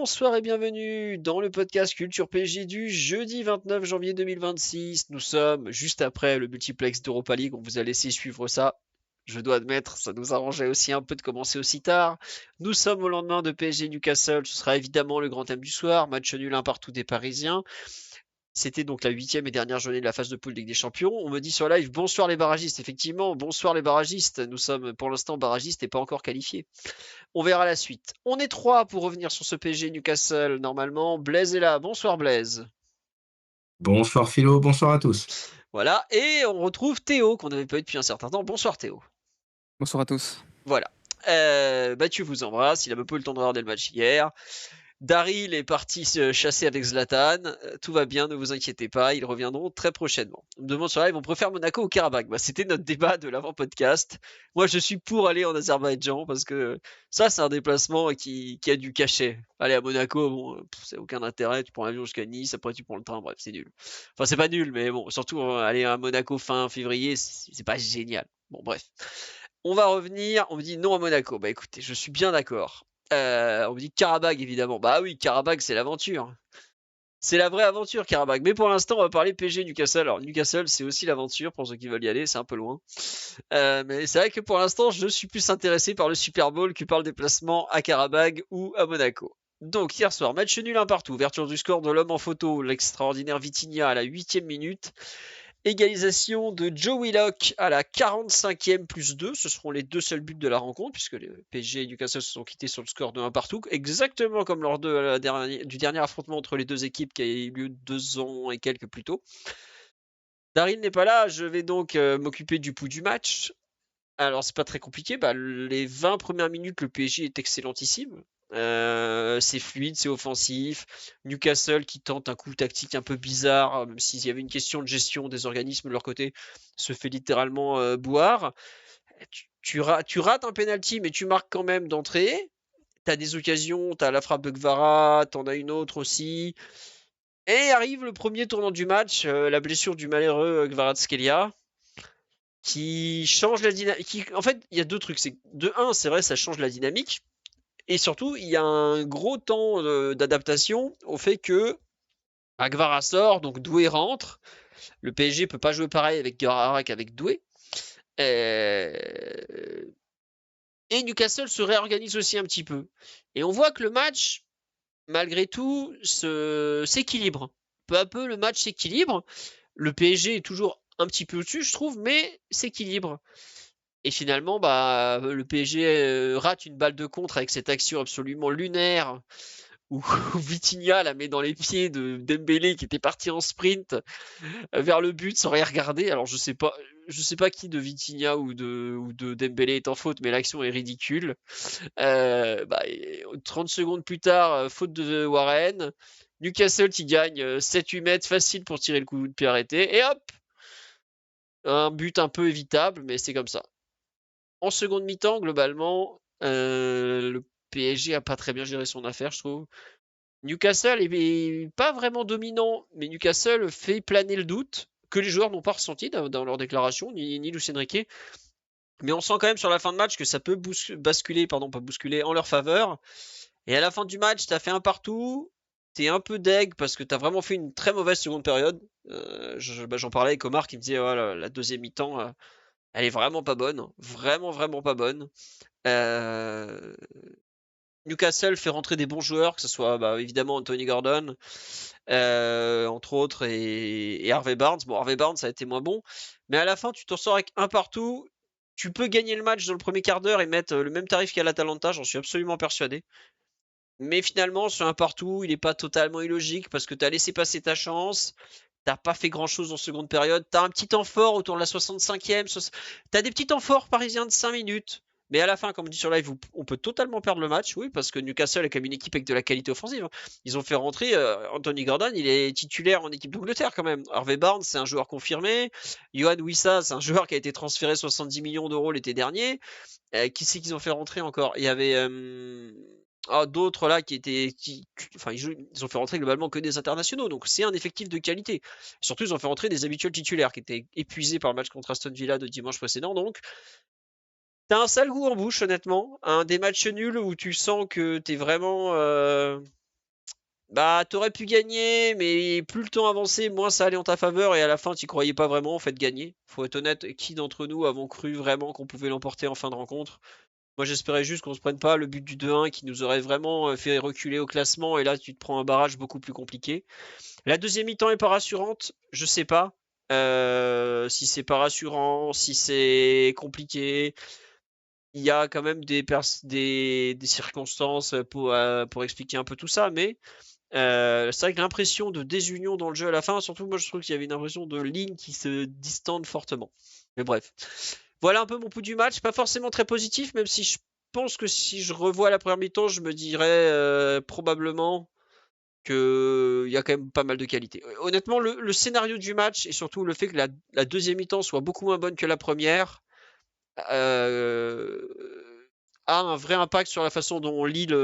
Bonsoir et bienvenue dans le podcast Culture PSG du jeudi 29 janvier 2026. Nous sommes juste après le multiplex d'Europa League. On vous a laissé suivre ça. Je dois admettre, ça nous arrangeait aussi un peu de commencer aussi tard. Nous sommes au lendemain de PSG Newcastle. Ce sera évidemment le grand thème du soir. Match nul un partout des Parisiens. C'était donc la 8e et dernière journée de la phase de poule Ligue des Champions. On me dit sur live, bonsoir les barragistes. Effectivement, bonsoir les barragistes. Nous sommes pour l'instant barragistes et pas encore qualifiés. On verra la suite. On est trois pour revenir sur ce PSG Newcastle. Normalement, Blaise est là. Bonsoir Blaise. Bonsoir Philo, bonsoir à tous. Voilà. Et on retrouve Théo, qu'on n'avait pas eu depuis un certain temps. Bonsoir Théo. Bonsoir à tous. Voilà. Mathieu vous embrasse. Il a un peu eu le temps de regarder le match hier. Daryl est parti se chasser avec Zlatan. Tout va bien, ne vous inquiétez pas. Ils reviendront très prochainement. On me demande sur live, on préfère Monaco ou Karabakh. C'était notre débat de l'avant-podcast. Moi, je suis pour aller en Azerbaïdjan parce que ça, c'est un déplacement qui a du cachet. Aller à Monaco, bon, c'est aucun intérêt. Tu prends l'avion jusqu'à Nice, après tu prends le train. Bref, c'est nul. Enfin, c'est pas nul, mais bon, surtout aller à Monaco fin février, c'est pas génial. Bon, bref. On va revenir. On me dit non à Monaco. Bah écoutez, je suis bien d'accord. On me dit Karabakh évidemment. Bah oui, Karabakh c'est l'aventure. C'est la vraie aventure Karabakh. Mais pour l'instant on va parler PG Newcastle. Alors Newcastle c'est aussi l'aventure pour ceux qui veulent y aller, c'est un peu loin. Mais c'est vrai que pour l'instant je suis plus intéressé par le Super Bowl que par le déplacement à Karabakh ou à Monaco. Donc hier soir, match nul un partout. Ouverture du score de l'homme en photo, l'extraordinaire Vitinha à la 8e minute. Égalisation de Joe Willock à la 45e plus 2. Ce seront les deux seuls buts de la rencontre, puisque le PSG et Newcastle se sont quittés sur le score de 1 partout, exactement comme lors de du dernier affrontement entre les deux équipes qui a eu lieu 2 ans et quelques plus tôt. Daryl n'est pas là, je vais donc m'occuper du pouls du match. Alors c'est pas très compliqué, les 20 premières minutes, le PSG est excellentissime. C'est fluide, c'est offensif. Newcastle qui tente un coup tactique un peu bizarre, même s'il y avait une question de gestion des organismes de leur côté, se fait littéralement boire. Tu rates un penalty, mais tu marques quand même d'entrée. T'as des occasions, t'as la frappe de Gvara, t'en as une autre aussi. Et arrive le premier tournant du match, la blessure du malheureux Kvaratskhelia qui change la dynamique. En fait, il y a deux trucs. C'est de un, c'est vrai, ça change la dynamique. Et surtout, il y a un gros temps d'adaptation au fait que Agvara sort, donc Doué rentre. Le PSG peut pas jouer pareil avec Guevara qu'avec Doué. Et Newcastle se réorganise aussi un petit peu. Et on voit que le match, malgré tout, s'équilibre. Peu à peu, le match s'équilibre. Le PSG est toujours un petit peu au-dessus, je trouve, mais s'équilibre. Et finalement, le PSG rate une balle de contre avec cette action absolument lunaire où Vitinha la met dans les pieds de Dembélé qui était parti en sprint vers le but sans rien regarder. Alors je sais pas qui de Vitinha ou de Dembélé est en faute, mais l'action est ridicule. 30 secondes plus tard, faute de Warren. Newcastle qui gagne 7-8 mètres facile pour tirer le coup de pied arrêté. Et hop, un but un peu évitable, mais c'est comme ça. En seconde mi-temps, globalement, le PSG a pas très bien géré son affaire, je trouve. Newcastle est pas vraiment dominant, mais Newcastle fait planer le doute que les joueurs n'ont pas ressenti dans leur déclaration, ni Luis Enrique. Mais on sent quand même sur la fin de match que ça peut basculer, pas bousculer, en leur faveur. Et à la fin du match, t'as fait un partout. T'es un peu deg parce que t'as vraiment fait une très mauvaise seconde période. J'en parlais avec Omar qui me disait la deuxième mi-temps, elle est vraiment pas bonne. Vraiment, vraiment pas bonne. Newcastle fait rentrer des bons joueurs, que ce soit évidemment Anthony Gordon, entre autres, et Harvey Barnes. Bon, Harvey Barnes, ça a été moins bon, mais à la fin, tu t'en sors avec un partout. Tu peux gagner le match dans le premier quart d'heure et mettre le même tarif qu'à l'Atalanta, j'en suis absolument persuadé. Mais finalement, ce un partout, il n'est pas totalement illogique parce que tu as laissé passer ta chance. T'as pas fait grand chose en seconde période. T'as un petit temps fort autour de la 65e. T'as des petits temps forts parisiens de 5 minutes. Mais à la fin, comme on dit sur live, on peut totalement perdre le match, oui, parce que Newcastle est quand même une équipe avec de la qualité offensive. Ils ont fait rentrer Anthony Gordon, il est titulaire en équipe d'Angleterre quand même. Harvey Barnes, c'est un joueur confirmé. Johan Wissa, c'est un joueur qui a été transféré 70 millions d'euros l'été dernier. Qui c'est qu'ils ont fait rentrer encore? Il y avait d'autres là qui étaient. Enfin, ils ont fait rentrer globalement que des internationaux, donc c'est un effectif de qualité. Surtout, ils ont fait rentrer des habituels titulaires qui étaient épuisés par le match contre Aston Villa de dimanche précédent, donc. T'as un sale goût en bouche, honnêtement. Des matchs nuls où tu sens que t'es vraiment Bah, t'aurais pu gagner, mais plus le temps avançait, moins ça allait en ta faveur, et à la fin, t'y croyais pas vraiment, en fait, gagner. Faut être honnête, qui d'entre nous avons cru vraiment qu'on pouvait l'emporter en fin de rencontre? Moi, j'espérais juste qu'on se prenne pas le but du 2-1 qui nous aurait vraiment fait reculer au classement, et là, tu te prends un barrage beaucoup plus compliqué. La deuxième mi-temps est pas rassurante, je sais pas. Si c'est pas rassurant, si c'est compliqué, il y a quand même des circonstances pour expliquer un peu tout ça, mais c'est vrai que l'impression de désunion dans le jeu à la fin, surtout moi je trouve qu'il y avait une impression de lignes qui se distendent fortement. Mais bref. Voilà un peu mon pouls du match, pas forcément très positif, même si je pense que si je revois la première mi-temps, je me dirais probablement qu'il y a quand même pas mal de qualité. Honnêtement, le scénario du match et surtout le fait que la deuxième mi-temps soit beaucoup moins bonne que la première euh, a un vrai impact sur la façon dont on lit dont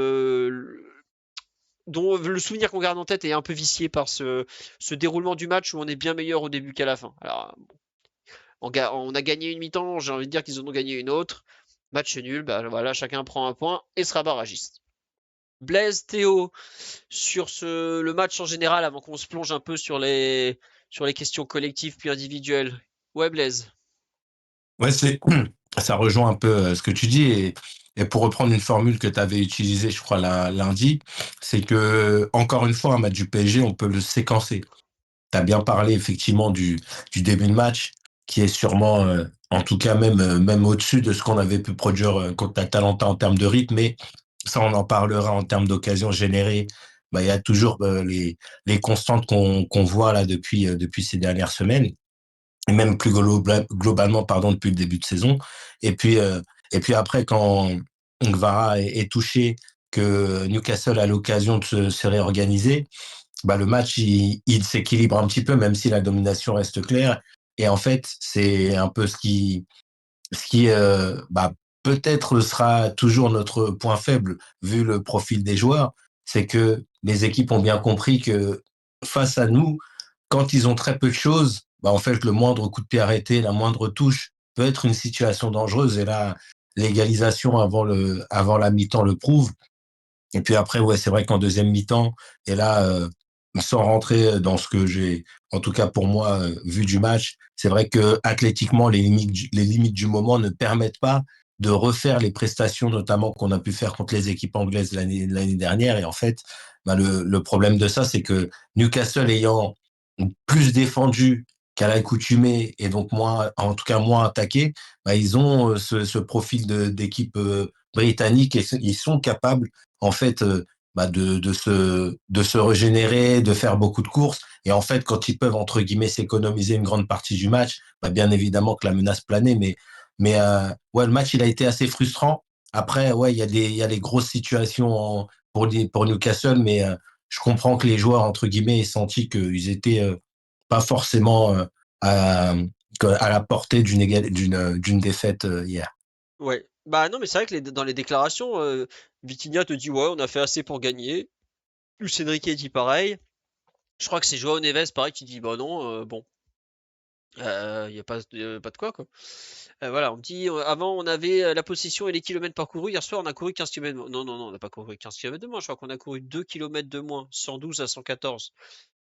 le souvenir qu'on garde en tête est un peu vicié par ce déroulement du match où on est bien meilleur au début qu'à la fin. Alors, on a gagné une mi-temps, j'ai envie de dire qu'ils en ont gagné une autre. Match nul, bah voilà, chacun prend un point et sera barragiste. Blaise, Théo, sur le match en général, avant qu'on se plonge un peu sur les questions collectives puis individuelles. Ouais, Blaise. Ouais, ça rejoint un peu ce que tu dis. Et pour reprendre une formule que tu avais utilisée, je crois, lundi, c'est que, encore une fois, un match du PSG, on peut le séquencer. Tu as bien parlé, effectivement, du début de match, qui est sûrement, en tout cas, même au-dessus de ce qu'on avait pu produire contre Atalanta en termes de rythme. Mais ça, on en parlera en termes d'occasions générées. Bah, il y a toujours les constantes qu'on voit là depuis ces dernières semaines et même plus globalement, pardon, depuis le début de saison. Et puis, euh, et puis après, quand Guevara est touché, que Newcastle a l'occasion de se réorganiser, bah, le match, il s'équilibre un petit peu, même si la domination reste claire. Et en fait, c'est un peu ce qui bah, peut-être sera toujours notre point faible, vu le profil des joueurs, c'est que les équipes ont bien compris que face à nous, quand ils ont très peu de choses, bah, en fait, le moindre coup de pied arrêté, la moindre touche peut être une situation dangereuse. Et là, l'égalisation avant la mi-temps le prouve. Et puis après, ouais, c'est vrai qu'en deuxième mi-temps, et là, sans rentrer dans ce que j'ai, en tout cas pour moi, vu du match, c'est vrai que athlétiquement, les limites du moment ne permettent pas de refaire les prestations, notamment qu'on a pu faire contre les équipes anglaises l'année dernière. Et en fait, bah, le problème de ça, c'est que Newcastle ayant plus défendu qu'à l'accoutumée et donc moins, en tout cas moins attaqué, bah, ils ont ce profil d'équipe britannique et ils sont capables en fait bah, de se régénérer, de faire beaucoup de courses. Et en fait, quand ils peuvent, entre guillemets, s'économiser une grande partie du match, bah, bien évidemment que la menace planait. Mais ouais, le match, il a été assez frustrant. Après, ouais, il y a les grosses situations pour Newcastle, mais je comprends que les joueurs, entre guillemets, aient senti qu'ils étaient pas forcément à la portée d'une défaite hier. Ouais. Bah non, mais c'est vrai que dans les déclarations, Vitinha te dit ouais, on a fait assez pour gagner. Luis Enrique dit pareil. Je crois que c'est Joao Neves, pareil, qui dit bah non, bon, il y a pas de quoi. Voilà, on me dit avant on avait la possession et les kilomètres parcourus. Hier soir on a couru 15 km. Non, non, non, on n'a pas couru 15 km de moins. Je crois qu'on a couru 2 km de moins, 112 à 114.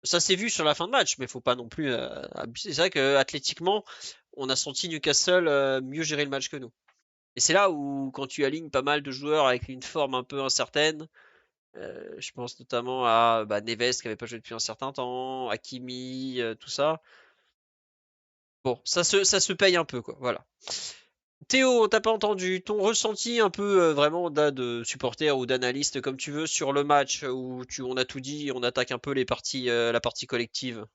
Ça s'est vu sur la fin de match, mais faut pas non plus abuser. C'est vrai que athlétiquement, on a senti Newcastle mieux gérer le match que nous. Et c'est là où, quand tu alignes pas mal de joueurs avec une forme un peu incertaine, je pense notamment à bah, Neves qui avait pas joué depuis un certain temps, Hakimi, tout ça. Bon, ça se paye un peu, quoi. Voilà. Théo, on t'a pas entendu. Ton ressenti un peu vraiment de supporter ou d'analyste comme tu veux sur le match où on a tout dit, on attaque un peu la partie collective.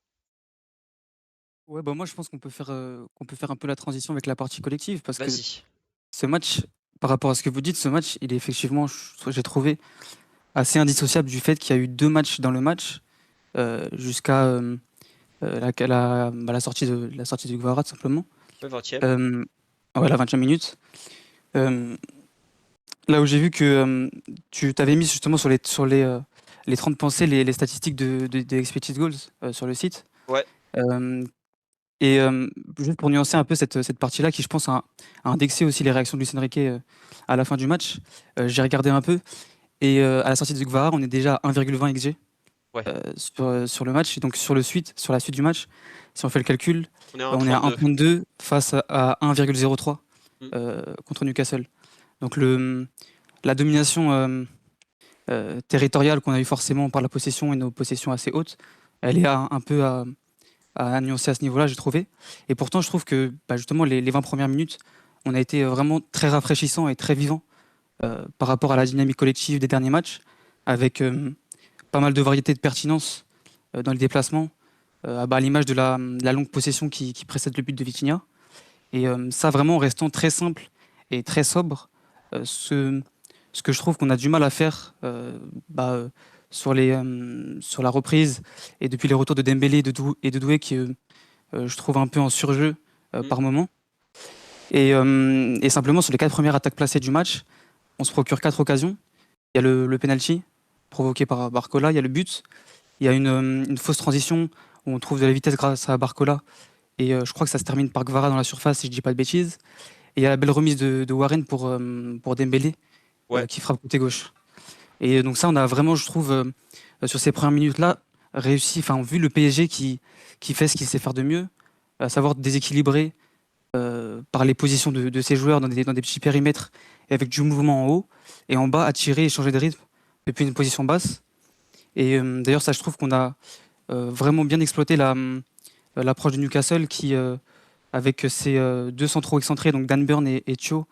Ouais, bah moi je pense qu'on peut faire un peu la transition avec la partie collective parce que Vas-y. ce match, par rapport à ce que vous dites, ce match, il est effectivement, j'ai trouvé assez indissociable du fait qu'il y a eu deux matchs dans le match jusqu'à la sortie de Guevara tout simplement. Le 20e. Euh, ouais, la 20e minute. Euh, Là où j'ai vu que tu t'avais mis justement les 30 pensées, les statistiques des expected goals sur le site. Ouais. Euh, Et juste pour nuancer un peu cette partie-là, qui je pense a indexé aussi les réactions de Luis Enrique à la fin du match, j'ai regardé un peu et à la sortie de Guevara, on est déjà à 1,20 XG. Ouais. Sur le match. Et donc sur la suite du match, si on fait le calcul, On est à on est à 1,32. 1,2 face à 1,03 Mm. contre Newcastle. Donc la domination territoriale qu'on a eu forcément par la possession et nos possessions assez hautes, elle est un peu à nuancer à ce niveau-là, j'ai trouvé. Et pourtant, je trouve que justement, les 20 premières minutes, on a été vraiment très rafraîchissant et très vivant par rapport à la dynamique collective des derniers matchs, avec pas mal de variété de pertinence dans les déplacements, à l'image de la longue possession qui précède le but de Vitinha. Et ça, vraiment, en restant très simple et très sobre, ce que je trouve qu'on a du mal à faire sur la reprise et depuis les retours de Dembélé et de Doué qui, je trouve un peu en surjeu Mm. par moment. Et simplement, sur les 4 premières attaques placées du match, on se procure 4 occasions. Il y a le penalty provoqué par Barcola, il y a le but, il y a une fausse transition où on trouve de la vitesse grâce à Barcola. Et je crois que ça se termine par Gvara dans la surface, si je dis pas de bêtises. Et il y a la belle remise de Warren pour Dembélé, Ouais. qui frappe côté gauche. Et donc ça, on a vraiment, je trouve, sur ces premières minutes-là, réussi, enfin, vu le PSG qui fait ce qu'il sait faire de mieux, à savoir déséquilibrer par les positions de ses joueurs dans des petits périmètres et avec du mouvement en haut et en bas, attirer et changer de rythme depuis une position basse. Et d'ailleurs, ça, je trouve qu'on a vraiment bien exploité l'approche de Newcastle qui, avec ses deux centraux excentrés, donc Dan Burn et Thio,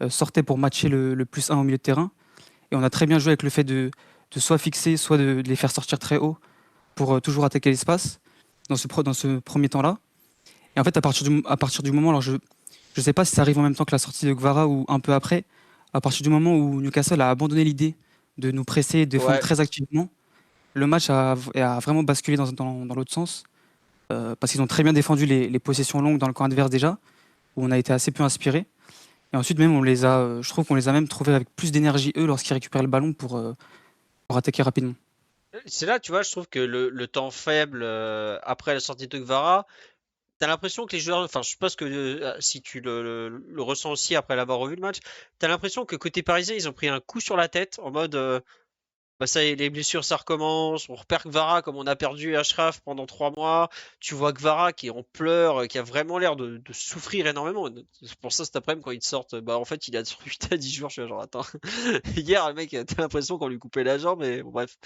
sortaient pour matcher le plus un au milieu de terrain. Et on a très bien joué avec le fait de soit fixer, soit de les faire sortir très haut pour toujours attaquer l'espace dans ce premier temps-là. Et en fait, à partir du moment, alors je ne sais pas si ça arrive en même temps que la sortie de Gvara ou un peu après, à partir du moment où Newcastle a abandonné l'idée de nous presser et de défendre Ouais. très activement, le match a vraiment basculé dans l'autre sens, parce qu'ils ont très bien défendu les possessions longues dans le camp adverse déjà, où on a été assez peu inspiré. Et ensuite même, je trouve qu'on les a même trouvés avec plus d'énergie, eux, lorsqu'ils récupèrent le ballon pour attaquer rapidement. C'est là, tu vois, je trouve que le temps faible après la sortie de Gvara, t'as l'impression que les joueurs, enfin, je sais pas ce que si tu le ressens aussi après l'avoir revu le match, t'as l'impression que côté parisien, ils ont pris un coup sur la tête en mode bah ça y est, les blessures ça recommence, on repère Gvara comme on a perdu Ashraf pendant 3 mois, tu vois Gvara qui est en pleurs, qui a vraiment l'air de souffrir énormément. C'est pour ça cet après-midi quand ils sortent, bah en fait il a 8 à 10 jours, je suis genre attends. Hier le mec, t'as l'impression qu'on lui coupait la jambe, mais bon, bref.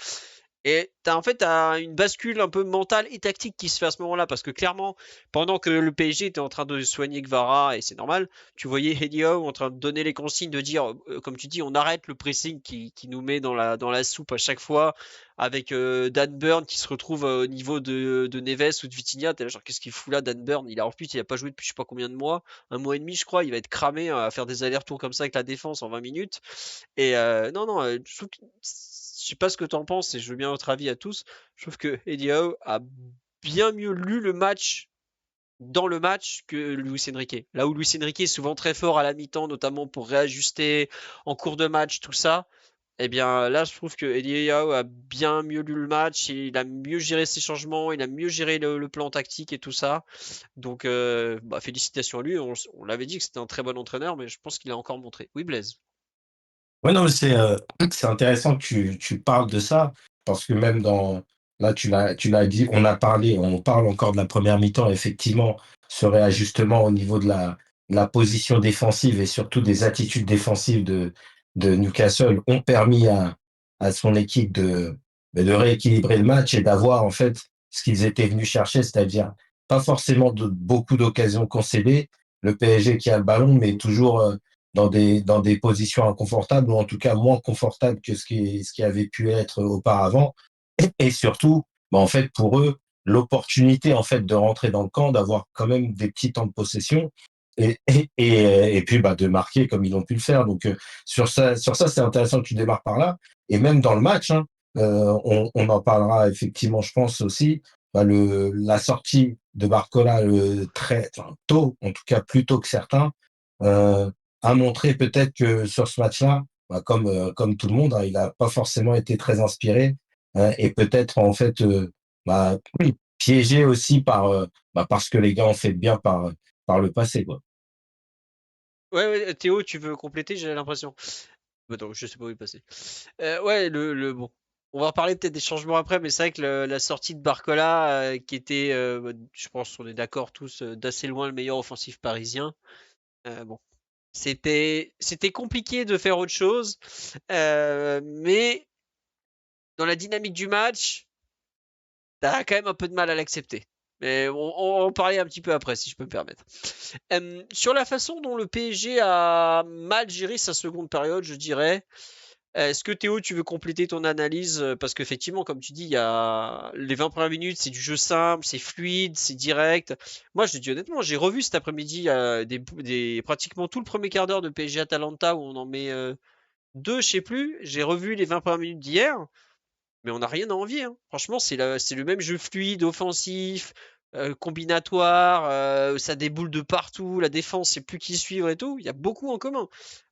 Et t'as une bascule un peu mentale et tactique qui se fait à ce moment-là, parce que clairement, pendant que le PSG était en train de soigner Gvara, et c'est normal, tu voyais Eddie Howe en train de donner les consignes, de dire, comme tu dis, on arrête le pressing qui nous met dans la soupe à chaque fois, avec Dan Burn qui se retrouve au niveau de Neves ou de Vitinha. T'es là, genre, qu'est-ce qu'il fout là, Dan Burn? En plus, il a pas joué depuis je sais pas combien de mois, un mois et demi, je crois. Il va être cramé à faire des allers-retours comme ça avec la défense en 20 minutes. Et non, non, je sais pas ce que t'en penses et je veux bien votre avis à tous. Je trouve que Eddie Howe a bien mieux lu le match dans le match que Luis Enrique. Là où Luis Enrique est souvent très fort à la mi-temps, notamment pour réajuster en cours de match, tout ça. Eh bien là, je trouve que Eddie Howe a bien mieux lu le match, il a mieux géré ses changements, il a mieux géré le plan tactique et tout ça. Donc, félicitations à lui. On l'avait dit que c'était un très bon entraîneur, mais je pense qu'il a encore montré. Oui, Blaise. Ouais, non, mais c'est intéressant que tu parles de ça, parce que même là, tu l'as dit, on parle encore de la première mi-temps, effectivement, ce réajustement au niveau de la position défensive et surtout des attitudes défensives de Newcastle ont permis à son équipe de rééquilibrer le match et d'avoir, en fait, ce qu'ils étaient venus chercher, c'est-à-dire pas forcément beaucoup d'occasions concédées, le PSG qui a le ballon, mais toujours dans des positions inconfortables, ou en tout cas moins confortables que ce qui avait pu être auparavant. Et surtout, en fait, pour eux, l'opportunité en fait de rentrer dans le camp, d'avoir quand même des petits temps de possession et puis de marquer comme ils ont pu le faire. Donc sur ça, c'est intéressant que tu démarres par là. Et même dans le match, hein, on en parlera effectivement, je pense aussi. La sortie de Barcola tôt, en tout cas plus tôt que certains, euh, a montré peut-être que sur ce match-là, comme tout le monde, hein, il n'a pas forcément été très inspiré, et peut-être en fait oui, piégé aussi par ce que les gars ont fait de bien par le passé, quoi. Ouais, ouais, Théo, tu veux compléter, j'ai l'impression. Attends, je sais pas où il est passé. Ouais, bon. On va reparler peut-être des changements après, mais c'est vrai que la sortie de Barcola, qui était, je pense qu'on est d'accord tous, d'assez loin le meilleur offensif parisien. Bon, c'était compliqué de faire autre chose, mais dans la dynamique du match, t'as quand même un peu de mal à l'accepter. Mais on va en parler un petit peu après, si je peux me permettre. Sur la façon dont le PSG a mal géré sa seconde période, je dirais. Est-ce que Théo, tu veux compléter ton analyse? Parce qu'effectivement, comme tu dis, il y a les 20 premières minutes, c'est du jeu simple, c'est fluide, c'est direct. Moi, je te dis honnêtement, j'ai revu cet après-midi pratiquement tout le premier quart d'heure de PSG Atalanta où on en met deux, je sais plus. J'ai revu les 20 premières minutes d'hier, mais on n'a rien à envier, hein. Franchement, c'est le même jeu fluide, offensif, combinatoire, ça déboule de partout, la défense, c'est plus qui suivre et tout. Il y a beaucoup en commun.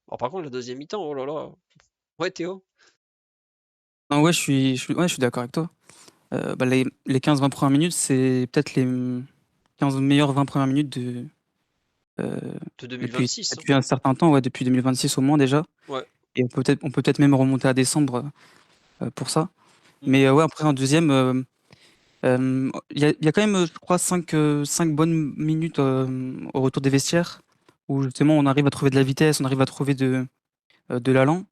Alors, par contre, la deuxième mi-temps, oh là là. Ouais, Théo. Non, ouais, ouais, je suis d'accord avec toi. Bah, les 15-20 premières minutes, c'est peut-être les 15 meilleures 20 premières minutes euh, De depuis, 2026, hein. depuis un certain temps, ouais, depuis 2026 au moins déjà. Ouais. Et on peut peut-être même remonter à décembre pour ça. Mm. Mais ouais, après en deuxième, il y a quand même, je crois, 5 bonnes minutes au retour des vestiaires où justement on arrive à trouver de la vitesse, on arrive à trouver de l'allant.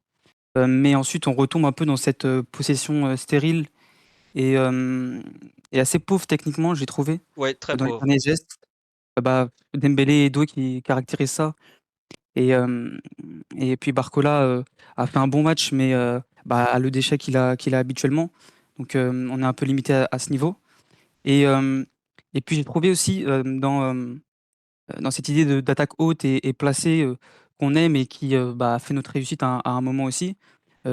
Mais ensuite, on retombe un peu dans cette possession stérile et, euh, et assez pauvre techniquement, j'ai trouvé, Ouais, très dans les pauvre. derniers gestes. Bah, Dembélé et Doué qui caractérisent ça. Et, euh, et puis Barcola a fait un bon match, mais bah, a le déchet qu'il a habituellement. Donc on est un peu limité à ce niveau. Et puis j'ai trouvé aussi dans cette idée d'attaque haute et placée qu'on aime et qui bah, a fait notre réussite à un moment aussi,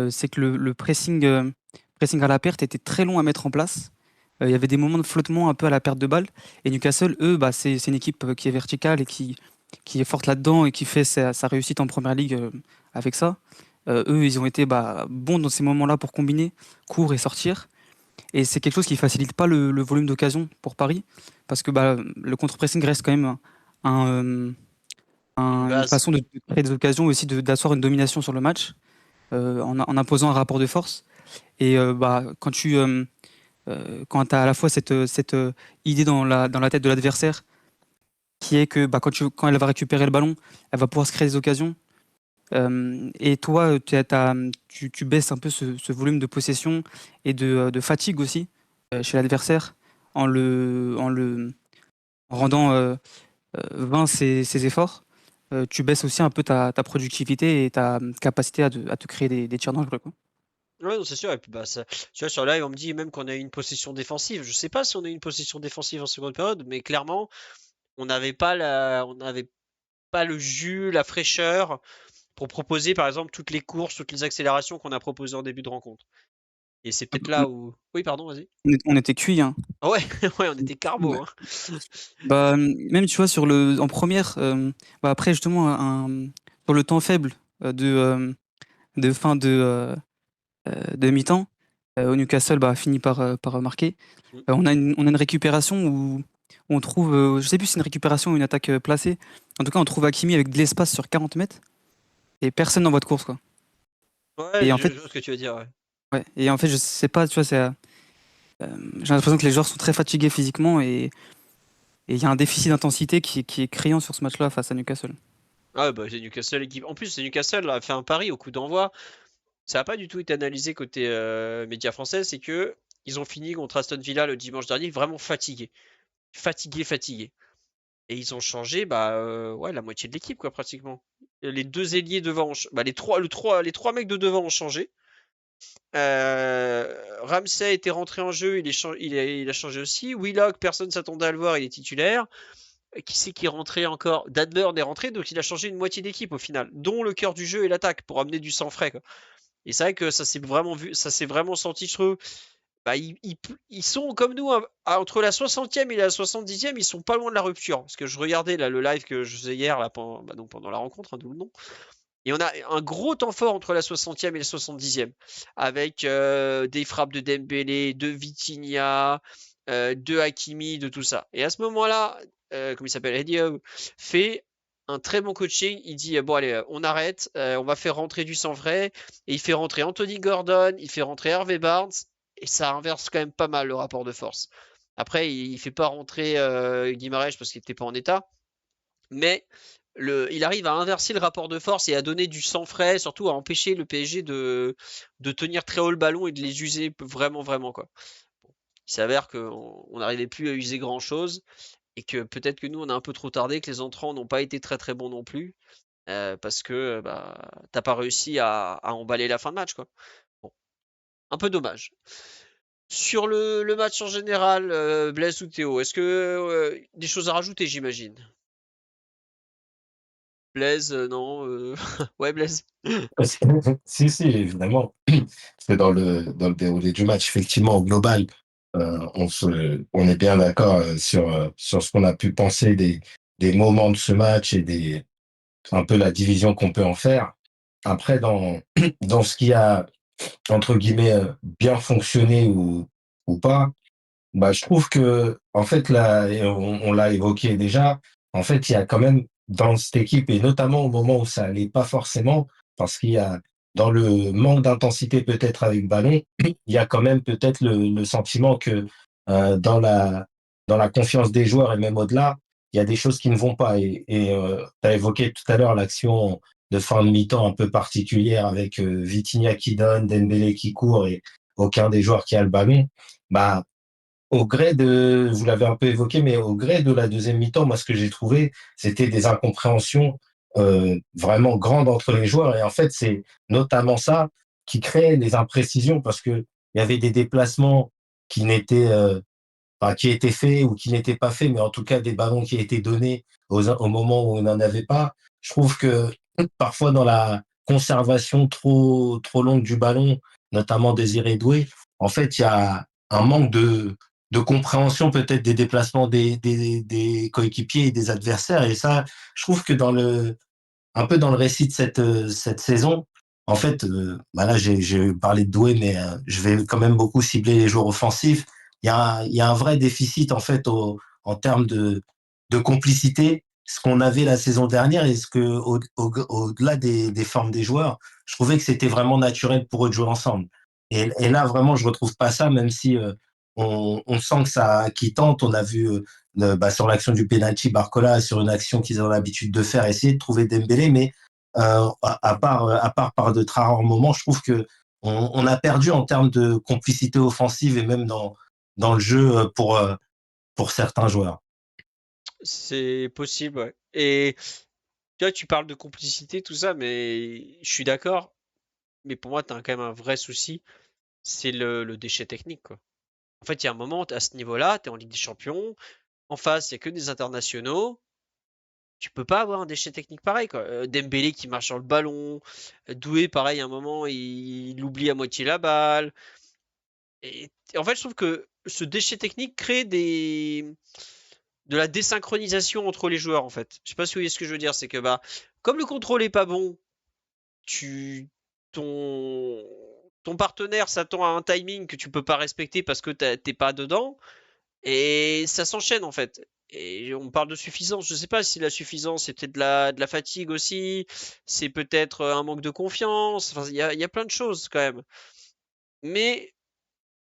c'est que le pressing à la perte était très long à mettre en place. Il y avait des moments de flottement un peu à la perte de balle. Et Newcastle, eux, bah, c'est une équipe qui est verticale et qui est forte là-dedans et qui fait sa réussite en Première Ligue avec ça. Eux, ils ont été bah, bons dans ces moments-là pour combiner, court et sortir. Et c'est quelque chose qui facilite pas le volume d'occasion pour Paris, parce que bah, le contre-pressing reste quand même un, euh, Une une base. façon de créer des occasions aussi, d'asseoir une domination sur le match en imposant un rapport de force. Et bah, quand tu as à la fois cette idée dans la tête de l'adversaire, qui est que bah, quand elle va récupérer le ballon, elle va pouvoir se créer des occasions. Et toi, tu baisses un peu ce volume de possession et de fatigue aussi chez l'adversaire en rendant vains ses efforts. Tu baisses aussi un peu ta productivité et ta capacité à te créer des tirs dangereux, quoi. Ouais, non, c'est sûr. Et puis, bah, tu vois, sur live, on me dit même qu'on a eu une possession défensive. Je sais pas si on a eu une possession défensive en seconde période, mais clairement, on n'avait pas le jus, la fraîcheur pour proposer, par exemple, toutes les courses, toutes les accélérations qu'on a proposées en début de rencontre. Et c'est Ah peut-être bah, là où. Oui, pardon, vas-y. on était cuits, hein. Ah ouais, ouais, on était Ouais. carbo, hein. Bah, même tu vois en première, bah, après justement sur le temps faible de fin de mi-temps, au Newcastle bah, finit par marquer. Mm. On a une récupération où on trouve, je sais plus si c'est une récupération ou une attaque placée. En tout cas, on trouve Hakimi avec de l'espace sur 40 mètres et personne n'envoie de course, quoi. Ouais, Et en je fait, vois ce que tu veux dire, ouais. ouais, et en fait, je sais pas, tu vois, j'ai l'impression que les joueurs sont très fatigués physiquement et il y a un déficit d'intensité qui est criant sur ce match-là face à Newcastle. Ah, bah, c'est Newcastle équipe. En plus, c'est Newcastle a fait un pari au coup d'envoi. Ça n'a pas du tout été analysé côté médias français, c'est que ils ont fini contre Aston Villa le dimanche dernier vraiment fatigués. Fatigués. Et ils ont changé bah, ouais, la moitié de l'équipe, quoi, pratiquement. Les deux ailiers devant, bah, les trois mecs de devant ont changé. Ramsey était rentré en jeu, il a changé aussi. Willock, personne s'attendait à le voir, il est titulaire. Qui c'est qui est rentré encore? Dadburn est rentré, donc il a changé une moitié d'équipe au final, dont le cœur du jeu et l'attaque, pour amener du sang frais, quoi. Et c'est vrai que ça s'est vraiment vu, ça s'est vraiment senti, je trouve. Bah, ils sont comme nous, hein, entre la 60e et la 70e, ils sont pas loin de la rupture. Parce que je regardais là, le live que je faisais hier, là, donc pendant la rencontre, hein, d'où le nom. Et on a un gros temps fort entre la 60e et la 70e. Avec des frappes de Dembélé, de Vitinha, de Hakimi, de tout ça. Et à ce moment-là, comme il s'appelle, Eddie Howe, fait un très bon coaching, il dit bon allez, on arrête, on va faire rentrer du sang frais, et il fait rentrer Anthony Gordon, il fait rentrer Harvey Barnes, et ça inverse quand même pas mal le rapport de force. Après, il fait pas rentrer Guimarães parce qu'il n'était pas en état, mais il arrive à inverser le rapport de force et à donner du sang frais, surtout à empêcher le PSG de tenir très haut le ballon et de les user vraiment, vraiment, quoi. Il s'avère qu'on n'arrivait plus à user grand chose et que peut-être que nous on a un peu trop tardé, que les entrants n'ont pas été très très bons non plus, parce que bah, t'as pas réussi à emballer la fin de match, quoi. Bon, un peu dommage. Sur le match en général, Blaise ou Théo, est-ce que des choses à rajouter, j'imagine? Blaise, non, ouais, Blaise. Si, si, évidemment. Parce que dans le déroulé du match, effectivement, au global, on est bien d'accord sur ce qu'on a pu penser des moments de ce match et un peu la division qu'on peut en faire. Après, dans ce qui a, entre guillemets, bien fonctionné ou pas, bah, je trouve que, en fait, là, et on l'a évoqué déjà, en fait, il y a quand même dans cette équipe, et notamment au moment où ça allait pas forcément, parce qu'il y a, dans le manque d'intensité peut-être avec ballon, il y a quand même peut-être le sentiment que dans la confiance des joueurs et même au-delà, il y a des choses qui ne vont pas. Et tu as évoqué tout à l'heure l'action de fin de mi-temps un peu particulière avec Vitinha qui donne, Dembélé qui court et aucun des joueurs qui a le ballon. Bah, au gré de, vous l'avez un peu évoqué, mais au gré de la deuxième mi-temps, moi, ce que j'ai trouvé, c'était des incompréhensions vraiment grandes entre les joueurs. Et en fait, c'est notamment ça qui crée les imprécisions parce que il y avait des déplacements qui n'étaient qui étaient faits ou qui n'étaient pas faits, mais en tout cas des ballons qui étaient donnés au moment où on n'en avait pas. Je trouve que parfois dans la conservation trop longue du ballon, notamment Désiré Doué, en fait, il y a un manque de compréhension peut-être des déplacements des coéquipiers et des adversaires. Et ça, je trouve que un peu dans le récit de cette saison, en fait, bah là, j'ai parlé de Doué, mais je vais quand même beaucoup cibler les joueurs offensifs. Il y a un vrai déficit, en fait, en termes de complicité. Ce qu'on avait la saison dernière et ce que, au-delà des formes des joueurs, je trouvais que c'était vraiment naturel pour eux de jouer ensemble. Et là, vraiment, je retrouve pas ça, même si on sent que ça, qui tente. On a vu sur l'action du penalty, Barcola, sur une action qu'ils ont l'habitude de faire, essayer de trouver Dembélé, mais à part par de très rares moments, je trouve que on a perdu en termes de complicité offensive et même dans le jeu pour certains joueurs. C'est possible, ouais. Et tu vois, tu parles de complicité, tout ça, mais je suis d'accord. Mais pour moi, tu as quand même un vrai souci, c'est le déchet technique, quoi. En fait, il y a un moment, à ce niveau-là, tu es en Ligue des Champions, en face, il n'y a que des internationaux. Tu peux pas avoir un déchet technique pareil, quoi. Dembélé qui marche sur le ballon, Doué, pareil, à un moment, il oublie à moitié la balle. Et en fait, je trouve que ce déchet technique crée de la désynchronisation entre les joueurs, en fait. Je sais pas si vous voyez ce que je veux dire, c'est que bah, comme le contrôle est pas bon, tu ton ton partenaire s'attend à un timing que tu peux pas respecter parce que t'es pas dedans, et ça s'enchaîne en fait. Et on parle de suffisance. Je sais pas si la suffisance c'est peut-être de la fatigue aussi, c'est peut-être un manque de confiance. Enfin, il y a plein de choses quand même. Mais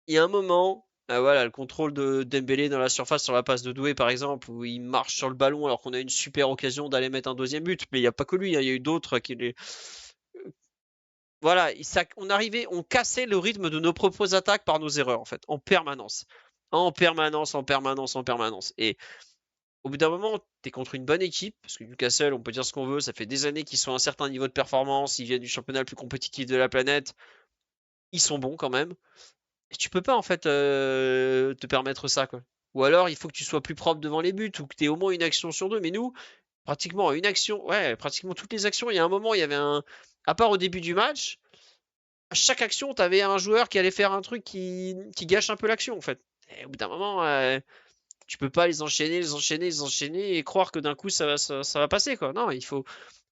il y a un moment, voilà, le contrôle de Dembélé dans la surface sur la passe de Doué par exemple, où il marche sur le ballon alors qu'on a une super occasion d'aller mettre un deuxième but. Mais il n'y a pas que lui, hein, il y a eu d'autres qui les. Voilà, on cassait le rythme de nos propres attaques par nos erreurs en fait, en permanence. En permanence, en permanence, en permanence. Et au bout d'un moment, tu es contre une bonne équipe, parce que Newcastle, on peut dire ce qu'on veut, ça fait des années qu'ils sont à un certain niveau de performance, ils viennent du championnat le plus compétitif de la planète, ils sont bons quand même. Et tu peux pas en fait te permettre ça, quoi. Ou alors il faut que tu sois plus propre devant les buts, ou que tu aies au moins une action sur deux. Mais nous, pratiquement une action, ouais, pratiquement toutes les actions, il y a un moment, il y avait un. À part au début du match, à chaque action, tu avais un joueur qui allait faire un truc qui gâche un peu l'action en fait. Et au bout d'un moment, tu peux pas les enchaîner, les enchaîner, les enchaîner et croire que d'un coup ça va passer quoi. Non, il faut.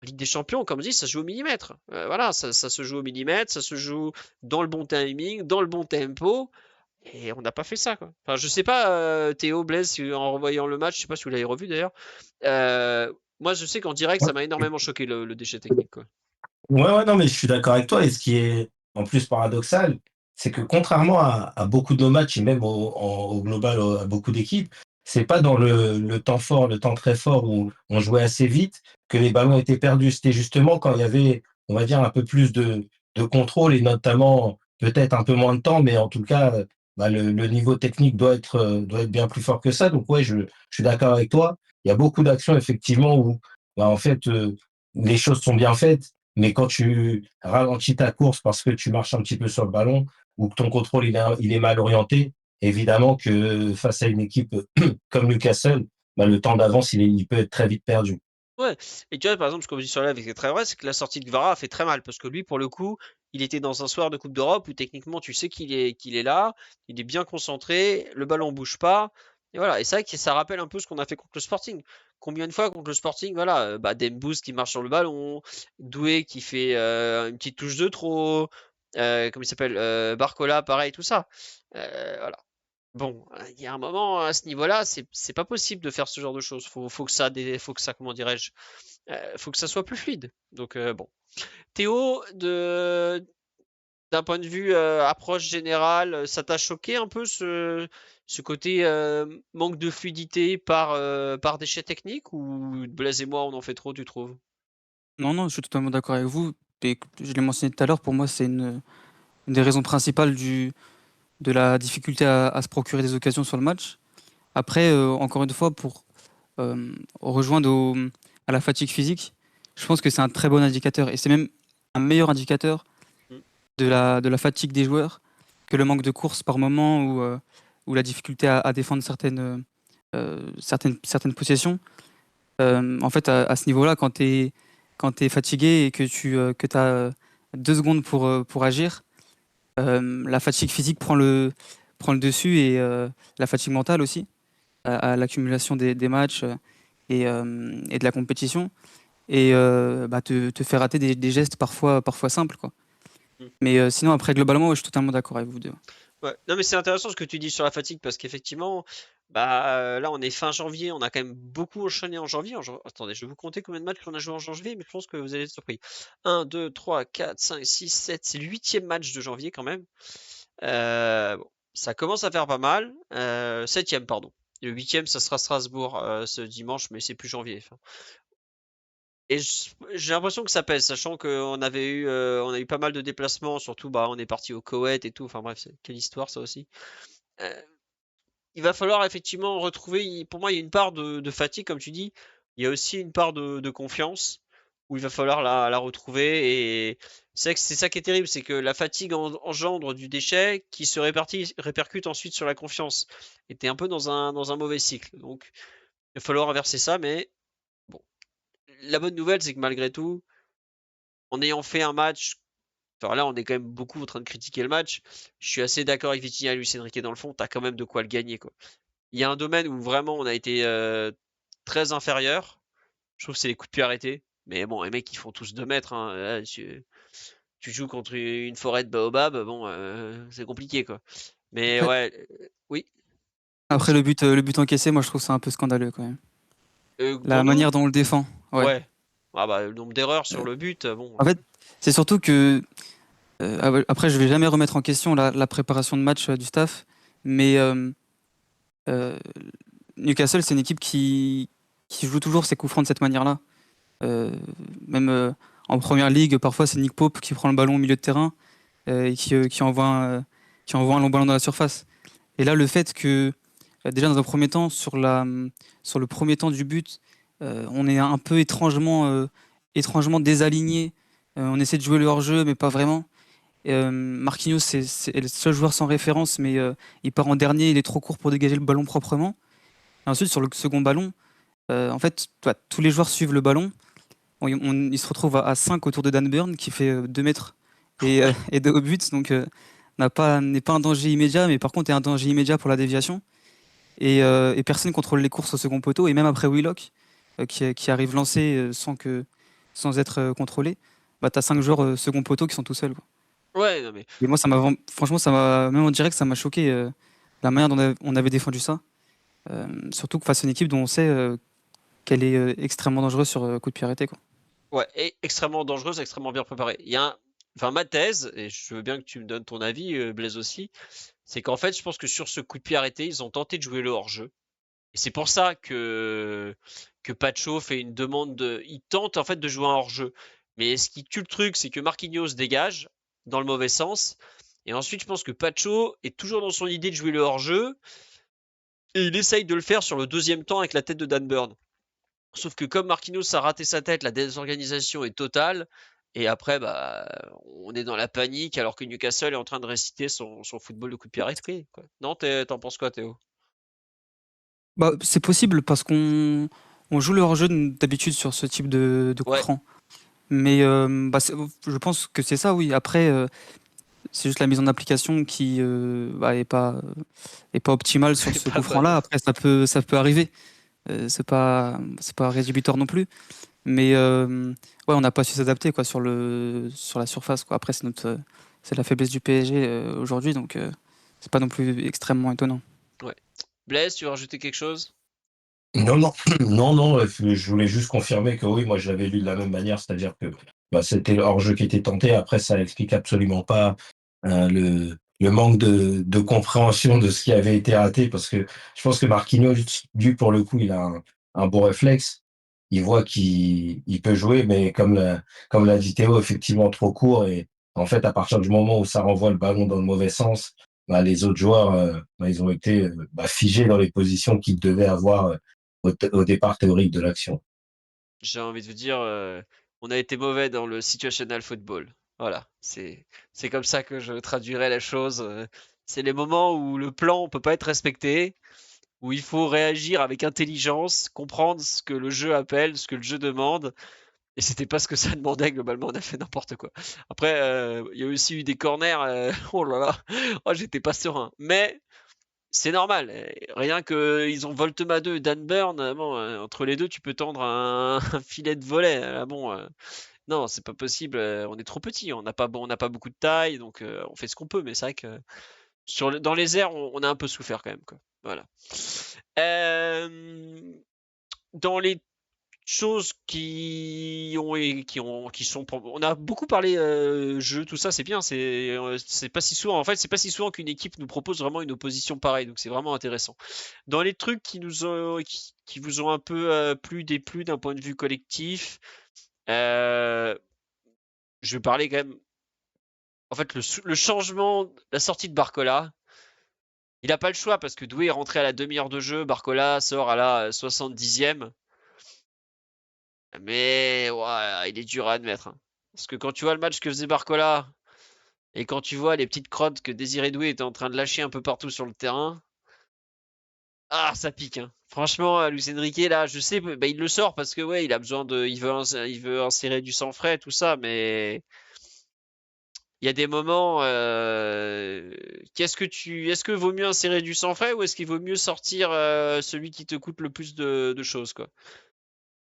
Ligue des Champions, comme je dis, ça se joue au millimètre. Voilà, ça se joue au millimètre, ça se joue dans le bon timing, dans le bon tempo. Et on n'a pas fait ça, quoi. Enfin, je sais pas, Théo, Blaise, en revoyant le match, je sais pas si vous l'avez revu d'ailleurs. Moi, je sais qu'en direct, ça m'a énormément choqué le déchet technique, quoi. Ouais, non, mais je suis d'accord avec toi. Et ce qui est en plus paradoxal, c'est que contrairement à beaucoup de nos matchs et même au global à beaucoup d'équipes, c'est pas dans le temps fort, le temps très fort où on jouait assez vite que les ballons étaient perdus. C'était justement quand il y avait, on va dire, un peu plus de contrôle et notamment peut-être un peu moins de temps, mais en tout cas, bah, le niveau technique doit être bien plus fort que ça. Donc ouais, je suis d'accord avec toi. Il y a beaucoup d'actions effectivement où, bah, en fait, les choses sont bien faites, mais quand tu ralentis ta course parce que tu marches un petit peu sur le ballon ou que ton contrôle il est mal orienté, évidemment que face à une équipe comme Newcastle, bah, le temps d'avance il peut être très vite perdu. Ouais, et tu vois, par exemple, ce qu'on dit sur live, et c'est très vrai, c'est que la sortie de Kvara a fait très mal, parce que lui, pour le coup, il était dans un soir de Coupe d'Europe où techniquement, tu sais qu'il est là, il est bien concentré, le ballon bouge pas, et voilà. Et c'est vrai que ça rappelle un peu ce qu'on a fait contre le Sporting. Combien de fois contre le Sporting, voilà, bah, Dembouz qui marche sur le ballon, Doué qui fait une petite touche de trop, comment il s'appelle, Barcola, pareil, tout ça. Voilà. Bon, il y a un moment à ce niveau-là, c'est pas possible de faire ce genre de choses. Faut que ça, comment dirais-je, faut que ça soit plus fluide. Donc bon. Théo, d'un point de vue approche générale, ça t'a choqué un peu ce côté manque de fluidité par déchet technique ou Blaise et moi on en fait trop, tu trouves? Non, non, je suis totalement d'accord avec vous et je l'ai mentionné tout à l'heure, pour moi, c'est une des raisons principales de la difficulté à se procurer des occasions sur le match. Après, encore une fois, pour rejoindre à la fatigue physique, je pense que c'est un très bon indicateur et c'est même un meilleur indicateur Mm. de la fatigue des joueurs que le manque de course par moment ou la difficulté à défendre certaines possessions. En fait, à ce niveau-là, quand tu es fatigué et que tu as 2 secondes pour agir, la fatigue physique prend le dessus et la fatigue mentale aussi, à l'accumulation des matchs et de la compétition, et bah, te fait rater des gestes parfois simples, quoi. Mm. Mais sinon, après, globalement, ouais, je suis totalement d'accord avec vous deux. Ouais. Non, mais c'est intéressant ce que tu dis sur la fatigue parce qu'effectivement, bah là on est fin janvier, on a quand même beaucoup enchaîné en janvier. Attendez, je vais vous compter combien de matchs on a joué en janvier, mais je pense que vous allez être surpris. 1, 2, 3, 4, 5, 6, 7, c'est le huitième match de janvier quand même. Bon, ça commence à faire pas mal. Septième, pardon. Le huitième, ça sera Strasbourg ce dimanche, mais c'est plus janvier. Enfin. Et j'ai l'impression que ça pèse, sachant on a eu pas mal de déplacements, surtout bah on est parti au Koweït et tout. Enfin bref, quelle histoire ça aussi. Euh, il va falloir effectivement retrouver. Pour moi, il y a une part de fatigue, comme tu dis. Il y a aussi une part de confiance où il va falloir la retrouver. Et c'est vrai que c'est ça qui est terrible, c'est que la fatigue engendre du déchet qui se répercute ensuite sur la confiance. Et t'es un peu dans un mauvais cycle. Donc, il va falloir inverser ça. Mais bon, la bonne nouvelle, c'est que malgré tout, en ayant fait un match. Enfin là, on est quand même beaucoup en train de critiquer le match. Je suis assez d'accord avec Vitinha et Luis Enrique dans le fond. T'as quand même de quoi le gagner, quoi. Il y a un domaine où vraiment on a été très inférieur. Je trouve que c'est les coups de pied arrêtés. Mais bon, les mecs, ils font tous 2 mètres, hein. Là, tu joues contre une forêt de baobab, bon, c'est compliqué, quoi. Mais Après, ouais, oui. après, le but encaissé, moi, je trouve ça un peu scandaleux quand même. La Pour nous, manière dont on le défend, ouais. ouais. Ah bah, le nombre d'erreurs sur Euh, le but, bon. En fait, c'est surtout que après, je vais jamais remettre en question la préparation de match du staff, mais euh, Newcastle, c'est une équipe qui joue toujours ses coups francs de cette manière-là. Euh, Même en première ligue, parfois c'est Nick Pope qui prend le ballon au milieu de terrain et qui envoie un long ballon dans la surface. Et là, le fait que déjà dans un premier temps, sur le premier temps du but, on est un peu étrangement désaligné. On essaie de jouer le hors-jeu, mais pas vraiment. Marquinhos, c'est le seul joueur sans référence, mais il part en dernier, il est trop court pour dégager le ballon proprement. Et ensuite, sur le second ballon, en fait, tous les joueurs suivent le ballon. Il se retrouve à 5 autour de Dan Burn, qui fait 2 mètres et, Ouais. et de haut but, donc n'est pas un danger immédiat, mais par contre est un danger immédiat pour la déviation. Et personne contrôle les courses au second poteau, et même après Willock, qui arrive lancé sans être contrôlé, bah, tu as 5 joueurs second poteau qui sont tout seuls, quoi. Ouais, non mais. Et moi, franchement, même en direct, ça m'a choqué la manière dont on avait défendu ça. Surtout que face à une équipe dont on sait qu'elle est extrêmement dangereuse sur coup de pied arrêté, quoi. Ouais, et extrêmement dangereuse, extrêmement bien préparée. Enfin, ma thèse, et je veux bien que tu me donnes ton avis, Blaise aussi, c'est qu'en fait, je pense que sur ce coup de pied arrêté, ils ont tenté de jouer le hors-jeu. Et c'est pour ça que Pacho fait une demande de. Il tente en fait de jouer un hors-jeu. Mais ce qui tue le truc, c'est que Marquinhos dégage dans le mauvais sens. Et ensuite, je pense que Pacho est toujours dans son idée de jouer le hors-jeu. Et il essaye de le faire sur le deuxième temps avec la tête de Dan Burn. Sauf que comme Marquinhos a raté sa tête, la désorganisation est totale. Et après, bah, on est dans la panique alors que Newcastle est en train de réciter son football de coup de pied arrêté, quoi. Non, t'en penses quoi, Théo? Bah, c'est possible parce qu'on joue le hors-jeu d'habitude sur ce type de coup Ouais, franc. Mais bah, je pense que c'est ça, oui. Après, c'est juste la mise en application qui bah, est pas optimale sur c'est ce pas coup bonne. franc-là. Après, ça peut arriver. C'est pas rédhibitoire non plus. Mais ouais, on n'a pas su s'adapter quoi sur la surface quoi. Après, c'est la faiblesse du PSG aujourd'hui, donc c'est pas non plus extrêmement étonnant. Ouais. Blaise, tu veux rajouter quelque chose? Non, non, non, non, je voulais juste confirmer que oui, moi je l'avais lu de la même manière, c'est-à-dire que bah, c'était le hors-jeu qui était tenté. Après, ça explique absolument pas le manque de compréhension de ce qui avait été raté, parce que je pense que Marquinhos, lui, pour le coup, il a un bon réflexe. Il voit qu'il peut jouer, mais comme l'a dit Théo, effectivement trop court. Et en fait, à partir du moment où ça renvoie le ballon dans le mauvais sens, bah, les autres joueurs, bah, ils ont été bah, figés dans les positions qu'ils devaient avoir au départ théorique de l'action. J'ai envie de vous dire, on a été mauvais dans le situational football. Voilà, c'est comme ça que je traduirais la chose. C'est les moments où le plan ne peut pas être respecté, où il faut réagir avec intelligence, comprendre ce que le jeu appelle, ce que le jeu demande. Et c'était pas ce que ça demandait globalement, on a fait n'importe quoi. Après, il y a aussi eu des corners, oh là là, oh, j'étais pas serein. Mais c'est normal. Rien que ils ont Voltema 2 et Dan Burn, bon, entre les deux, tu peux tendre un, un filet de volet. Bon, non, c'est pas possible. On est trop petit. On n'a pas beaucoup de taille, donc on fait ce qu'on peut. Mais c'est vrai que dans les airs, on a un peu souffert quand même, quoi. Voilà. Dans les choses qui sont on a beaucoup parlé jeu tout ça c'est bien c'est pas si souvent en fait c'est pas si souvent qu'une équipe nous propose vraiment une opposition pareille donc c'est vraiment intéressant dans les trucs qui vous ont un peu plu déplu d'un point de vue collectif euh, je vais parler quand même en fait le changement la sortie de Barcola il a pas le choix parce que Doué est rentré à la demi-heure de jeu Barcola sort à la 70e. Mais ouais, il est dur à admettre, hein. Parce que quand tu vois le match que faisait Barcola et quand tu vois les petites crottes que Désiré Doué était en train de lâcher un peu partout sur le terrain, ah ça pique, hein. Franchement, Luis Enrique là, je sais, bah, il le sort parce que ouais, il a besoin de, il veut insérer du sang frais, tout ça, mais il y a des moments, est-ce que vaut mieux insérer du sang frais ou est-ce qu'il vaut mieux sortir celui qui te coûte le plus de choses quoi?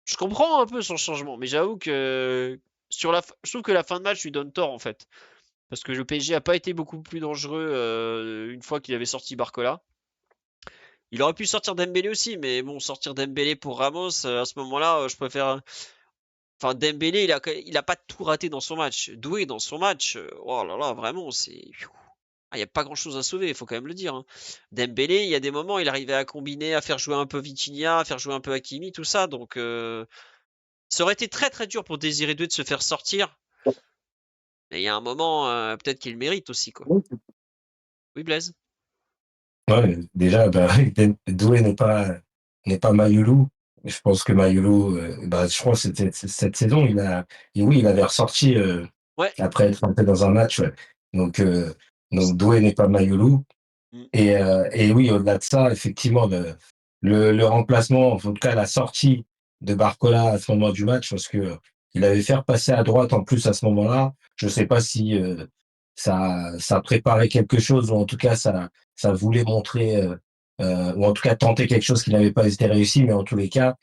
Je comprends un peu son changement, mais j'avoue que je trouve que la fin de match lui donne tort en fait. Parce que le PSG a pas été beaucoup plus dangereux une fois qu'il avait sorti Barcola. Il aurait pu sortir Dembélé aussi, mais bon, sortir Dembélé pour Ramos, à ce moment-là, je préfère. Enfin, Dembélé, il a pas tout raté dans son match. Doué dans son match, oh là là, vraiment, c'est. Ah, il n'y a pas grand-chose à sauver, il faut quand même le dire, hein. Dembélé, il y a des moments, il arrivait à combiner, à faire jouer un peu Vitinha, à faire jouer un peu Hakimi, tout ça. Donc, ça aurait été très très dur pour Désiré Doué de se faire sortir. Et il y a un moment, peut-être qu'il le mérite aussi, quoi. Oui, Blaise? Ouais, déjà, bah, Doué n'est pas Mayulu. Je pense que Mayulu, bah, je crois que c'était cette saison, oui, il avait ressorti Ouais. après être rentré dans un match. Ouais. Donc, donc Doué n'est pas Mayulu. Mm. Et oui, au-delà de ça, effectivement, le remplacement, en tout cas la sortie de Barcola à ce moment du match, parce que il avait fait passer à droite en plus à ce moment-là. Je ne sais pas si ça préparait quelque chose, ou en tout cas ça voulait montrer, ou en tout cas tenter quelque chose qui n'avait pas été réussi, mais en tous les cas,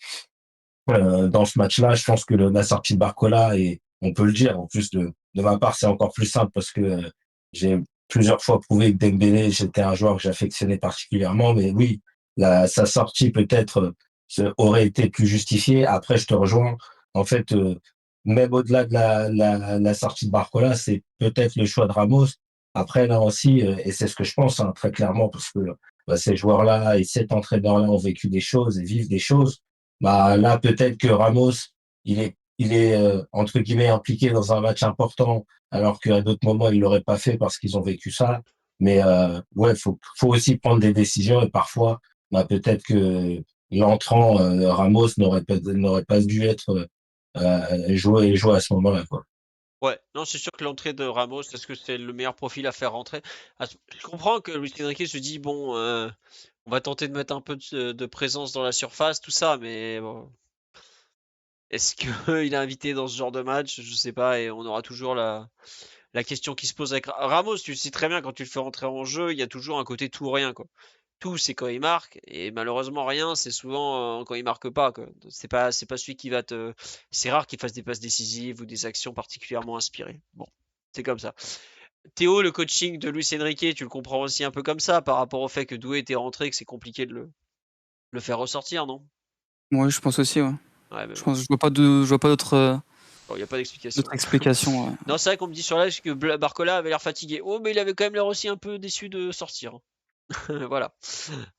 dans ce match-là, je pense que la sortie de Barcola, et on peut le dire, en plus de ma part, c'est encore plus simple parce que j'ai plusieurs fois prouvé que Dembélé, c'était un joueur que j'affectionnais particulièrement, mais oui, sa sortie peut-être aurait été plus justifié. Après, je te rejoins. En fait, même au-delà de la sortie de Barcola, c'est peut-être le choix de Ramos. Après, là aussi, et c'est ce que je pense, hein, très clairement, parce que ces joueurs-là et cet entraîneur-là ont vécu des choses et vivent des choses. Bah, là, peut-être que Ramos, il est entre guillemets impliqué dans un match important, alors qu'à d'autres moments, il l'aurait pas fait parce qu'ils ont vécu ça. Mais ouais, faut aussi prendre des décisions et parfois, bah, peut-être que l'entrant Ramos n'aurait pas dû être joué à ce moment-là, quoi. Ouais, non, c'est sûr que l'entrée de Ramos, est-ce que c'est le meilleur profil à faire rentrer? Je comprends que Luis Enrique se dit, bon, on va tenter de mettre un peu de présence dans la surface, tout ça, mais bon, est-ce qu'il est invité dans ce genre de match? Je sais pas, et on aura toujours la question qui se pose avec Ramos. Tu le sais très bien, quand tu le fais rentrer en jeu, il y a toujours un côté tout ou rien, quoi. Tout, c'est quand il marque, et malheureusement, rien, c'est souvent quand il marque pas, quoi. C'est pas celui qui va te. C'est rare qu'il fasse des passes décisives ou des actions particulièrement inspirées. Bon, c'est comme ça. Théo, le coaching de Luis Enrique, tu le comprends aussi un peu comme ça, par rapport au fait que Doué était rentré, que c'est compliqué de le faire ressortir, non? Ouais, je pense aussi, ouais. Ouais, mais Je bon, pense, je vois pas d'autres il n'y a pas d'explication. explications. Ouais. Non, c'est vrai qu'on me dit sur live que Barcola avait l'air fatigué. Oh, mais il avait quand même l'air aussi un peu déçu de sortir. Voilà.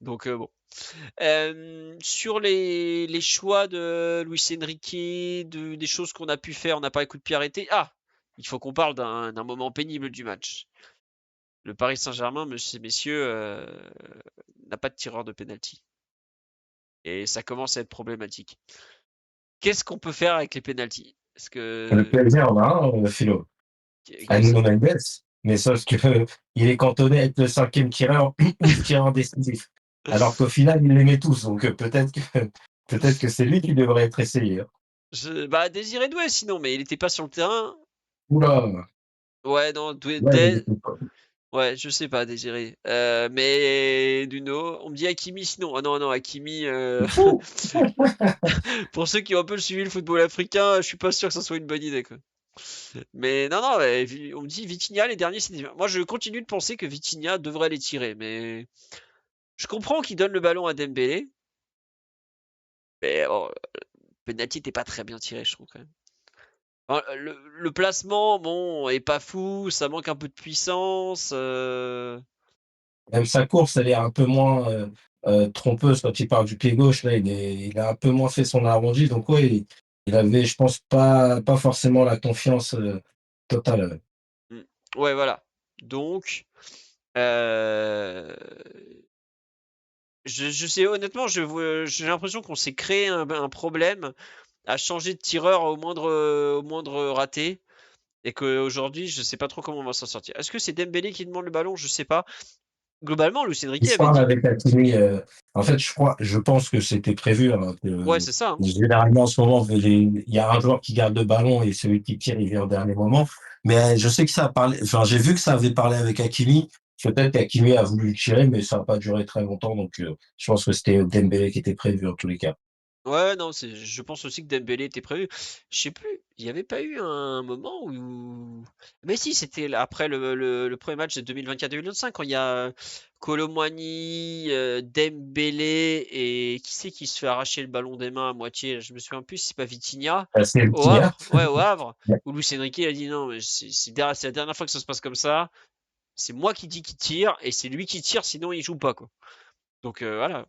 Donc, bon. Sur les choix de Luis Enrique, des choses qu'on a pu faire, on n'a pas coup de pied arrêté. Ah, il faut qu'on parle d'un moment pénible du match. Le Paris Saint-Germain, messieurs, n'a pas de tireur de penalty. Et ça commence à être problématique. Qu'est-ce qu'on peut faire avec les penalties? Parce Le que PSG en a un, Philo, à Nuno Mendes, mais sauf que il est cantonné à être le cinquième tireur ou le tireur décisif. Alors qu'au final, il les met tous, donc peut-être que c'est lui qui devrait être essayé, hein. Bah, Désiré Doué, sinon, mais il n'était pas sur le terrain. Oula! Ouais, non, Ouais, mais il était pas Ouais, je sais pas, Désiré. Mais Duno, on me dit Hakimi sinon. Ah non, non, Hakimi. Pour ceux qui ont un peu suivi le football africain, je suis pas sûr que ça soit une bonne idée, quoi. Mais non, non, ouais, on me dit Vitinha, les derniers, c'est. Moi, je continue de penser que Vitinha devrait les tirer, mais je comprends qu'il donne le ballon à Dembélé, mais bon, le penalty n'était pas très bien tiré, je trouve quand même. Enfin, le placement, bon, est pas fou, ça manque un peu de puissance. Même sa course, elle est un peu moins trompeuse quand il part du pied gauche. Là, il a un peu moins fait son arrondi. Donc, ouais, il avait, je pense, pas forcément la confiance totale. Hmm. Ouais, voilà. Donc, euh, je sais, honnêtement, j'ai l'impression qu'on s'est créé un problème à changer de tireur au moindre raté. Et qu'aujourd'hui, je sais pas trop comment on va s'en sortir. Est-ce que c'est Dembélé qui demande le ballon? Je sais pas. Globalement, Luis Enrique Il se avait parle dit. avec Hakimi. En fait, je pense que c'était prévu, hein, Ouais, c'est ça, hein. généralement, en ce moment, il y a un joueur qui garde le ballon et celui qui tire, il vient au dernier moment. Mais je sais que ça a parlé, enfin, j'ai vu que ça avait parlé avec Hakimi. Peut-être qu'Hakimi a voulu le tirer, mais ça n'a pas duré très longtemps. Donc, je pense que c'était Dembélé qui était prévu en tous les cas. Ouais, non, je pense aussi que Dembélé était prévu. Je sais plus, il n'y avait pas eu un moment où. Mais si, c'était après le premier match de 2024-2025, quand il y a Kolo Muani, Dembélé et qui c'est qui se fait arracher le ballon des mains à moitié? Je me souviens plus si c'est pas Vitinha C'est le au tir. Havre. Ouais, au Havre, où Luis Enrique a dit non, mais c'est la dernière fois que ça se passe comme ça. C'est moi qui dis qu'il tire et c'est lui qui tire, sinon il joue pas, quoi. Donc voilà.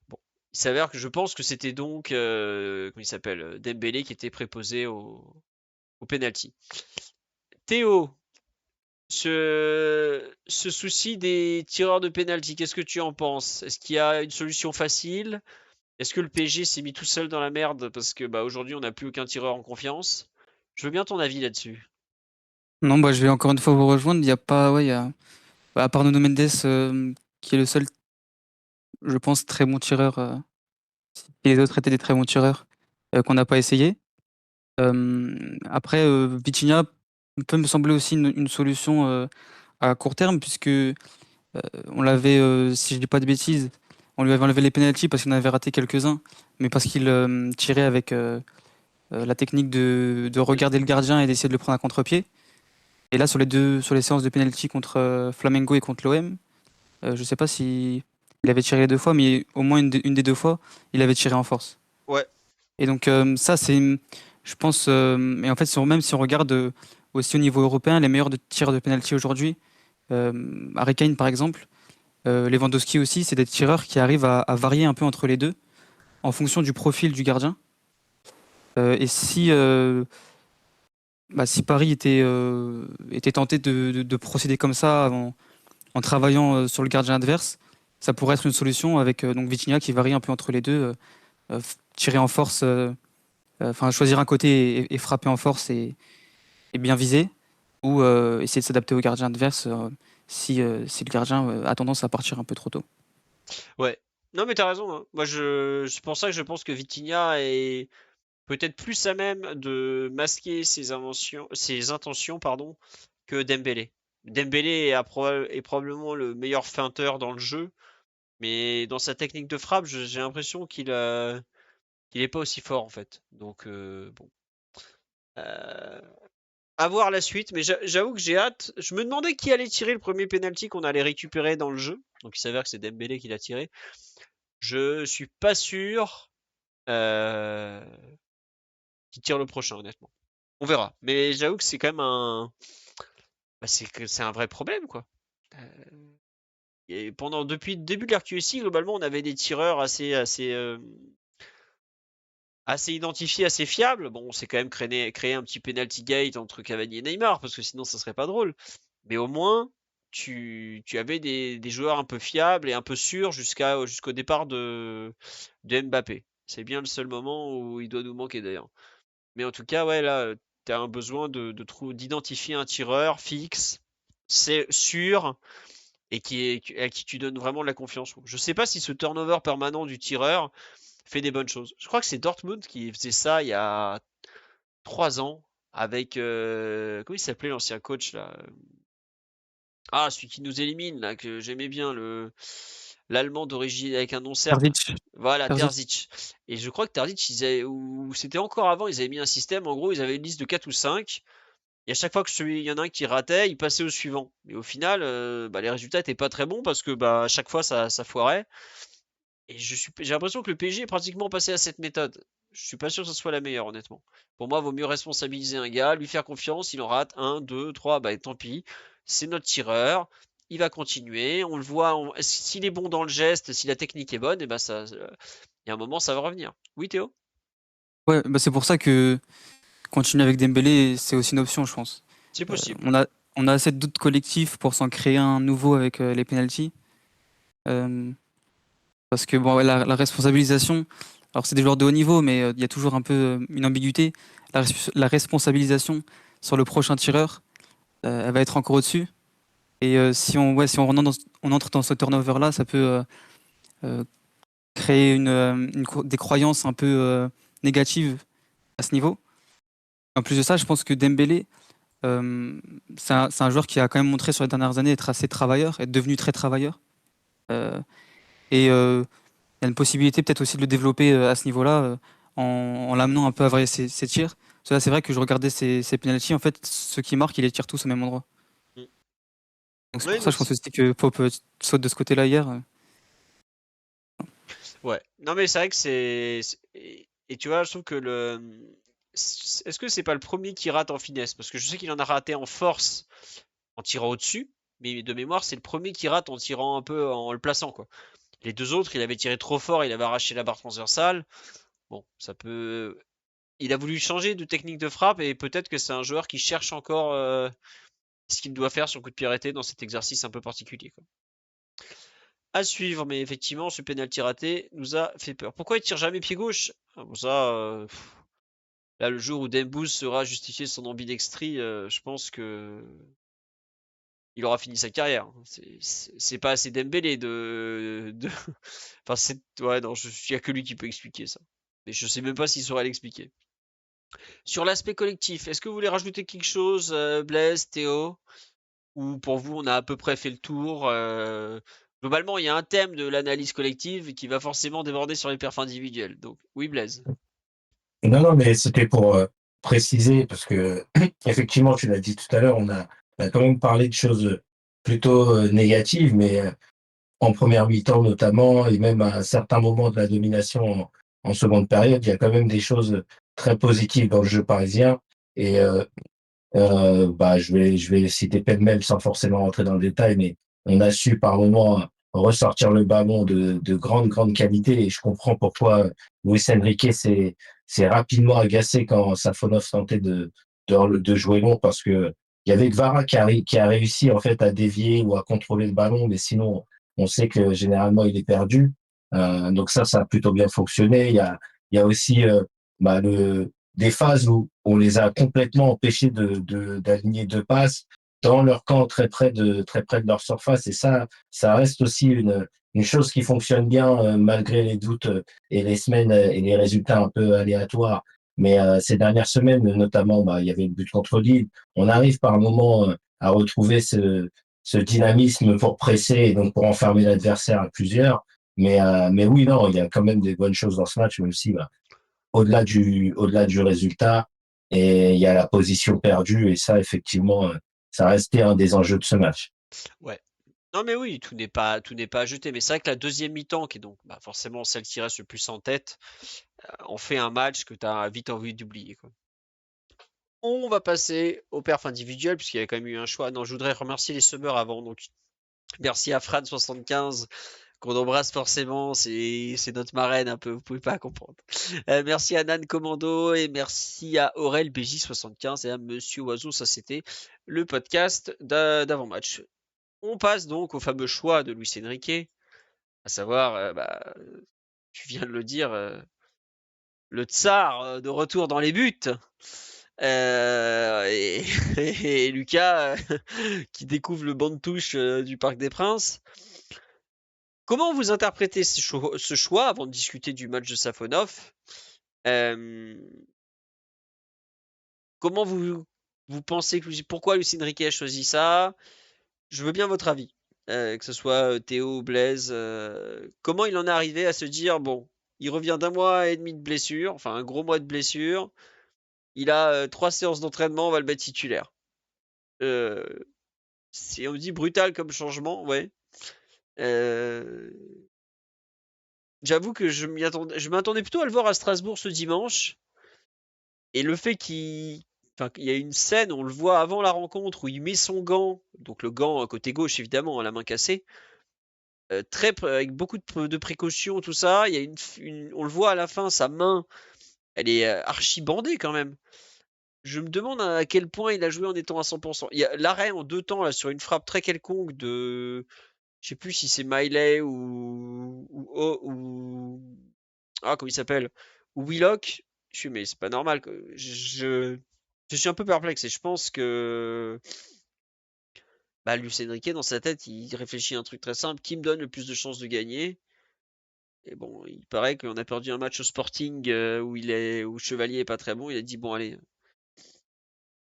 Bon, il s'avère que je pense que c'était donc, comment il s'appelle, Dembélé qui était préposé au penalty. Théo, ce souci des tireurs de penalty, qu'est-ce que tu en penses? Est-ce qu'il y a une solution facile? Est-ce que le PSG s'est mis tout seul dans la merde parce que bah, aujourd'hui on n'a plus aucun tireur en confiance? Je veux bien ton avis là-dessus. Non, bah, je vais encore une fois vous rejoindre. Il y a pas, ouais, bah, à part Nuno Mendes, qui est le seul, je pense, très bon tireur, et les autres étaient des très bons tireurs, qu'on n'a pas essayé. Après, Vitinha peut me sembler aussi une solution à court terme, puisque on l'avait, si je dis pas de bêtises, on lui avait enlevé les pénaltys parce qu'il en avait raté quelques-uns, mais parce qu'il tirait avec la technique de regarder le gardien et d'essayer de le prendre à contre-pied. Et là, sur les séances de pénalty contre Flamengo et contre l'OM, je sais pas si Il avait tiré les 2 fois, mais au moins une des 2 fois, il avait tiré en force. Ouais. Et donc ça, je pense, et en fait, même si on regarde aussi au niveau européen, les meilleurs tireurs de penalty aujourd'hui, Harry Kane par exemple, Lewandowski aussi, c'est des tireurs qui arrivent à varier un peu entre les deux en fonction du profil du gardien. Et si Paris était tenté de procéder comme ça en travaillant sur le gardien adverse, ça pourrait être une solution avec donc Vitinha qui varie un peu entre les deux, tirer en force, enfin choisir un côté et frapper en force et bien viser, ou essayer de s'adapter au gardien adverse si le gardien a tendance à partir un peu trop tôt. Ouais. Non, mais t'as raison, hein. Moi, c'est pour ça que je pense que Vitinha est peut-être plus à même de masquer ses intentions, pardon, que Dembélé. Dembélé est probablement le meilleur feinteur dans le jeu, mais dans sa technique de frappe, j'ai l'impression qu'il est pas aussi fort en fait. Donc bon. Euh, À voir la suite, mais j'avoue que j'ai hâte. Je me demandais qui allait tirer le premier penalty qu'on allait récupérer dans le jeu. Donc il s'avère que c'est Dembélé qui l'a tiré. Je suis pas sûr euh, qu'il tire le prochain, honnêtement. On verra. Mais j'avoue que c'est quand même c'est un vrai problème, quoi. Et depuis le début de l'RQSI, globalement, on avait des tireurs assez identifiés, assez fiables. Bon, on s'est quand même créé un petit penalty gate entre Cavani et Neymar, parce que sinon ça serait pas drôle. Mais au moins, tu avais des joueurs un peu fiables et un peu sûrs jusqu'au départ de Mbappé. C'est bien le seul moment où il doit nous manquer d'ailleurs. Mais en tout cas, ouais, là, tu as un besoin d'identifier un tireur fixe, c'est sûr, et à qui tu donnes vraiment de la confiance. Je sais pas si ce turnover permanent du tireur fait des bonnes choses. Je crois que c'est Dortmund qui faisait ça il y a 3 ans avec comment il s'appelait l'ancien coach là? Ah, celui qui nous élimine là, que j'aimais bien, le l'allemand d'origine avec un nom serbe. Terzic, Voilà, Terzic. Terzic. Et je crois que Terzic, ou c'était encore avant, ils avaient mis un système, en gros, ils avaient une liste de 4 ou 5, et à chaque fois que il y en a un qui ratait, il passait au suivant. Et au final, les résultats étaient pas très bons parce que à chaque fois ça foirait. Et j'ai l'impression que le PSG est pratiquement passé à cette méthode. Je suis pas sûr que ce soit la meilleure, honnêtement. Pour moi, il vaut mieux responsabiliser un gars, lui faire confiance, il en rate un, deux, trois, bah tant pis. C'est notre tireur, il va continuer, on le voit, s'il est bon dans le geste, si la technique est bonne, et bah ça, il y a un moment, ça va revenir. Oui, Théo? Ouais, c'est pour ça que continuer avec Dembélé, c'est aussi une option, je pense. C'est Euh, possible. on a assez de doutes collectifs pour s'en créer un nouveau avec les penalties. Euh, Parce que bon, ouais, la responsabilisation, alors c'est des joueurs de haut niveau, mais il y a toujours un peu une ambiguïté. La responsabilisation sur le prochain tireur, elle va être encore au-dessus. Et si on on entre dans ce turnover-là, ça peut euh, créer des croyances un peu négatives à ce niveau. En plus de ça, je pense que Dembélé, c'est un joueur qui a quand même montré sur les dernières années être assez travailleur, être devenu très travailleur. Euh, et il y a une possibilité peut-être aussi de le développer à ce niveau-là en l'amenant un peu à varier ses tirs. Parce que là, c'est vrai que je regardais ses penalties, en fait, ceux qui marquent, il les tire tous au même endroit. Mm. Donc c'est Oui, pour ça, non, je pense aussi que Pope saute de ce côté-là hier. ouais. Non, mais c'est vrai que et tu vois, je trouve que est-ce que c'est pas le premier qui rate en finesse? Parce que je sais qu'il en a raté en force en tirant au-dessus, mais de mémoire, c'est le premier qui rate en tirant un peu en le plaçant, quoi. Les deux autres, il avait tiré trop fort, il avait arraché la barre transversale. Bon, ça peut. Il a voulu changer de technique de frappe et peut-être que c'est un joueur qui cherche encore ce qu'il doit faire sur coup de pied arrêté dans cet exercice un peu particulier, quoi. À suivre, mais effectivement, ce penalty raté nous a fait peur. Pourquoi il tire jamais pied gauche? Ah, bon, ça, là, le jour où Dembouz sera justifié de son ambidextrie, je pense que il aura fini sa carrière. C'est pas assez Dembélé Enfin, ouais, non, il y a que lui qui peut expliquer ça. Mais je sais même pas s'il saurait l'expliquer. Sur l'aspect collectif, est-ce que vous voulez rajouter quelque chose, Blaise, Théo? Ou pour vous, on a à peu près fait le tour? Globalement, il y a un thème de l'analyse collective qui va forcément déborder sur les perfs individuels. Donc, oui, Blaise. Non, non, mais c'était pour préciser, parce que effectivement, tu l'as dit tout à l'heure, on a quand même parlé de choses plutôt négatives, mais en première mi-temps notamment, et même à un certain moment de la domination en seconde période, il y a quand même des choses très positives dans le jeu parisien. Et je vais citer pêle-mêle sans forcément rentrer dans le détail, mais on a su par moments ressortir le ballon de grande qualité, et je comprends pourquoi Luis Enrique s'est rapidement agacé quand Safonov tentait de jouer long, parce que il y avait Kvara qui a réussi en fait à dévier ou à contrôler le ballon, mais sinon on sait que généralement il est perdu. Donc ça a plutôt bien fonctionné. Il y a aussi des phases où on les a complètement empêchés d'aligner deux passes dans leur camp, très près de leur surface. Et ça reste aussi une chose qui fonctionne bien malgré les doutes et les semaines et les résultats un peu aléatoires. Mais ces dernières semaines, notamment, il y avait le but contre Lille. On arrive par moment à retrouver ce dynamisme pour presser et donc pour enfermer l'adversaire à plusieurs. Mais oui, non, il y a quand même des bonnes choses dans ce match, même si au-delà du résultat, et il y a la position perdue, et ça, effectivement, ça restait un des enjeux de ce match. Ouais. Non mais oui, tout n'est pas à jeter. Mais c'est vrai que la deuxième mi-temps, qui est donc forcément celle qui reste le plus en tête, on fait un match que tu as vite envie d'oublier, quoi. On va passer au perf individuel, puisqu'il y a quand même eu un choix. Non, je voudrais remercier les summers avant. Donc, merci à Fran75, qu'on embrasse forcément. C'est notre marraine un peu, vous pouvez pas comprendre. Merci à Nan Commando et merci à Aurel BJ75 et à Monsieur Oiseau. Ça, c'était le podcast d'avant-match. On passe donc au fameux choix de Luis Enrique, à savoir, tu viens de le dire, le tsar de retour dans les buts. Et Lucas qui découvre le banc de touche du Parc des Princes. Comment vous interprétez ce choix avant de discuter du match de Safonov? Comment vous pensez pourquoi Luis Enrique a choisi ça? Je veux bien votre avis, que ce soit Théo ou Blaise. Comment il en est arrivé à se dire bon, il revient d'un mois et demi de blessure, enfin un gros mois de blessure. Il a 3 séances d'entraînement, on va le mettre titulaire. On me dit brutal comme changement, ouais. J'avoue que je m'attendais plutôt à le voir à Strasbourg ce dimanche. Et le fait qu'il y a une scène, on le voit avant la rencontre, où il met son gant, donc le gant côté gauche évidemment, à la main cassée, avec beaucoup de précautions, tout ça. Il y a on le voit à la fin, sa main, elle est archi bandée quand même. Je me demande à quel point il a joué en étant à 100%. Il y a l'arrêt en 2 temps là, sur une frappe très quelconque de, je sais plus si c'est Miley comment il s'appelle, ou Willock. Mais c'est pas normal. Je suis un peu perplexe et je pense que Luis Enrique, dans sa tête, il réfléchit à un truc très simple. Qui me donne le plus de chances de gagner? Et bon, il paraît qu'on a perdu un match au Sporting où Chevalier est pas très bon. Il a dit bon allez,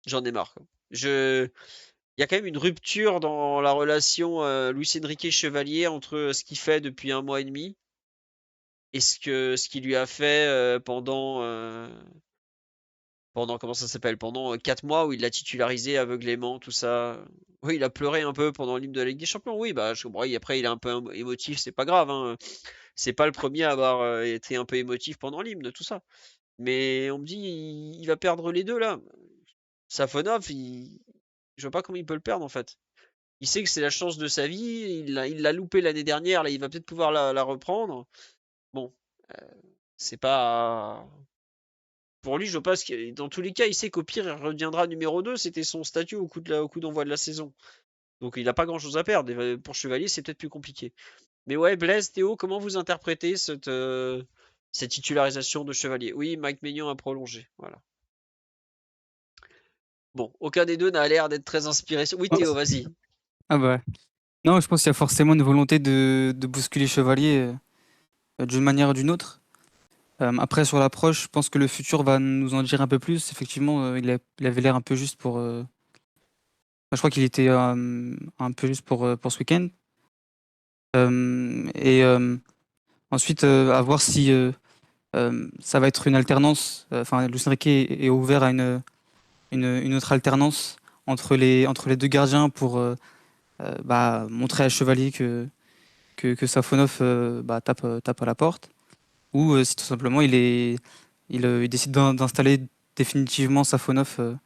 j'en ai marre, quoi. Il y a quand même une rupture dans la relation Luis Enrique-Chevalier entre ce qu'il fait depuis un mois et demi et ce qu'il lui a fait comment ça s'appelle, pendant 4 mois où il l'a titularisé aveuglément, tout ça. Oui, il a pleuré un peu pendant l'hymne de la Ligue des Champions. Oui, après il est un peu émotif, c'est pas grave, hein. C'est pas le premier à avoir été un peu émotif pendant l'hymne, tout ça. Mais on me dit il va perdre les deux là. Safonov, je vois pas comment il peut le perdre en fait. Il sait que c'est la chance de sa vie, il l'a loupé l'année dernière, là il va peut-être pouvoir la reprendre. Bon, c'est pas. Pour lui, je pense que dans tous les cas, il sait qu'au pire, il reviendra numéro 2. C'était son statut au coup d'envoi de la saison. Donc il n'a pas grand-chose à perdre. Et pour Chevalier, c'est peut-être plus compliqué. Mais ouais, Blaise, Théo, comment vous interprétez cette titularisation de Chevalier? Oui, Mike Maignan a prolongé. Voilà. Bon, aucun des deux n'a l'air d'être très inspiré. Oui, Théo, vas-y. Ah bah. Non, je pense qu'il y a forcément une volonté de bousculer Chevalier d'une manière ou d'une autre. Après, sur l'approche, je pense que le futur va nous en dire un peu plus. Effectivement, il avait l'air un peu juste pour. Je crois qu'il était un peu juste pour ce week-end. Et ensuite, à voir si ça va être une alternance. Enfin, Luis Enrique est ouvert à une autre alternance entre les deux gardiens pour montrer à Chevalier que Safonov tape à la porte, ou si tout simplement il décide d'installer définitivement Safonov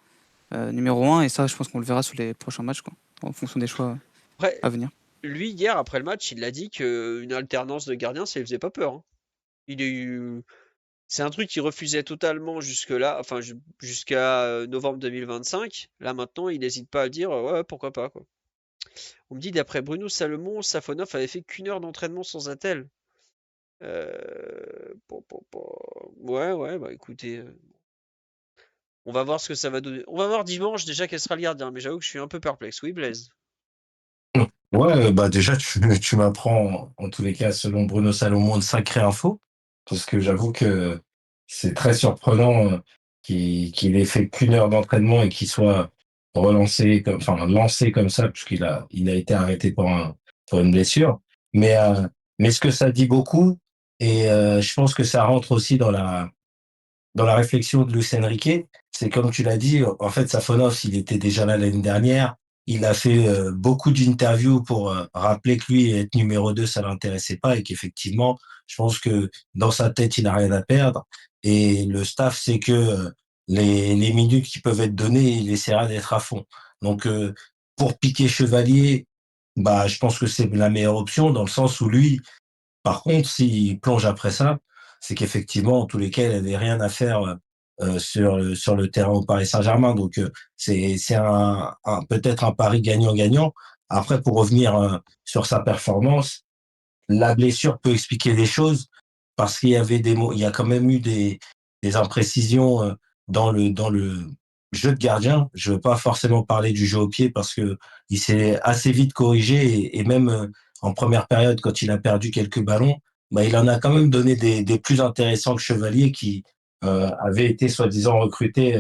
numéro 1, et ça, je pense qu'on le verra sur les prochains matchs, quoi, en fonction des choix Après, à venir. lui, hier, après le match, il a dit qu'une alternance de gardiens, ça lui faisait pas peur, hein. Il est eu... C'est un truc qu'il refusait totalement jusque-là, enfin jusqu'à novembre 2025. Là maintenant, il n'hésite pas à dire ouais, pourquoi pas, quoi. On me dit d'après Bruno Salomon, Safonov avait fait qu'1 heure d'entraînement sans attel. Ouais, bah écoutez, on va voir ce que ça va donner. On va voir dimanche déjà quel sera le gardien, mais j'avoue que je suis un peu perplexe. Oui, Blaise. Ouais, bah déjà, tu m'apprends, en tous les cas, selon Bruno Salomon, de sacrées infos, parce que j'avoue que c'est très surprenant qu'il ait fait qu'une heure d'entraînement et qu'il soit lancé comme ça, puisqu'il a été arrêté pour une blessure. Mais ce que ça dit beaucoup, et je pense que ça rentre aussi dans la réflexion de Luis Enrique, c'est comme tu l'as dit, en fait, Safonov, il était déjà là l'année dernière. Il a fait beaucoup d'interviews pour rappeler que lui, être numéro 2, ça l'intéressait pas et qu'effectivement, je pense que dans sa tête, il n'a rien à perdre. Et le staff sait que les minutes qui peuvent être données, il essaiera d'être à fond. Donc, pour piquer Chevalier, bah, je pense que c'est la meilleure option dans le sens où lui, par contre, s'il plonge après ça, c'est qu'effectivement, en tous les cas, il avait rien à faire sur le terrain au Paris Saint-Germain. Donc, c'est peut-être un pari gagnant-gagnant. Après, pour revenir sur sa performance, la blessure peut expliquer des choses parce qu'il y avait il y a quand même eu des imprécisions dans le jeu de gardien. Je veux pas forcément parler du jeu au pied parce que il s'est assez vite corrigé et même en première période, quand il a perdu quelques ballons, bah, il en a quand même donné des plus intéressants que Chevalier qui avait été soi-disant recruté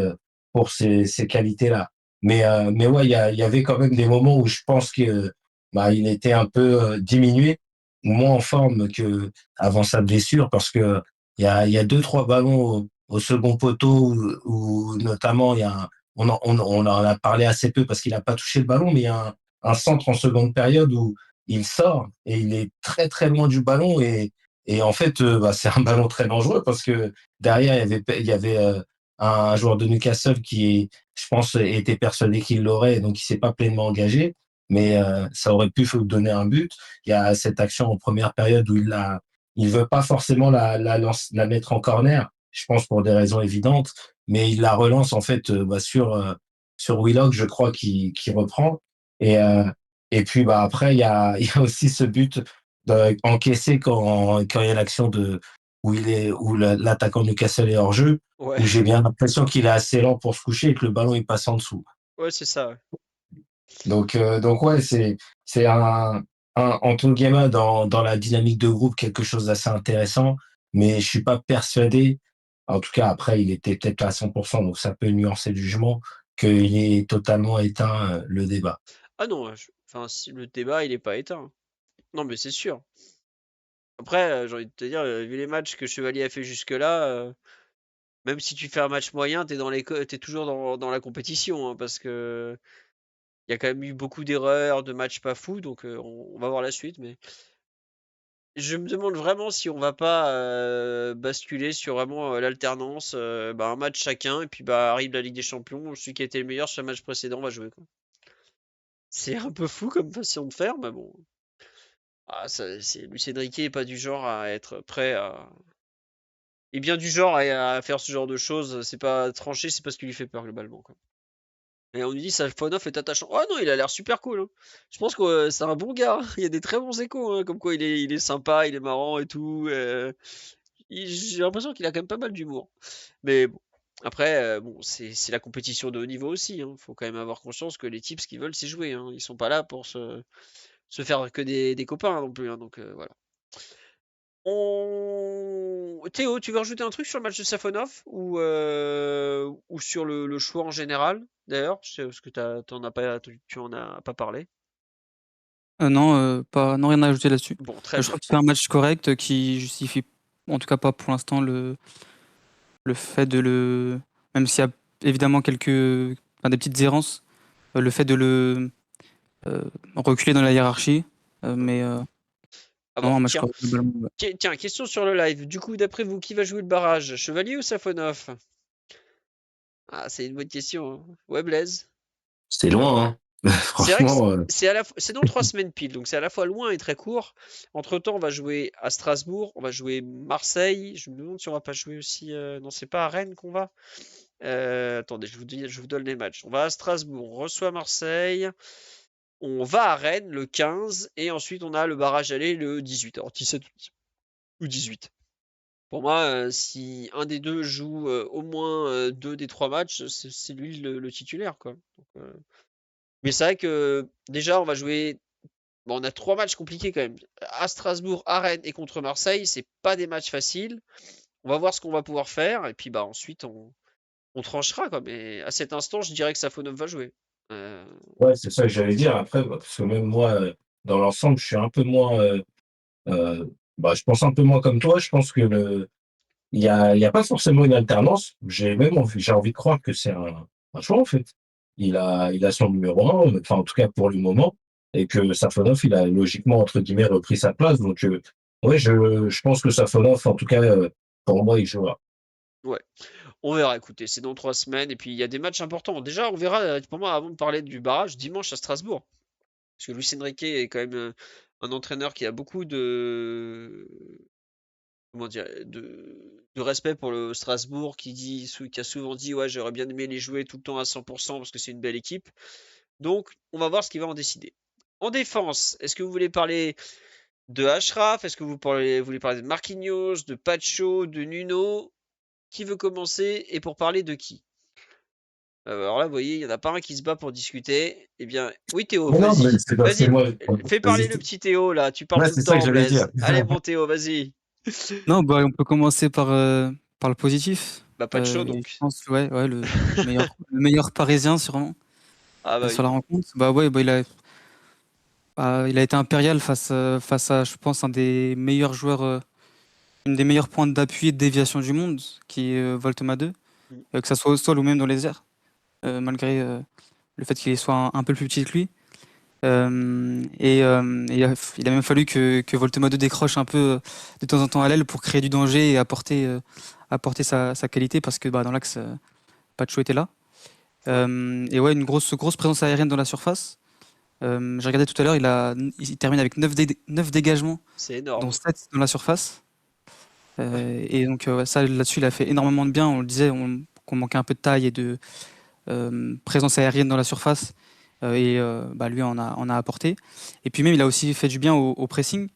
pour ces qualités-là. Mais ouais, il y avait quand même des moments où je pense que bah, il était un peu diminué, moins en forme que avant sa blessure, parce que il y a deux, trois ballons au second poteau où notamment on en a parlé assez peu parce qu'il n'a pas touché le ballon, mais il y a un centre en seconde période où il sort et il est très très loin du ballon et en fait bah, c'est un ballon très dangereux parce que derrière il y avait un joueur de Newcastle qui je pense était persuadé qu'il l'aurait donc il s'est pas pleinement engagé mais ça aurait pu donner un but. Il y a cette action en première période où il veut pas forcément la mettre en corner, je pense pour des raisons évidentes, mais il la relance en fait sur Willock, je crois, qui reprend. Et, euh, et puis bah après, il y a aussi ce but encaissé quand il y a l'action où l'attaquant Newcastle est hors jeu, Ouais, où j'ai bien l'impression qu'il est assez lent pour se coucher et que le ballon il passe en dessous. ouais, c'est ça, ouais. Donc ouais, c'est entre guillemets dans la dynamique de groupe quelque chose d'assez intéressant, mais je suis pas persuadé. En tout cas, après, il était peut-être pas à 100%, donc ça peut nuancer le jugement qu'il est totalement éteint le débat. Ah non, enfin, le débat, il est pas éteint. Non, mais c'est sûr. Après, j'ai envie de te dire, vu les matchs que Chevalier a fait jusque-là, même si tu fais un match moyen, t'es toujours dans la compétition, hein, parce que il y a quand même eu beaucoup d'erreurs, de matchs pas fous, donc on va voir la suite. Mais je me demande vraiment si on va pas basculer sur vraiment l'alternance, bah, un match chacun, et puis bah arrive la Ligue des Champions, celui qui a été le meilleur sur le match précédent va jouer, quoi. C'est un peu fou comme façon de faire, mais bon. Ah, Luis Enrique est pas du genre à être prêt à. Il est bien du genre à faire ce genre de choses. C'est pas tranché, c'est pas ce qui lui fait peur globalement, quoi. Et on lui dit Safonov est attachant. Oh non, il a l'air super cool, hein. Je pense que c'est un bon gars, hein. Il y a des très bons échos, hein, comme quoi il est sympa, il est marrant et tout. J'ai l'impression qu'il a quand même pas mal d'humour. Mais bon, après, bon, c'est la compétition de haut niveau aussi, hein. Faut quand même avoir conscience que les types, ce qu'ils veulent, c'est jouer, hein. Ils sont pas là pour se faire que des copains, hein, non plus, hein. Donc voilà. Théo, tu veux rajouter un truc sur le match de Safonov ou sur le choix en général, d'ailleurs, parce que tu en as pas parlé. Non, non, rien à ajouter là-dessus. Bon, très Je bien. crois que c'est un match correct qui justifie, en tout cas pas pour l'instant, le fait de le. Même s'il y a évidemment des petites errances, le fait de le reculer dans la hiérarchie. Mais À Non, voir. un match Tiens, correct, globalement, ouais. tiens, question sur le live. Du coup, d'après vous, qui va jouer le barrage? Chevalier ou Safonov? Ah, c'est une bonne question, hein. Ouais, Blaise. C'est loin, hein. C'est vrai que Franchement, c'est dans 3 semaines pile, donc c'est à la fois loin et très court. Entre-temps, on va jouer à Strasbourg, on va jouer Marseille. Je me demande si on va pas jouer aussi. Non, c'est pas à Rennes qu'on va. Attendez, je vous donne les matchs. On va à Strasbourg, on reçoit Marseille, on va à Rennes le 15, et ensuite on a le barrage aller le 18. Alors 17 ou 18. Pour moi, si un des deux joue au moins 2 des 3 matchs, c'est lui le titulaire, quoi. Donc, mais c'est vrai que déjà, on va jouer. Bon, on a 3 matchs compliqués quand même. À Strasbourg, à Rennes et contre Marseille, c'est pas des matchs faciles. On va voir ce qu'on va pouvoir faire, et puis bah ensuite on tranchera, quoi. Mais à cet instant, je dirais que Safonov va jouer. Euh, ouais, c'est ça que j'allais dire après, parce que même moi, dans l'ensemble, je suis un peu moins, je pense un peu moins comme toi. Je pense que il y a pas forcément une alternance. J'ai envie de croire que c'est un choix, en fait. Il a son numéro 1, enfin, en tout cas pour le moment, et que Safonov, il a logiquement, entre guillemets, repris sa place. Donc, ouais, je pense que Safonov, en tout cas, pour moi, il jouera. ouais, on verra. Écoutez, c'est dans 3 semaines, et puis il y a des matchs importants. Déjà, on verra. Pour moi, avant de parler du barrage, dimanche à Strasbourg, parce que Luis Enrique est quand même un entraîneur qui a beaucoup de comment dire, de respect pour le Strasbourg, qui a souvent dit ouais, j'aurais bien aimé les jouer tout le temps à 100% parce que c'est une belle équipe. Donc, on va voir ce qu'il va en décider. En défense, est-ce que vous voulez parler de Ashraf? Est-ce que vous voulez parler de Marquinhos, de Pacho, de Nuno? Qui veut commencer et pour parler de qui? Alors là, vous voyez, il n'y en a pas un qui se bat pour discuter. Eh bien, oui, Théo, Mais non, mais vas-y. c'est parce que Vas-y, moi, fais parler le vas-y. petit Théo là. Tu parles Ouais, tout le c'est ça que temps, j'allais dire. Blaise. Allez, mon Théo, vas-y. Non, bah, on peut commencer par le positif. Bah, Pacho Et je donc. pense, ouais, le meilleur parisien, sûrement, Ah bah sur la oui. rencontre. Bah ouais, il a été impérial face à, je pense, un des meilleurs joueurs, une des meilleures pointes d'appui et de déviation du monde, qui est Voltema 2, Mm. que ça soit au sol ou même dans les airs, malgré le fait qu'il soit un peu plus petit que lui. Il a même fallu que Voltema 2 décroche un peu de temps en temps à l'aile pour créer du danger et apporter sa qualité parce que bah, dans l'axe, Pacho était là. Ouais, Et ouais, une grosse présence aérienne dans la surface. J'ai regardé tout à l'heure, il termine avec 9 dégagements, c'est dont énorme. 7 dans la surface. Ouais. Et donc ouais, ça, là-dessus, il a fait énormément de bien. On le disait, qu'on manquait un peu de taille et de présence aérienne dans la surface. Bah, lui en a apporté. Et puis même, il a aussi fait du bien au pressing,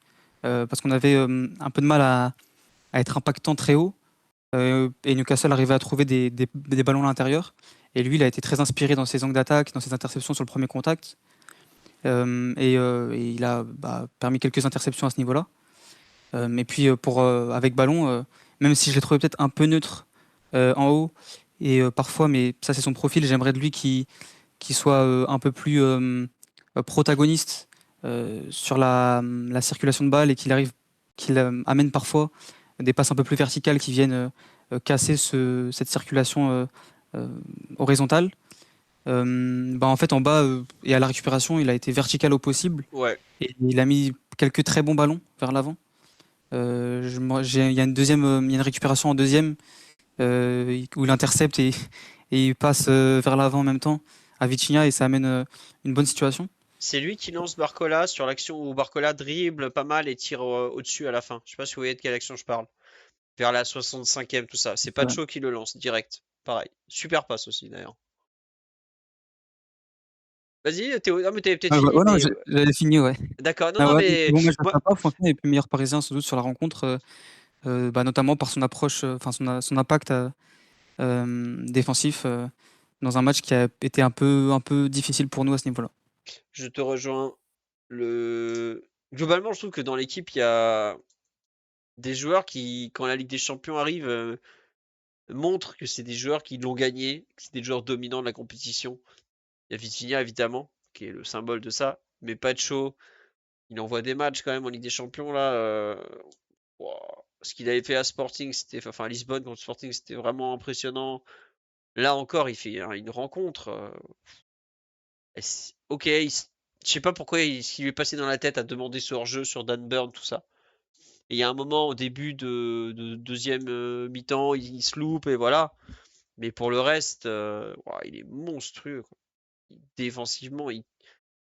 parce qu'on avait un peu de mal à être impactant très haut. Et Newcastle arrivait à trouver des ballons à l'intérieur. Et lui, il a été très inspiré dans ses angles d'attaque, dans ses interceptions sur le premier contact. Et il a permis quelques interceptions à ce niveau-là. Et puis avec ballon, même si je l'ai trouvé peut-être un peu neutre en haut, et parfois, mais ça c'est son profil, j'aimerais de lui qu'il soit un peu plus protagoniste sur la circulation de balles et qu'il amène parfois des passes un peu plus verticales qui viennent casser cette circulation euh, horizontale. En fait, en bas et à la récupération, il a été vertical au possible Ouais. et il a mis quelques très bons ballons vers l'avant. Il y a il y a une récupération en deuxième où il intercepte et il passe vers l'avant en même temps à Vitinha et ça amène une bonne situation. C'est lui qui lance Barcola sur l'action où Barcola dribble pas mal et tire au-dessus à la fin. Je sais pas si vous voyez de quelle action je parle. Vers la 65e, tout ça. C'est Ouais. Pacho qui le lance direct. Pareil. Super passe aussi d'ailleurs. Vas-y, Théo. Ah, mais t'avais peut-être fini, Non, mais j'avais fini, ouais. d'accord. Non, Ah non, ouais, mais bon match de moi, sa part, franchement, et puis meilleur parisien sans doute sur la rencontre, notamment par son approche, enfin son impact défensif dans un match qui a été un peu difficile pour nous à ce niveau-là. je te rejoins. Globalement, je trouve que dans l'équipe, il y a des joueurs qui, quand la Ligue des Champions arrive, montrent que c'est des joueurs qui l'ont gagné, que c'est des joueurs dominants de la compétition. Il y a Vitinha, évidemment, qui est le symbole de ça. Mais Pacho, il envoie des matchs quand même en Ligue des Champions là. Ce qu'il avait fait à Sporting, enfin à Lisbonne contre Sporting, c'était vraiment impressionnant. Là encore, il fait une rencontre. Ok, je sais pas pourquoi ce qui lui est passé dans la tête à demander ce hors-jeu sur Dan Burn, tout ça. Et il y a un moment au début de deuxième mi-temps, il se loupe et voilà. Mais pour le reste, il est monstrueux, quoi. Défensivement,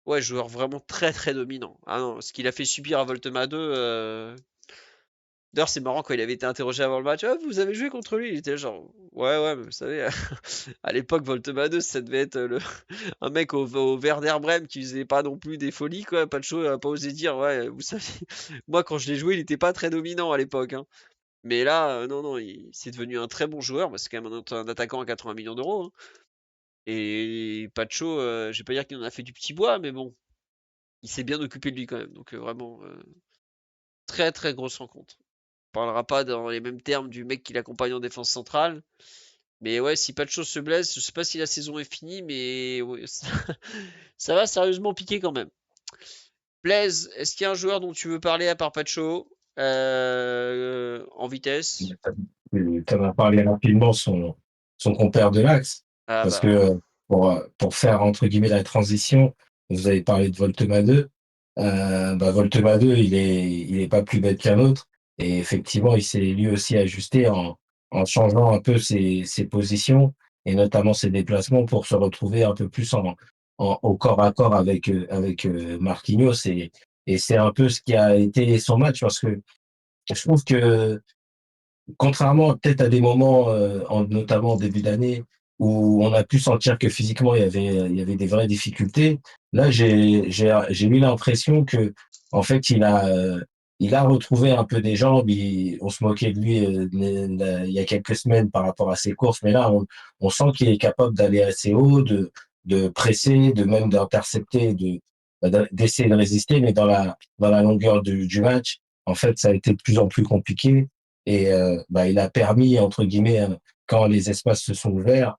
ouais, joueur vraiment très très dominant. Ah non, ce qu'il a fait subir à Voltema 2. D'ailleurs, c'est marrant quand il avait été interrogé avant le match. Ah, vous avez joué contre lui? Il était là genre, ouais, ouais, mais vous savez, à l'époque, Voltema 2, ça devait être un mec au Werder Bremen qui faisait pas non plus des folies, quoi. Pacho a pas osé dire, ouais, vous savez, moi quand je l'ai joué, il était pas très dominant à l'époque, hein. Mais là, non, non, c'est devenu un très bon joueur. Bah, c'est quand même un attaquant à 80 millions d'euros, hein. Et Pacho, je vais pas dire qu'il en a fait du petit bois, mais bon, il s'est bien occupé de lui quand même. Donc vraiment, très très grosse rencontre. On parlera pas dans les mêmes termes du mec qui l'accompagne en défense centrale. Mais ouais, si Pacho se blesse, je sais pas si la saison est finie, mais ouais, ça va sérieusement piquer quand même. Blaise, est-ce qu'il y a un joueur dont tu veux parler à part Pacho en vitesse? Tu en as parlé rapidement, son compère de l'Axe, Ah parce bah ouais. que pour faire, entre guillemets, la transition, vous avez parlé de Voltema 2. Voltema 2, il est pas plus bête qu'un autre. Et effectivement, il s'est lui aussi ajusté en changeant un peu ses positions et notamment ses déplacements pour se retrouver un peu plus au corps à corps avec Marquinhos. Et c'est un peu ce qui a été son match parce que je trouve que contrairement peut-être à des moments, notamment en début d'année, où on a pu sentir que physiquement il y avait des vraies difficultés. Là, j'ai eu l'impression que en fait il a retrouvé un peu des jambes. On se moquait de lui il y a quelques semaines par rapport à ses courses, mais là on sent qu'il est capable d'aller assez haut, de presser, de même d'intercepter, d'essayer de résister, mais dans la longueur du match, en fait, ça a été de plus en plus compliqué. Et il a permis, entre guillemets, quand les espaces se sont ouverts,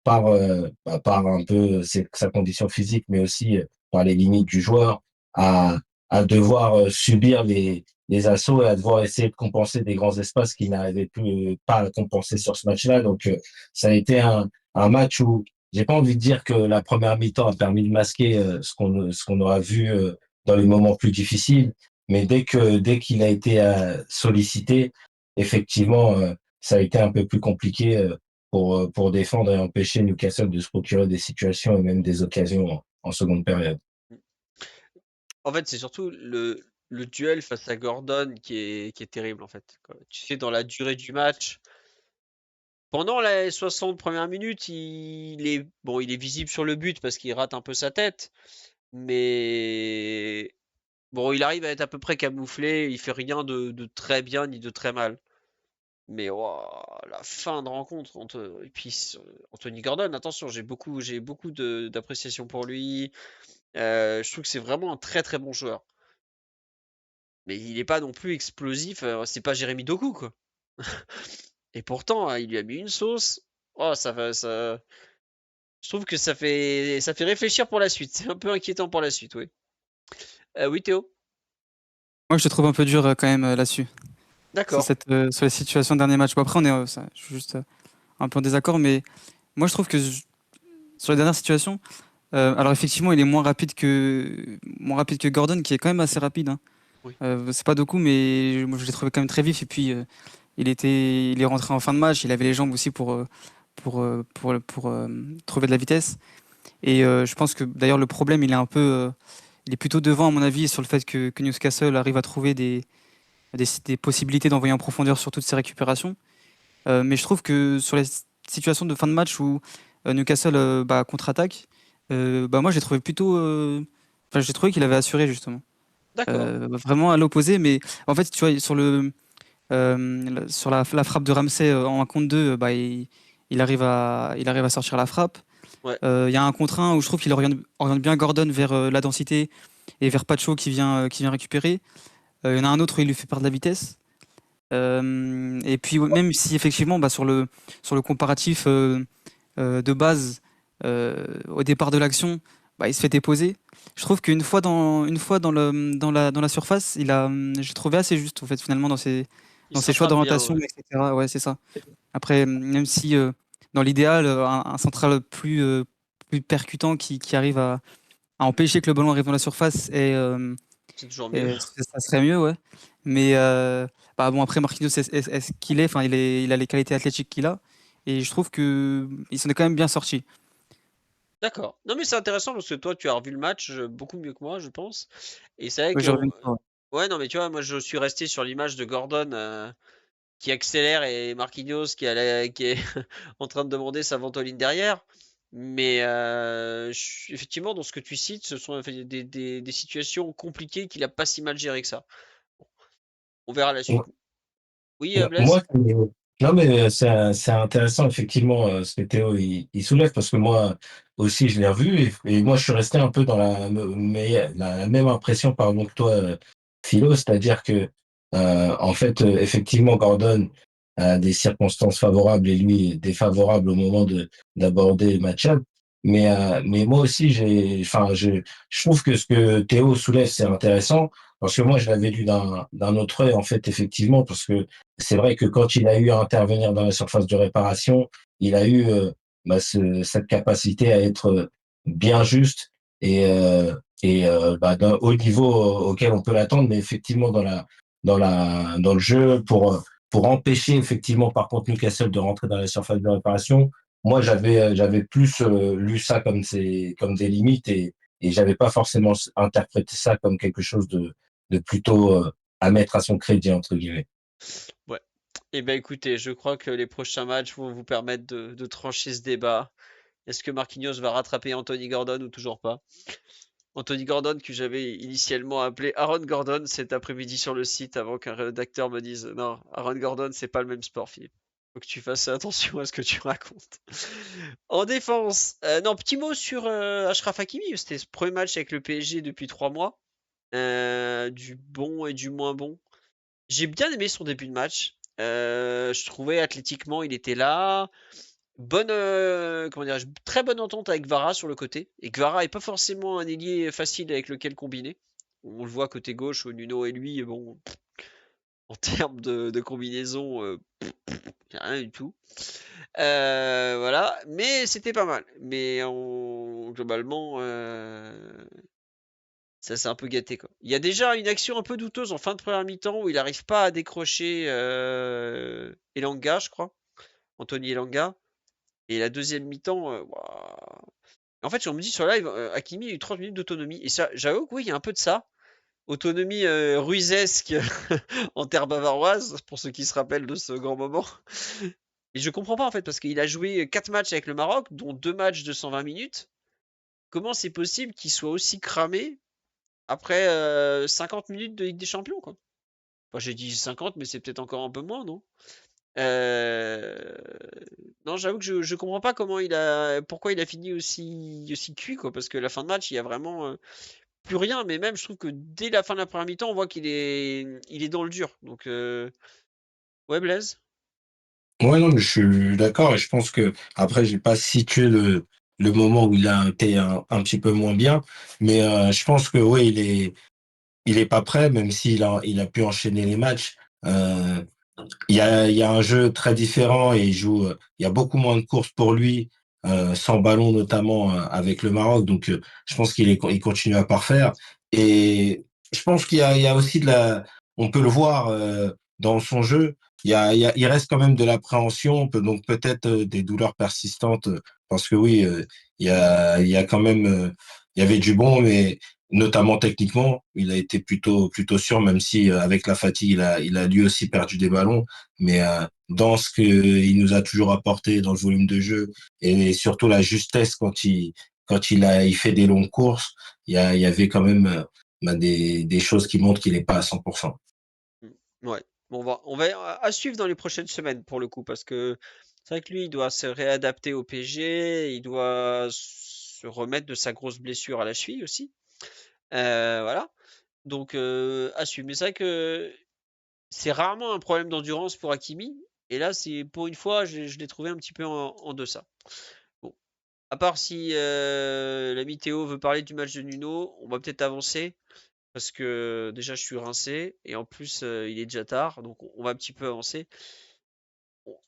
par un peu sa condition physique, mais aussi par les limites du joueur, à, à devoir subir les assauts et à devoir essayer de compenser des grands espaces qu'il n'arrivait plus pas à compenser sur ce match-là. Donc, ça a été un match où j'ai pas envie de dire que la première mi-temps a permis de masquer ce qu'on aura vu dans les moments plus difficiles, mais dès qu'il a été sollicité, effectivement, ça a été un peu plus compliqué pour défendre et empêcher Newcastle de se procurer des situations et même des occasions en seconde période. En fait, c'est surtout le duel face à Gordon qui est terrible en fait, quoi. Tu sais, dans la durée du match, pendant les 60 premières minutes, il est visible sur le but parce qu'il rate un peu sa tête, mais bon, il arrive à être à peu près camouflé. Il fait rien de très bien ni de très mal. Mais ouah, la fin de rencontre et puis Anthony Gordon, attention, j'ai beaucoup d'appréciation pour lui. Je trouve que c'est vraiment un très très bon joueur. Mais il est pas non plus explosif. C'est pas Jérémy Doku, quoi. Et pourtant, il lui a mis une sauce. Oh, ça. Je trouve que ça fait réfléchir pour la suite. C'est un peu inquiétant pour la suite, oui. Oui, Théo. Moi, je te trouve un peu dur quand même là-dessus, sur D'accord. sur les situations de dernier match. Bon, après, je suis juste un peu en désaccord, mais moi, je trouve que sur les dernières situations, alors effectivement, il est moins rapide que Gordon, qui est quand même assez rapide, hein. Oui. C'est pas Doku, mais moi, je l'ai trouvé quand même très vif. Et puis, il est rentré en fin de match. Il avait les jambes aussi pour trouver de la vitesse. Et je pense que d'ailleurs, le problème, il est plutôt devant, à mon avis, sur le fait que Newcastle arrive à trouver des possibilités d'envoyer en profondeur sur toutes ses récupérations. Mais je trouve que sur les situations de fin de match où Newcastle contre-attaque, moi j'ai trouvé j'ai trouvé qu'il avait assuré justement. D'accord. Vraiment à l'opposé, mais en fait, tu vois, sur la frappe de Ramsey en 1 contre 2, il arrive à sortir la frappe. Ouais. Il y a un contre 1 où je trouve qu'il oriente bien Gordon vers la densité et vers Pacho qui vient récupérer. Il y en a un autre où il lui fait perdre de la vitesse. Et puis même si effectivement sur le comparatif de base au départ de l'action, il se fait déposer. Je trouve une fois dans la surface, j'ai trouvé assez juste en fait finalement Il dans ses choix s'attrape bien, d'orientation, ouais. etc. Ouais, c'est ça. Après, même si dans l'idéal, un central plus percutant qui arrive à empêcher que le ballon arrive dans la surface C'est toujours mieux. ça serait mieux, ouais. Mais bah bon, après Marquinhos, est-ce qu'il est, enfin, il a les qualités athlétiques qu'il a, et je trouve que il s'en est quand même bien sorti. D'accord. Non mais c'est intéressant parce que toi tu as revu le match beaucoup mieux que moi je pense. Et c'est vrai Ouais, que j'ai revu une fois, ouais. ouais non mais tu vois moi je suis resté sur l'image de Gordon qui accélère et Marquinhos qui est en train de demander sa ventoline derrière. Mais effectivement dans ce que tu cites ce sont des situations compliquées qu'il a pas si mal géré que ça. On verra la suite. Oui Moi, Blaise? non, mais c'est intéressant, effectivement, ce que Théo il soulève, parce que moi aussi, je l'ai revu, et moi, je suis resté un peu dans la même impression, pardon, que toi, Philo, c'est-à-dire que, en fait, effectivement, Gordon a des circonstances favorables et lui défavorables au moment d'aborder le match-up. Mais moi aussi, enfin, je trouve que ce que Théo soulève, c'est intéressant, parce que moi, je l'avais lu d'un autre œil, en fait, effectivement, parce que c'est vrai que quand il a eu à intervenir dans la surface de réparation, il a eu cette capacité à être bien juste et d'un haut niveau auquel on peut l'attendre, mais effectivement dans le jeu pour empêcher effectivement par contre Newcastle de rentrer dans la surface de réparation. Moi, j'avais plus lu ça comme des limites et j'avais pas forcément interprété ça comme quelque chose de plutôt à mettre à son crédit entre guillemets. Ouais. Eh ben écoutez, je crois que les prochains matchs vont vous permettre de trancher ce débat. Est-ce que Marquinhos va rattraper Anthony Gordon ou toujours pas? Anthony Gordon que j'avais initialement appelé Aaron Gordon cet après-midi sur le site avant qu'un rédacteur me dise non, Aaron Gordon c'est pas le même sport, Philippe. Faut que tu fasses attention à ce que tu racontes. En défense, non, petit mot sur Achraf Hakimi. C'était ce premier match avec le PSG depuis 3 mois. Du bon et du moins bon. J'ai bien aimé son début de match. Je trouvais athlétiquement il était là. Bonne, comment dirais-je, très bonne entente avec Vara sur le côté. Et Kvara est pas forcément un ailier facile avec lequel combiner. On le voit côté gauche où Nuno et lui, bon, en termes de combinaison, rien du tout. Voilà, mais c'était pas mal. Mais globalement, ça s'est un peu gâté quoi. Il y a déjà une action un peu douteuse en fin de première mi-temps où il n'arrive pas à décrocher Elanga, je crois. Anthony Elanga. Et la deuxième mi-temps, en fait, on me dit sur live, Hakimi a eu 30 minutes d'autonomie. Et ça, j'avoue que oui, il y a un peu de ça. Autonomie ruizesque en terre bavaroise, pour ceux qui se rappellent de ce grand moment. Et je comprends pas en fait, parce qu'il a joué 4 matchs avec le Maroc, dont 2 matchs de 120 minutes. Comment c'est possible qu'il soit aussi cramé après 50 minutes de Ligue des Champions, quoi? Enfin, j'ai dit 50, mais c'est peut-être encore un peu moins, non? Euh, Non, j'avoue que je comprends pas pourquoi il a fini aussi cuit, quoi. Parce que la fin de match, il y a vraiment plus rien. Mais même, je trouve que dès la fin de la première mi-temps, on voit il est dans le dur. Donc, ouais, Blaise. Ouais, non, mais je suis d'accord et je pense que après, j'ai pas situé le moment où il a été un petit peu moins bien, mais je pense que ouais, il est pas prêt, même il a pu enchaîner les matchs. Euh, il y a un jeu très différent et il y a beaucoup moins de courses pour lui, sans ballon notamment avec le Maroc. Donc, je pense il continue à parfaire. Et je pense il y a aussi on peut le voir dans son jeu. Il reste quand même de l'appréhension, donc peut-être des douleurs persistantes, parce que oui, il y a quand même, il y avait du bon, mais notamment techniquement, il a été plutôt sûr, même si avec la fatigue, il a lui aussi perdu des ballons. Mais dans ce qu'il nous a toujours apporté dans le volume de jeu et surtout la justesse il fait des longues courses, il y avait quand même des choses qui montrent qu'il n'est pas à 100%. Ouais. Bon, on va à suivre dans les prochaines semaines pour le coup, parce que c'est vrai que lui, il doit se réadapter au PSG, il doit se remettre de sa grosse blessure à la cheville aussi. Voilà. Donc, à suivre. Mais c'est vrai que c'est rarement un problème d'endurance pour Hakimi. Et là, c'est pour une fois, je l'ai trouvé un petit peu en deçà. Bon. À part si l'ami Théo veut parler du match de Nuno, on va peut-être avancer. Parce que déjà, je suis rincé. Et en plus, il est déjà tard. Donc, on va un petit peu avancer.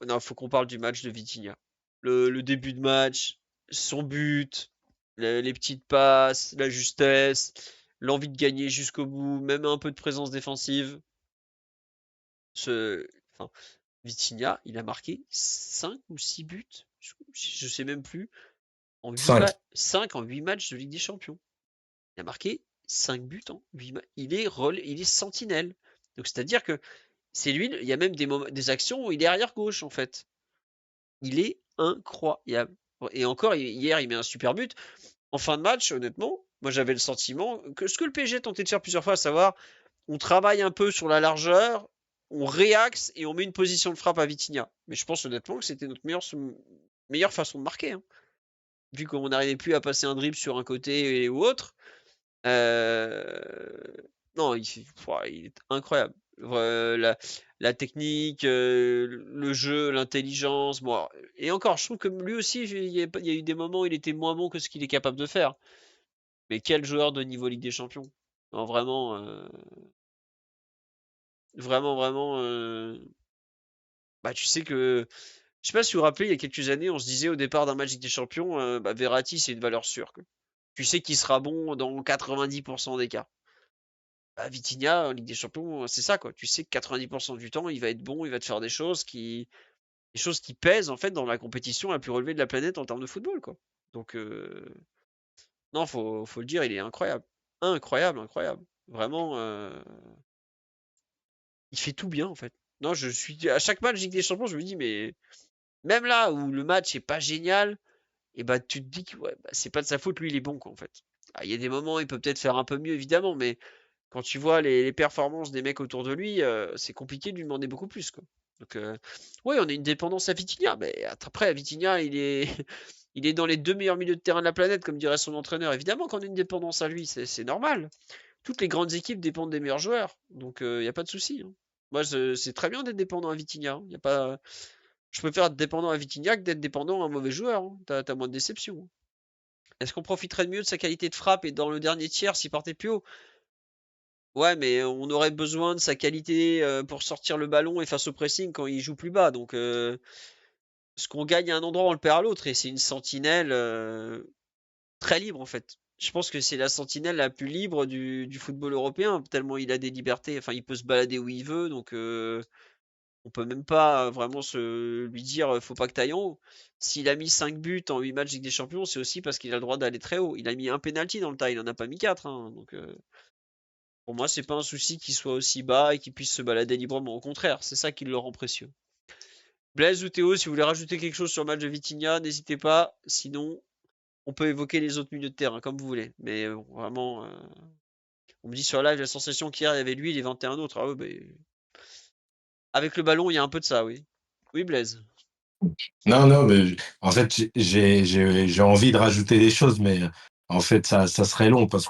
Non, il faut qu'on parle du match de Vitinha. Le début de match, son but, les petites passes, la justesse, l'envie de gagner jusqu'au bout, même un peu de présence défensive. Enfin, Vitinha, il a marqué 5 ou 6 buts, je sais même plus, en 5. 5 en 8 matchs de Ligue des Champions. Il a marqué 5 buts en 8 matchs. Il est sentinelle. Donc c'est-à-dire que c'est lui, il y a même des actions où il est arrière gauche en fait. Il est incroyable. Et encore, hier, il met un super but. En fin de match, honnêtement, moi j'avais le sentiment que ce que le PSG a tenté de faire plusieurs fois, à savoir, on travaille un peu sur la largeur, on réaxe et on met une position de frappe à Vitinha. Mais je pense honnêtement que c'était notre meilleure façon de marquer, hein. Vu qu'on n'arrivait plus à passer un dribble sur un côté ou autre. Non, il est incroyable. La technique, le jeu, l'intelligence. Bon, et encore, je trouve que lui aussi, il y a eu des moments où il était moins bon que ce qu'il est capable de faire. Mais quel joueur de niveau Ligue des Champions. Non, vraiment, vraiment. Bah, tu sais que. Je sais pas si vous vous rappelez, il y a quelques années, on se disait au départ d'un match Ligue des Champions, bah, Verratti, c'est une valeur sûre, quoi. Tu sais qu'il sera bon dans 90% des cas. Bah, Vitinha, en Ligue des Champions, c'est ça, quoi. Tu sais que 90% du temps, il va être bon, il va te faire des choses qui pèsent, en fait, dans la compétition la plus relevée de la planète en termes de football, quoi. Donc, non, faut le dire, il est incroyable. Incroyable. Vraiment, il fait tout bien, en fait. Non, à chaque match Ligue des Champions, je me dis, mais même là où le match est pas génial, et bah, tu te dis que ouais, bah, c'est pas de sa faute, lui, il est bon, quoi, en fait. Ah, il y a des moments, il peut peut-être faire un peu mieux, évidemment, mais quand tu vois les performances des mecs autour de lui, c'est compliqué de lui demander beaucoup plus, quoi. Donc, ouais, on a une dépendance à Vitinha, mais après, Vitinha, il est dans les 2 meilleurs milieux de terrain de la planète, comme dirait son entraîneur. Évidemment qu'on a une dépendance à lui, c'est normal. Toutes les grandes équipes dépendent des meilleurs joueurs, donc il n'y a pas de souci, hein. Moi, c'est très bien d'être dépendant à Vitinha, hein. Y a pas... Je préfère être dépendant à Vitinha que d'être dépendant à un mauvais joueur, hein. T'as moins de déception, hein. Est-ce qu'on profiterait mieux de sa qualité de frappe et dans le dernier tiers s'il partait plus haut? Ouais, mais on aurait besoin de sa qualité pour sortir le ballon et face au pressing quand il joue plus bas. Donc, ce qu'on gagne à un endroit, on le perd à l'autre. Et c'est une sentinelle très libre, en fait. Je pense que c'est la sentinelle la plus libre du football européen, tellement il a des libertés. Enfin, il peut se balader où il veut. Donc, on peut même pas vraiment lui dire faut pas que t'ailles en haut. S'il a mis 5 buts en 8 matchs Ligue des Champions, c'est aussi parce qu'il a le droit d'aller très haut. Il a mis un penalty dans le tas, il en a pas mis 4, hein. Donc, pour moi, c'est pas un souci qu'il soit aussi bas et qu'il puisse se balader librement. Au contraire, c'est ça qui le rend précieux. Blaise ou Théo, si vous voulez rajouter quelque chose sur le match de Vitinha, n'hésitez pas. Sinon, on peut évoquer les autres milieux de terrain, comme vous voulez. Mais vraiment, on me dit sur live la sensation qu'hier il y avait lui, les 21 autres. Ah ouais, avec le ballon, il y a un peu de ça, oui. Oui, Blaise. Non, mais en fait, j'ai envie de rajouter des choses, mais en fait, ça serait long parce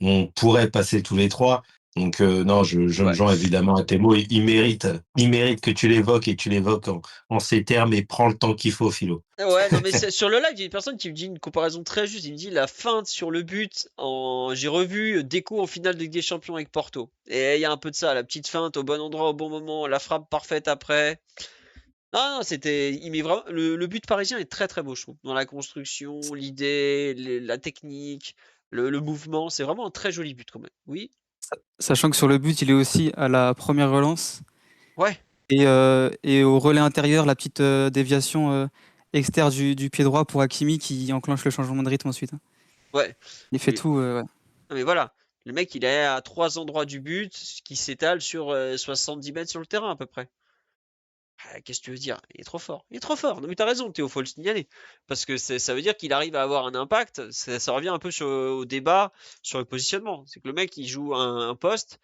on pourrait passer tous les trois. Donc, non, je me Ouais. joins évidemment à tes mots. Il mérite que tu l'évoques et que tu l'évoques en ces termes et prends le temps qu'il faut, Philo. Ouais, non, mais sur le live, il y a une personne qui me dit une comparaison très juste. Il me dit la feinte sur le but. J'ai revu Deco en finale de Ligue des Champions avec Porto. Et il y a un peu de ça, la petite feinte au bon endroit au bon moment, la frappe parfaite après. Non, non, il met vraiment, le but parisien est très très beau, je trouve. Dans la construction, l'idée, la technique, le mouvement, c'est vraiment un très joli but quand même. Oui, Sachant que sur le but, il est aussi à la première relance ouais, et au relais intérieur, la petite déviation externe du pied droit pour Hakimi qui enclenche le changement de rythme ensuite, hein. ouais. Il fait Oui. tout, ouais. Non, mais voilà, le mec il est à 3 endroits du but qui s'étale sur 70 mètres sur le terrain à peu près. Ah, qu'est-ce que tu veux dire? Il est trop fort. Il est trop fort. Non, mais t'as raison, Théo, faut le signaler. Parce que ça veut dire qu'il arrive à avoir un impact. Ça revient un peu au débat sur le positionnement. C'est que le mec, il joue un poste,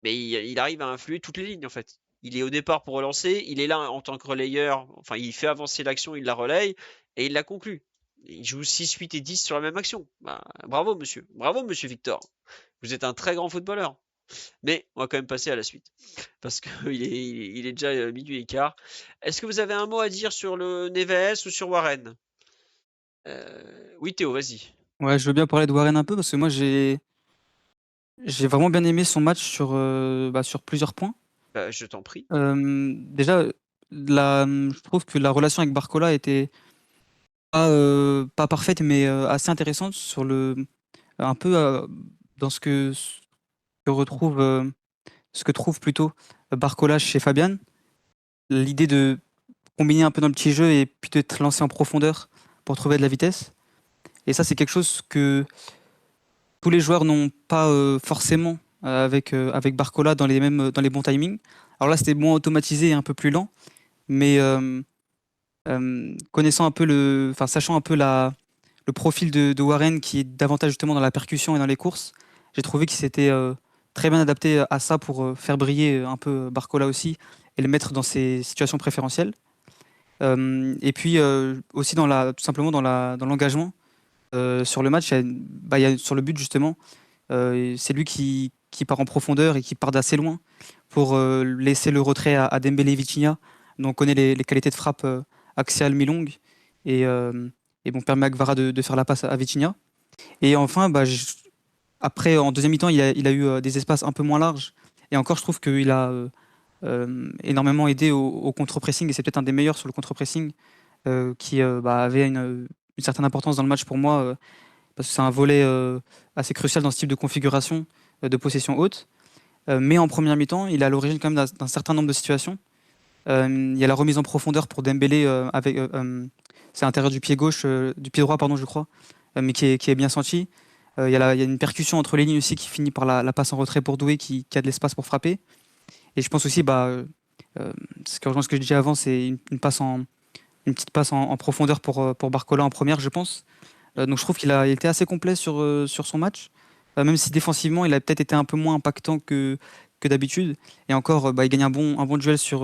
mais il arrive à influer toutes les lignes, en fait. Il est au départ pour relancer, il est là en tant que relayeur. Enfin, il fait avancer l'action, il la relaye, et il la conclut. Il joue 6, 8 et 10 sur la même action. Bah, bravo, monsieur. Bravo, monsieur Victor. Vous êtes un très grand footballeur. Mais on va quand même passer à la suite. Parce qu'il est déjà minuit et quart. Est-ce que vous avez un mot à dire sur le Neves ou sur Warren? Oui, Théo, vas-y. Ouais, je veux bien parler de Warren un peu parce que moi j'ai vraiment bien aimé son match sur plusieurs points. Bah, je t'en prie. Déjà, je trouve que la relation avec Barcola était pas parfaite, mais assez intéressante un peu dans ce que retrouve ce que trouve plutôt Barcola chez Fabian. L'idée de combiner un peu dans le petit jeu et puis de te lancer en profondeur pour trouver de la vitesse. Et ça, c'est quelque chose que tous les joueurs n'ont pas forcément avec Barcola dans les bons timings. Alors là, c'était moins automatisé et un peu plus lent, mais connaissant un peu enfin, sachant un peu le profil de Warren qui est davantage justement dans la percussion et dans les courses, j'ai trouvé qu'il s'était très bien adapté à ça pour faire briller un peu Barcola aussi et le mettre dans ses situations préférentielles. Et puis aussi tout simplement dans l'engagement sur le match, sur le but justement, c'est lui qui part en profondeur et qui part d'assez loin pour laisser le retrait à Dembélé et Vitinha, dont on connaît les qualités de frappe axiale mi-longue et, bon, permet à Kvara de faire la passe à Vitinha. Et enfin, après, en deuxième mi-temps, il a eu des espaces un peu moins larges. Et encore, je trouve qu'il a énormément aidé au contre-pressing, et c'est peut-être un des meilleurs sur le contre-pressing, qui avait une certaine importance dans le match pour moi, parce que c'est un volet assez crucial dans ce type de configuration de possession haute. Mais en première mi-temps, il est à l'origine quand même d'un certain nombre de situations. Il y a la remise en profondeur pour Dembélé c'est à l'intérieur du pied gauche, du pied droit, pardon, je crois, mais qui est bien senti. Il y a une percussion entre les lignes aussi qui finit par la passe en retrait pour Doué qui a de l'espace pour frapper. Et je pense aussi, ce que rejoint ce que je disais avant, c'est une petite passe en profondeur pour Barcola en première, je pense. Donc je trouve il était assez complet sur son match, même si défensivement, il a peut-être été un peu moins impactant que d'habitude. Et encore, il gagne un bon duel sur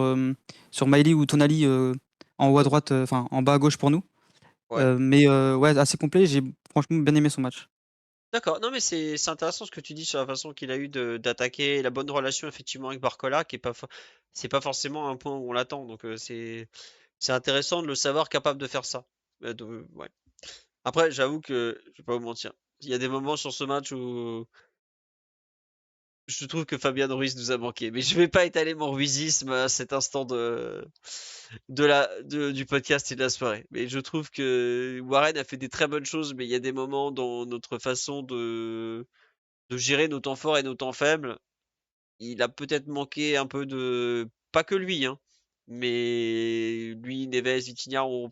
Miley ou Tonali en haut à droite, enfin en bas à gauche pour nous. Ouais. Mais ouais, assez complet. J'ai franchement bien aimé son match. D'accord. Non, mais c'est intéressant ce que tu dis sur la façon qu'il a eu d'attaquer, la bonne relation effectivement avec Barcola, qui est pas c'est pas forcément un point où on l'attend. Donc c'est intéressant de le savoir capable de faire ça. Ouais. Après, j'avoue que je vais pas vous mentir, il y a des moments sur ce match où je trouve que Fabien Ruiz nous a manqué. Mais je vais pas étaler mon ruizisme à cet instant du podcast et de la soirée. Mais je trouve que Warren a fait des très bonnes choses, mais il y a des moments dans notre façon de gérer nos temps forts et nos temps faibles. Il a peut-être manqué un peu de. Pas que lui, hein. Mais lui, Neves, Vitinha ont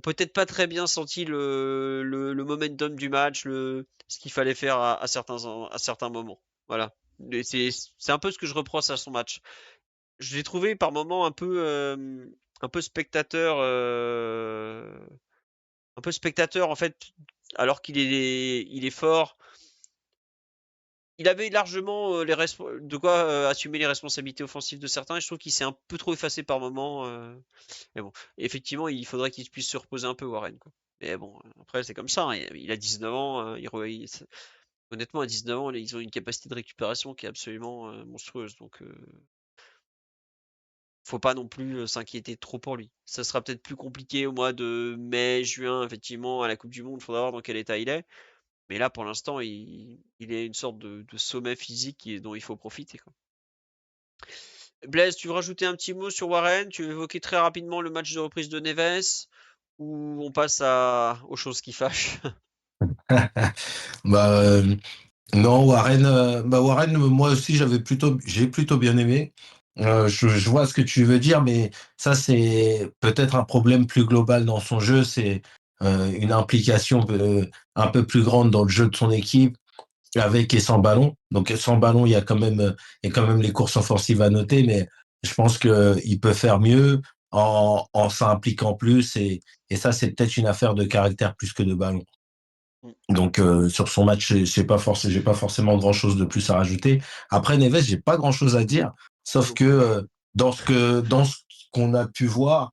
peut-être pas très bien senti le momentum du match, ce qu'il fallait faire à certains moments. Voilà. C'est un peu ce que je reproche à son match. Je l'ai trouvé par moments un peu spectateur, un peu spectateur en fait, alors il est fort. Il avait largement de quoi assumer les responsabilités offensives de certains, et je trouve qu'il s'est un peu trop effacé par moment. Mais bon, effectivement, il faudrait qu'il puisse se reposer un peu, Warren, quoi. Mais bon, après, c'est comme ça, hein. Il a 19 ans. Honnêtement, à 19 ans, ils ont une capacité de récupération qui est absolument monstrueuse. Donc, faut pas non plus s'inquiéter trop pour lui. Ça sera peut-être plus compliqué au mois de mai, juin, effectivement, à la Coupe du Monde. Il faudra voir dans quel état il est. Mais là, pour l'instant, il est une sorte de sommet physique dont il faut profiter, quoi. Blaise, tu veux rajouter un petit mot sur Warren? Tu veux évoquer très rapidement le match de reprise de Neves? Ou on passe aux choses qui fâchent? Bah, non, Warren, Warren, moi aussi, j'ai plutôt bien aimé. Je vois ce que tu veux dire, mais ça, c'est peut-être un problème plus global dans son jeu. C'est une implication un peu plus grande dans le jeu de son équipe, avec et sans ballon. Donc, sans ballon, il y a quand même les courses offensives à noter, mais je pense qu'il peut faire mieux en s'impliquant plus. Et ça, c'est peut-être une affaire de caractère plus que de ballon. Donc sur son match, j'ai pas forcément grand-chose de plus à rajouter. Après Neves, j'ai pas grand-chose à dire, sauf que dans ce qu'on a pu voir,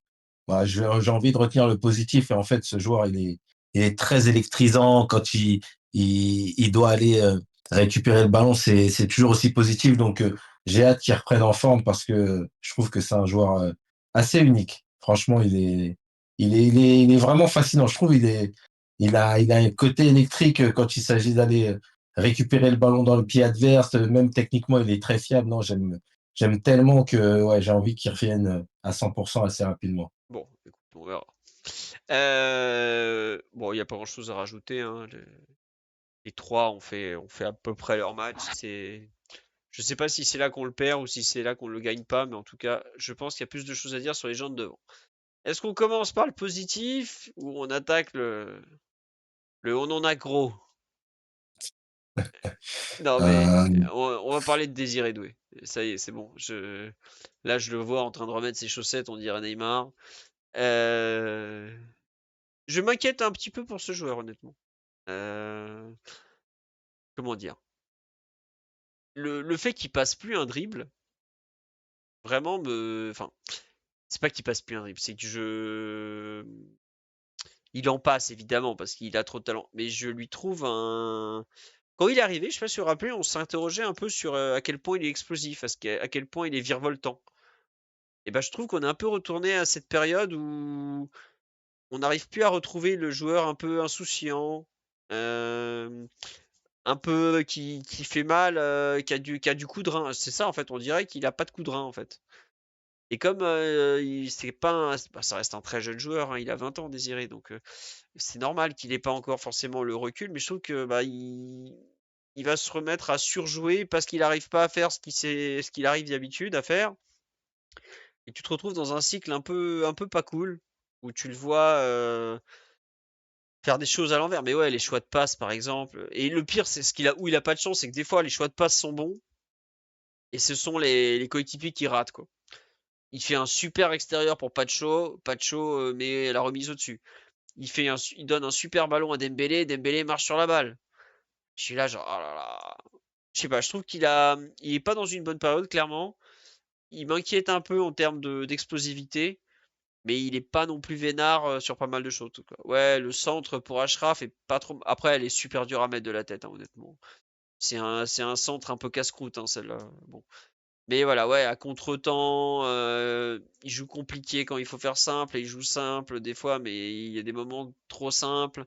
j'ai envie de retenir le positif. Et en fait, ce joueur, il est très électrisant quand il doit aller récupérer le ballon. C'est toujours aussi positif. Donc j'ai hâte qu'il reprenne en forme parce que je trouve que c'est un joueur assez unique. Franchement, il est vraiment fascinant. Je trouve il a un côté électrique quand il s'agit d'aller récupérer le ballon dans le pied adverse. Même techniquement, il est très fiable. Non, j'aime tellement que ouais, j'ai envie qu'il revienne à 100% assez rapidement. Bon, écoute, on verra. Bon, il n'y a pas grand-chose à rajouter, hein. Les trois ont fait à peu près leur match. Je sais pas si c'est là qu'on le perd ou si c'est là qu'on le gagne pas, mais en tout cas, je pense qu'il y a plus de choses à dire sur les gens de devant. Est-ce qu'on commence par le positif ou on attaque le on en a gros? Non, mais Euh, on va parler de Désiré Doué. Ça y est, c'est bon. Là, je le vois en train de remettre ses chaussettes, on dirait Neymar. Euh, Je m'inquiète un petit peu pour ce joueur, honnêtement. Euh, Comment dire? Le fait qu'il passe plus un dribble, vraiment me. Enfin, c'est pas qu'il passe plus un dribble, c'est que il en passe évidemment parce qu'il a trop de talent. Mais je lui trouve un. Quand il est arrivé, je sais pas si vous vous rappelez, on s'interrogeait un peu sur à quel point il est explosif, à quel point il est virevoltant. Et ben je trouve qu'on est un peu retourné à cette période où on n'arrive plus à retrouver le joueur un peu insouciant, euh, un peu qui fait mal, qui a du coup de rein. C'est ça en fait, on dirait qu'il a pas de coup de rein en fait. Et comme c'est pas bah, ça reste un très jeune joueur, hein, il a 20 ans Désiré, donc c'est normal qu'il ait pas encore forcément le recul, mais je trouve que bah, il va se remettre à surjouer parce qu'il n'arrive pas à faire ce qu'il arrive d'habitude à faire. Et tu te retrouves dans un cycle un peu pas cool, où tu le vois faire des choses à l'envers. Mais ouais, les choix de passe, par exemple. Et le pire, c'est où il a pas de chance, c'est que des fois, les choix de passe sont bons, et ce sont les coéquipiers qui ratent, quoi. Il fait un super extérieur pour Pacho, Pacho met la remise au-dessus. Il donne un super ballon à Dembélé, Dembélé marche sur la balle. Je suis là, genre, oh là là. Je sais pas, je trouve il est pas dans une bonne période, clairement. Il m'inquiète un peu en termes d'explosivité. Mais il est pas non plus vénard sur pas mal de choses, en tout cas. Ouais, le centre pour Ashraf est pas trop. Après, elle est super dure à mettre de la tête, hein, honnêtement. C'est un centre un peu casse-croûte, hein, celle-là. Bon. Mais voilà, ouais, à contre-temps, il joue compliqué quand il faut faire simple, et il joue simple des fois, mais il y a des moments trop simples.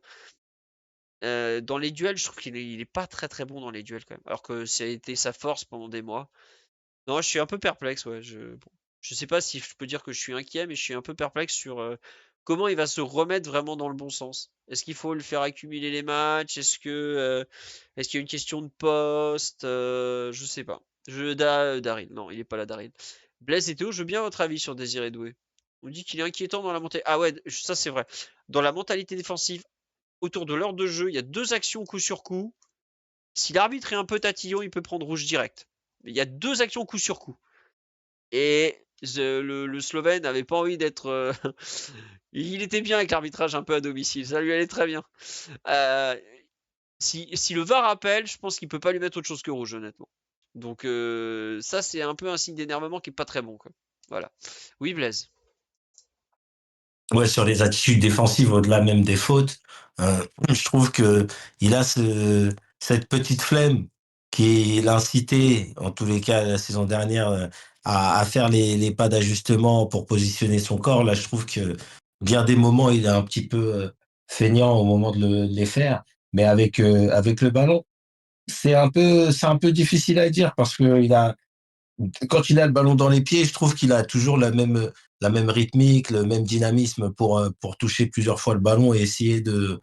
Dans les duels, je trouve il est pas très très bon dans les duels quand même, alors que ça a été sa force pendant des mois. Non, je suis un peu perplexe, ouais. Bon, je sais pas si je peux dire que je suis inquiet, mais je suis un peu perplexe sur comment il va se remettre vraiment dans le bon sens. Est-ce qu'il faut le faire accumuler les matchs? Est-ce qu'il y a une question de poste? Je sais pas. Daryl, non, il est pas là, Daryl. Blaise et Théo, je veux bien votre avis sur Désiré Doué. On dit qu'il est inquiétant dans la montée. Ah ouais, ça c'est vrai. Dans la mentalité défensive, autour de l'heure de jeu, il y a deux actions coup sur coup. Si l'arbitre est un peu tatillon, il peut prendre rouge direct. Il y a deux actions coup sur coup. Et le Slovène n'avait pas envie d'être. Il était bien avec l'arbitrage un peu à domicile, ça lui allait très bien. Euh, si le VAR appelle, je pense qu'il peut pas lui mettre autre chose que rouge, honnêtement. Donc ça, c'est un peu un signe d'énervement qui est pas très bon, quoi. Voilà. Oui, Blaise. Ouais, sur les attitudes défensives, au-delà même des fautes, je trouve que il a cette petite flemme qui l'a incité, en tous les cas la saison dernière, à faire les pas d'ajustement pour positionner son corps. Là, je trouve que bien des moments, il est un petit peu feignant au moment de les faire, mais avec le ballon, c'est un peu difficile à dire parce que quand il a le ballon dans les pieds, je trouve qu'il a toujours la même rythmique, le même dynamisme pour toucher plusieurs fois le ballon et essayer de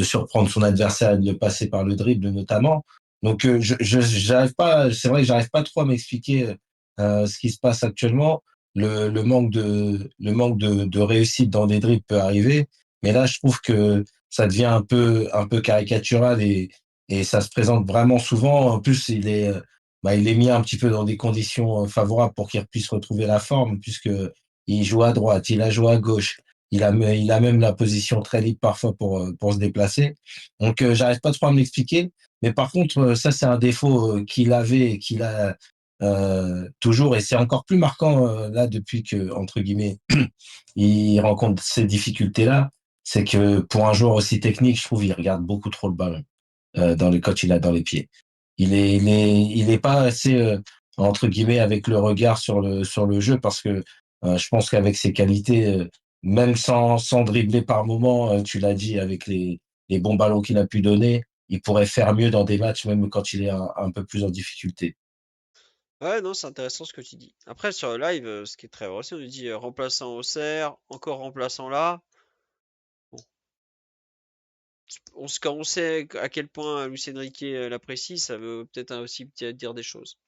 surprendre son adversaire et de le passer par le dribble notamment. Donc, j'arrive pas, c'est vrai que j'arrive pas trop à m'expliquer ce qui se passe actuellement. Le manque de réussite dans des dribbles peut arriver, mais là, je trouve que ça devient un peu caricatural et ça se présente vraiment souvent. En plus, il est mis un petit peu dans des conditions favorables pour qu'il puisse retrouver la forme, puisque il joue à droite, il a joué à gauche, il a même la position très libre parfois pour se déplacer. Donc, j'arrive pas trop à me l'expliquer. Mais par contre, ça, c'est un défaut qu'il avait et qu'il a toujours, et c'est encore plus marquant là depuis que, entre guillemets, il rencontre ces difficultés-là. C'est que pour un joueur aussi technique, je trouve, il regarde beaucoup trop le ballon quand il a dans les pieds. Il est pas assez entre guillemets avec le regard sur le jeu parce que je pense qu'avec ses qualités, même sans dribbler par moment, tu l'as dit avec les bons ballons qu'il a pu donner, il pourrait faire mieux dans des matchs même quand il est un peu plus en difficulté. Ouais, non, c'est intéressant ce que tu dis. Après, sur le live, ce qui est très vrai aussi, on nous dit remplaçant au cerf, encore remplaçant là. Bon. quand on sait à quel point Luis Enrique l'apprécie, ça veut peut-être aussi dire des choses.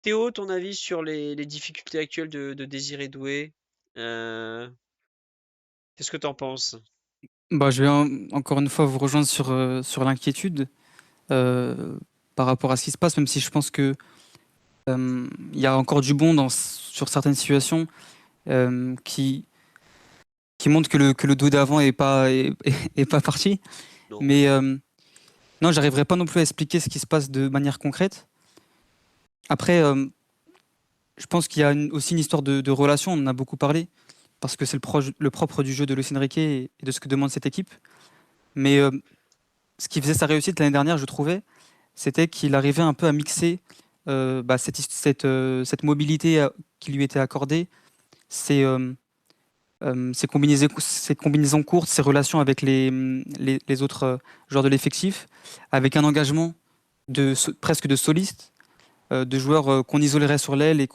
Théo, ton avis sur les difficultés actuelles de Désiré Doué? Qu'est-ce que t'en penses? Bah, je vais encore une fois vous rejoindre sur l'inquiétude euh, par rapport à ce qui se passe, même si je pense que il y a encore du bon sur certaines situations euh, qui, qui montrent que le dos d'avant est pas parti. Non. Mais non, j'arriverai pas non plus à expliquer ce qui se passe de manière concrète. Après, je pense qu'il y a aussi une histoire de relation, on en a beaucoup parlé, parce que c'est le propre du jeu de Luis Enrique et de ce que demande cette équipe. Mais ce qui faisait sa réussite l'année dernière, je trouvais, c'était qu'il arrivait un peu à mixer cette mobilité qui lui était accordée, ces combinaisons courtes, ces relations avec les autres joueurs de l'effectif, avec un engagement presque de soliste, de joueurs qu'on isolerait sur l'aile et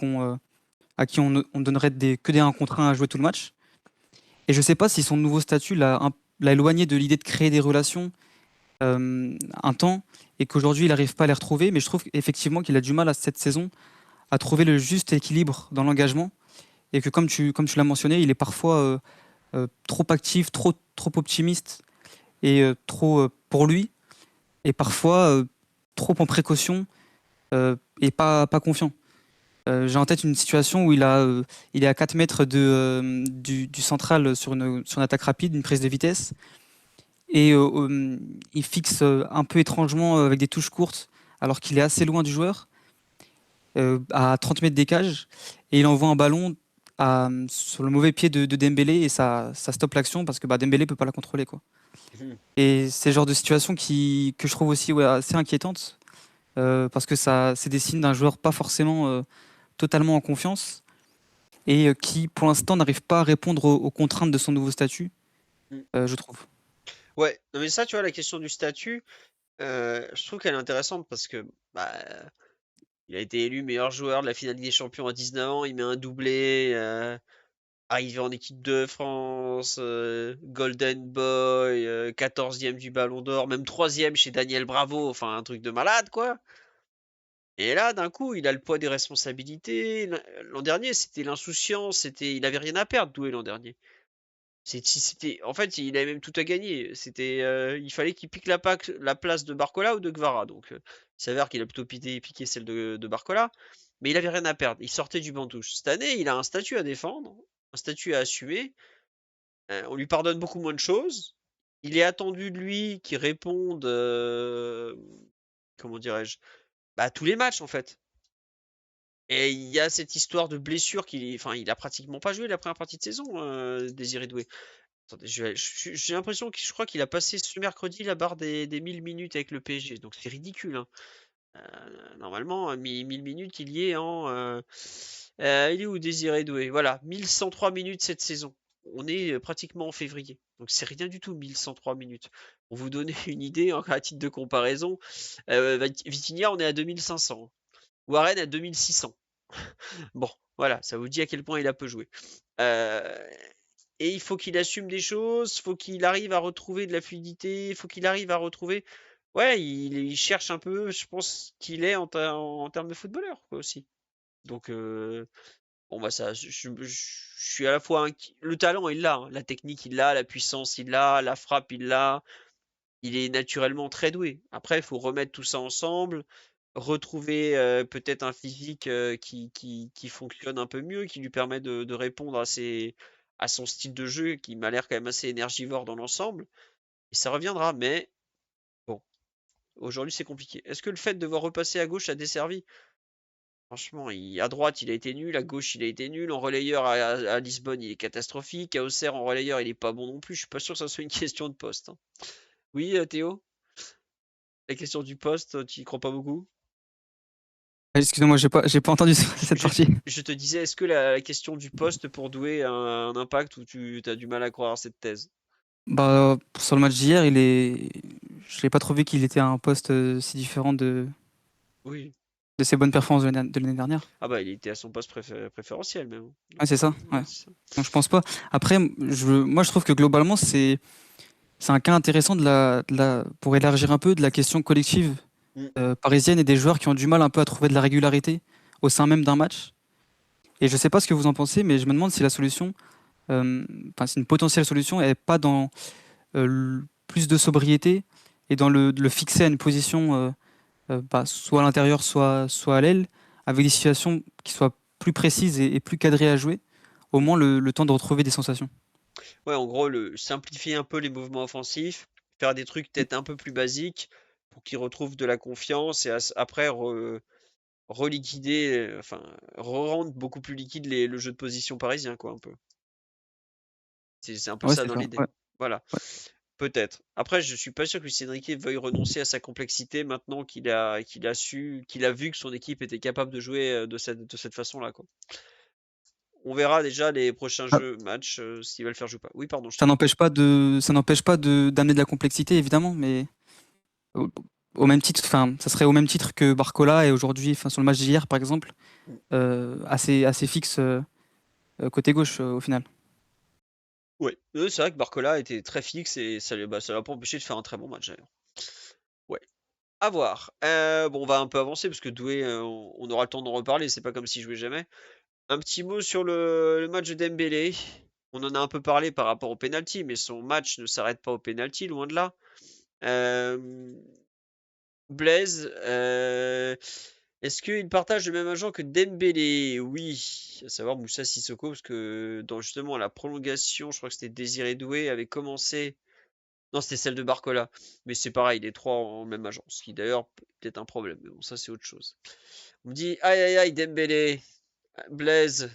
à qui on donnerait que des 1 contre 1 à jouer tout le match. Et je ne sais pas si son nouveau statut l'a éloigné de l'idée de créer des relations un temps et qu'aujourd'hui il n'arrive pas à les retrouver. Mais je trouve effectivement qu'il a du mal à cette saison à trouver le juste équilibre dans l'engagement et que comme tu l'as mentionné, il est parfois trop actif, trop optimiste et trop pour lui et parfois trop en précaution et pas confiant. J'ai en tête une situation où il est à 4 mètres du central sur une attaque rapide, une prise de vitesse. Et il fixe un peu étrangement avec des touches courtes, alors qu'il est assez loin du joueur, à 30 mètres des cages. Et il envoie un ballon sur le mauvais pied de Dembélé et ça stoppe l'action parce que Dembélé peut pas la contrôler, quoi. Et c'est le genre de situation que je trouve aussi assez inquiétante parce que c'est des signes d'un joueur pas forcément totalement en confiance et qui, pour l'instant, n'arrive pas à répondre aux contraintes de son nouveau statut, je trouve. Ouais, non mais ça, tu vois, la question du statut, je trouve qu'elle est intéressante parce que bah, il a été élu meilleur joueur de la finale des champions à 19 ans, il met un doublé, arrivé en équipe de France, Golden Boy, 14e du Ballon d'Or, même 3e chez Daniel Bravo, enfin un truc de malade quoi. Et là, d'un coup, il a le poids des responsabilités. L'an dernier, c'était l'insouciance, il avait rien à perdre, Doué l'an dernier. En fait, il avait même tout à gagner. Il fallait qu'il pique la place de Barcola ou de Guevara. Donc, il s'avère qu'il a plutôt piqué celle de Barcola, mais il avait rien à perdre. Il sortait du banc de touche. Cette année, il a un statut à défendre, un statut à assumer. On lui pardonne beaucoup moins de choses. Il est attendu de lui qu'il réponde, comment dirais-je, à tous les matchs en fait. Et il y a cette histoire de blessure enfin, il a pratiquement pas joué la première partie de saison, Désiré Doué. Attendez, j'ai l'impression je crois qu'il a passé ce mercredi la barre des 1000 minutes avec le PSG. Donc c'est ridicule, hein. Normalement, 1000 minutes, il y est il est où Désiré Doué? Voilà, 1103 minutes cette saison. On est pratiquement en février. Donc c'est rien du tout, 1103 minutes. Pour vous donner une idée, à titre de comparaison, Vitinha, on est à 2500. Warren à 2600. Bon, voilà, ça vous dit à quel point il a peu joué. Et il faut qu'il assume des choses, il faut qu'il arrive à retrouver de la fluidité, il faut qu'il arrive à retrouver. Ouais, il cherche un peu, je pense qu'il est en termes de footballeur, quoi, aussi. Donc, bon, bah, ça, je suis à la fois. Le talent, il l'a, hein. La technique, il l'a. La puissance, il l'a. La frappe, il l'a. Il est naturellement très doué. Après, il faut remettre tout ça ensemble, retrouver peut-être un physique qui fonctionne un peu mieux, qui lui permet de répondre à son style de jeu, qui m'a l'air quand même assez énergivore dans l'ensemble. Et ça reviendra, mais bon, aujourd'hui c'est compliqué. Est-ce que le fait de devoir repasser à gauche a desservi? Franchement, à droite il a été nul, à gauche il a été nul, en relayeur à Lisbonne il est catastrophique, à Auxerre en relayeur il est pas bon non plus. Je suis pas sûr que ça soit une question de poste, hein. Oui, Théo? La question du poste, tu y crois pas beaucoup? Excusez-moi, j'ai pas entendu cette Je, partie. je te disais, est-ce que la question du poste pour Doué a un impact ou tu as du mal à croire à cette thèse? Sur le match d'hier, je l'ai pas trouvé qu'il était à un poste si différent Oui. de ses bonnes performances de l'année dernière. Ah bah il était à son poste préférentiel même. Ouais, Donc, c'est ça. Ouais. c'est ça. Donc je pense pas. Après, moi je trouve que globalement, c'est un cas intéressant pour élargir un peu de la question collective Mm. parisienne et des joueurs qui ont du mal un peu à trouver de la régularité au sein même d'un match. Et je sais pas ce que vous en pensez, mais je me demande si la solution, enfin, si une potentielle solution est pas dans plus de sobriété et dans le fixer à une position, soit à l'intérieur, soit à l'aile, avec des situations qui soient plus précises et plus cadrées à jouer, au moins le temps de retrouver des sensations. Ouais, en gros, simplifier un peu les mouvements offensifs, faire des trucs peut-être un peu plus basiques pour qu'ils retrouvent de la confiance et après reliquider, enfin, rendre beaucoup plus liquide le jeu de position parisien, quoi, un peu. C'est un peu Ouais, ça c'est dans ça. l'idée. Ouais, Voilà, ouais. peut-être. Après, je suis pas sûr que Luis Enrique veuille renoncer à sa complexité maintenant qu'il a vu que son équipe était capable de jouer de cette façon-là, quoi. On verra déjà les prochains Ah, matchs, s'ils veulent faire jouer ou pas. Oui, pardon, je t'ai ça coupé. n'empêche pas d'amener de la complexité, évidemment, mais au, au même titre, enfin, ça serait au même titre que Barcola et aujourd'hui, enfin, sur le match d'hier, par exemple, assez fixe côté gauche au final. Ouais, c'est vrai que Barcola était très fixe et ça l'a pas empêché de faire un très bon match d'ailleurs. Ouais, à voir. Bon, on va un peu avancer parce que Doué, on aura le temps d'en reparler, c'est pas comme s'il jouait jamais. Un petit mot sur le match de Dembélé. On en a un peu parlé par rapport au penalty, mais son match ne s'arrête pas au penalty, loin de là. Euh, Blaise, est-ce qu'il partage le même agent que Dembélé? Oui, à savoir Moussa Sissoko, parce que dans justement la prolongation, je crois que c'était Désiré Doué, avait commencé. Non, c'était celle de Barcola. Mais c'est pareil, les trois en même agent. Ce qui d'ailleurs peut-être un problème. Mais bon, ça c'est autre chose. On me dit aïe aïe aïe Dembélé, Blaise,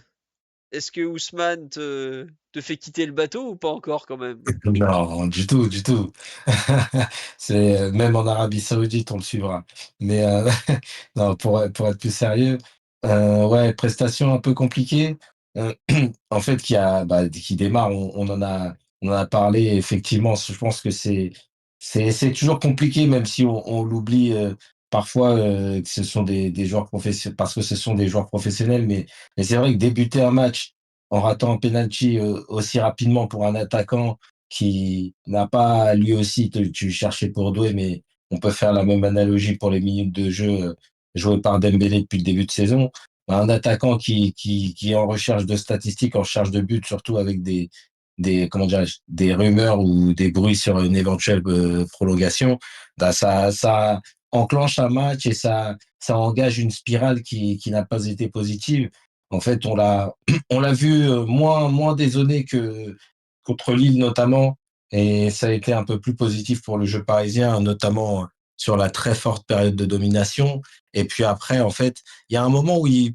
est-ce que Ousmane te fait quitter le bateau ou pas encore quand même? Non, du tout, du tout. C'est même en Arabie Saoudite, on le suivra. Mais non, pour être plus sérieux, ouais, prestation un peu compliquée. Heu, en fait, qui démarre, on en a parlé effectivement. Je pense que c'est toujours compliqué, même si on l'oublie, parfois, que ce sont des joueurs professionnels, parce que ce sont des joueurs professionnels. Mais c'est vrai que débuter un match en ratant un penalty, aussi rapidement pour un attaquant qui n'a pas lui aussi, tu cherchais pour Doué, mais on peut faire la même analogie pour les minutes de jeu jouées par Dembélé depuis le début de saison. Un attaquant qui est en recherche de statistiques, en recherche de buts, surtout avec comment dirais-je, des rumeurs ou des bruits sur une éventuelle prolongation, bah ça enclenche un match et ça engage une spirale qui n'a pas été positive. En fait, on l'a vu moins désonné que contre Lille notamment, et ça a été un peu plus positif pour le jeu parisien, notamment sur la très forte période de domination. Et puis après, en fait, il y a un moment où il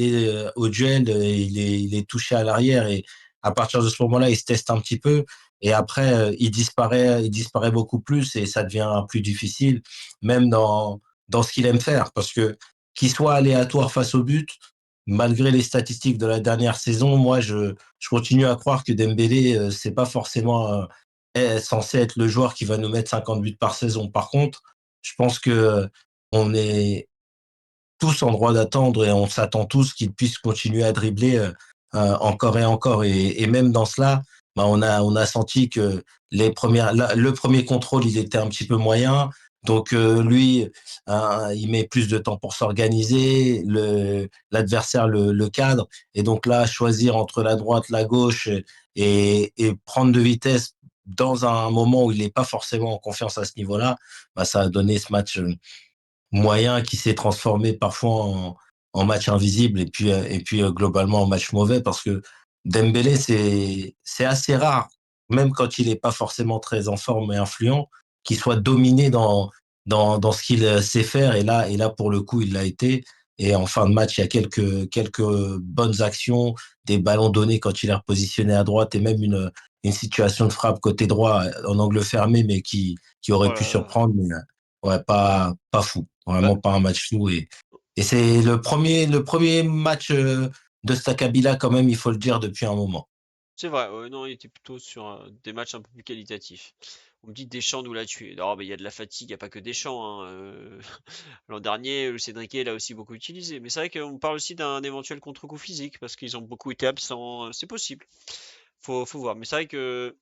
est au duel, et il est touché à l'arrière, et à partir de ce moment-là, il se teste un petit peu. Et après, il disparaît beaucoup plus et ça devient plus difficile, même dans ce qu'il aime faire, parce que qu'il soit aléatoire face au but, malgré les statistiques de la dernière saison, moi, je continue à croire que Dembélé, c'est pas forcément est censé être le joueur qui va nous mettre 50 buts par saison. Par contre, je pense que on est tous en droit d'attendre et on s'attend tous qu'il puisse continuer à dribbler encore et encore. Et même dans cela, bah, on a senti que le premier contrôle, il était un petit peu moyen. Donc lui, il met plus de temps pour s'organiser, l'adversaire le cadre. Et donc là, choisir entre la droite, la gauche et prendre de vitesse dans un moment où il n'est pas forcément en confiance à ce niveau-là, bah, ça a donné ce match moyen qui s'est transformé parfois en match invisible et puis globalement en match mauvais, parce que Dembélé, c'est assez rare, même quand il n'est pas forcément très en forme et influent, qu'il soit dominé dans ce qu'il sait faire. Et là, pour le coup, il l'a été. Et en fin de match, il y a quelques bonnes actions, des ballons donnés quand il est repositionné à droite, et même une situation de frappe côté droit en angle fermé, mais qui Oh aurait pu là là. surprendre. Mais, ouais, pas fou. Bah, Vraiment pas un match fou. Et c'est le premier match de Stakabila, quand même, il faut le dire, depuis un moment. c'est vrai, non, il était plutôt sur des matchs un peu plus qualitatifs. On me dit Deschamps nous l'a tué. Non, mais il y a de la fatigue, il n'y a pas que Deschamps, hein. L'an dernier, le Cédric l'a aussi beaucoup utilisé. Mais c'est vrai qu'on parle aussi d'un éventuel contre-coup physique parce qu'ils ont beaucoup été absents. C'est possible. Faut voir. Mais c'est vrai que